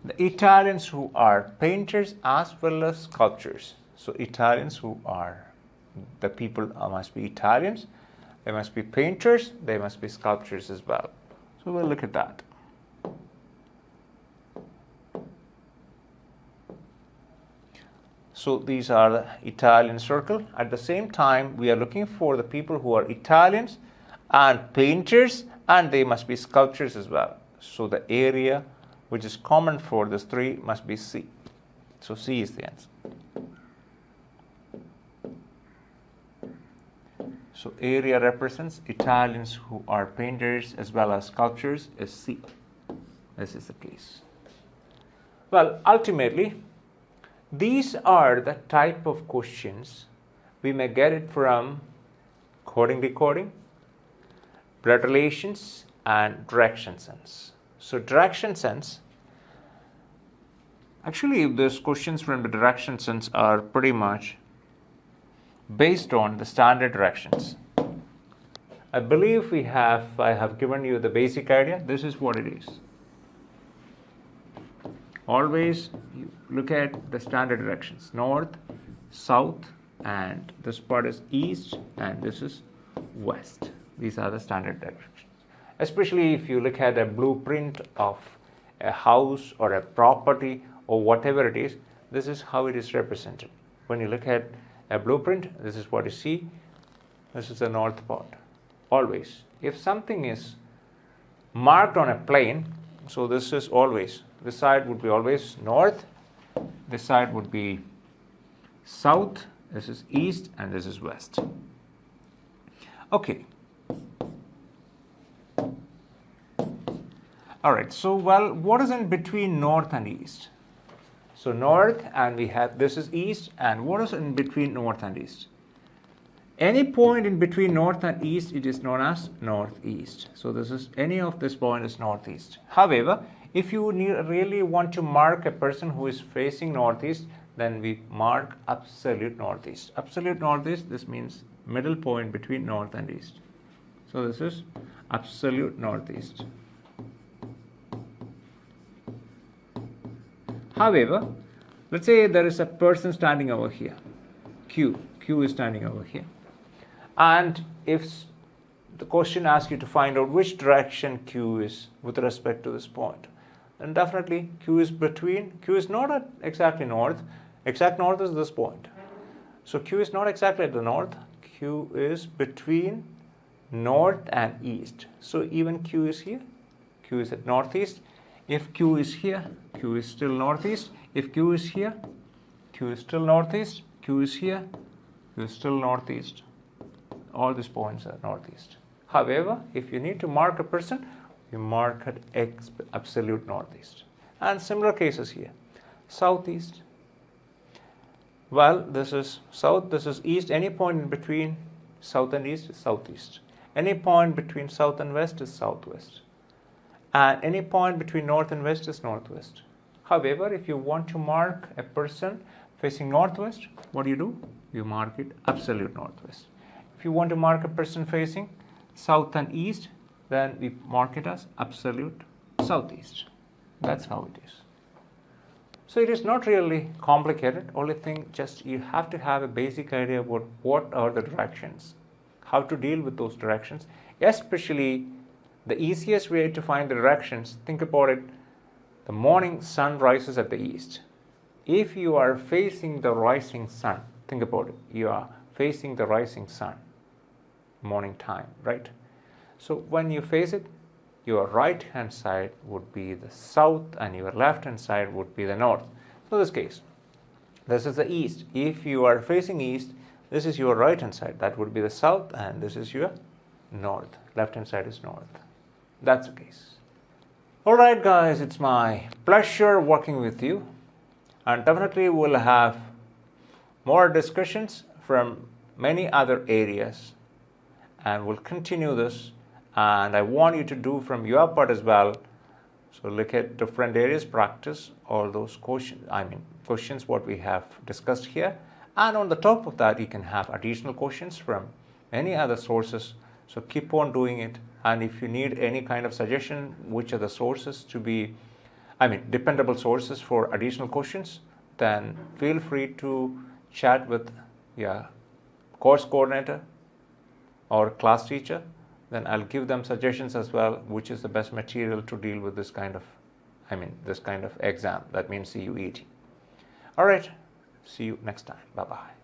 The Italians who are painters as well as sculptors. So Italians who are, the people must be Italians, they must be painters, they must be sculptors as well. So we'll look at that. So these are the Italian circle. At the same time, we are looking for the people who are Italians and painters, and they must be sculptors as well. So the area which is common for these three must be C. So C is the answer. So area represents Italians who are painters as well as sculptors is C. This is the case. Well, ultimately, these are the type of questions we may get it from coding decoding, blood relations, and direction sense. So direction sense, actually these questions from the direction sense are pretty much based on the standard directions. I believe I have given you the basic idea. This is what it is. Always you look at the standard directions, north, south, and this part is east, and this is west. These are the standard directions. Especially if you look at a blueprint of a house or a property or whatever it is, this is how it is represented. When you look at a blueprint, this is what you see. This is the north part. Always. If something is marked on a plane, so this is always, this side would be always north, this side would be south, this is east, and this is west. Okay. All right, so well, what is in between north and east? So north, and we have, this is east, and what is in between north and east? Any point in between north and east, it is known as northeast. So this is, any of this point is northeast. However, if you really want to mark a person who is facing northeast, then we mark absolute northeast. Absolute northeast, this means middle point between north and east. So this is absolute northeast. However, let's say there is a person standing over here. Q is standing over here. And if the question asks you to find out which direction Q is with respect to this point, then definitely Q is between, Q is not at exactly north. Exact north is this point. So Q is not exactly at the north. Q is between north and east. So even Q is here. Q is at northeast. If Q is here, Q is still northeast. If Q is here, Q is still northeast. Q is here, Q is still northeast. All these points are northeast. However, if you need to mark a person, you mark at absolute northeast. And similar cases here. Southeast. Well, this is south, this is east. Any point in between south and east is southeast. Any point between south and west is southwest. And any point between north and west is northwest. However, if you want to mark a person facing northwest, what do? You mark it absolute northwest. If you want to mark a person facing south and east, then we mark it as absolute southeast. That's how it is. So it is not really complicated. Only thing, just you have to have a basic idea about what are the directions, how to deal with those directions, especially the easiest way to find the directions. Think about it. The morning sun rises at the east. If you are facing the rising sun, think about it. You are facing the rising sun, morning time, right? So when you face it, your right hand side would be the south and your left hand side would be the north. So in this case, this is the east. If you are facing east, this is your right hand side. That would be the south, and this is your north. Left hand side is north. That's the case. All right, guys, it's my pleasure working with you, and definitely we'll have more discussions from many other areas, and we'll continue this. And I want you to do from your part as well. So look at different areas, practice all those questions what we have discussed here. And on the top of that, you can have additional questions from any other sources. So keep on doing it. And if you need any kind of suggestion, which are the sources to be, dependable sources for additional questions, then feel free to chat with your course coordinator or class teacher. Then I'll give them suggestions as well, which is the best material to deal with this kind of exam. That means CUET. All right. See you next time. Bye-bye.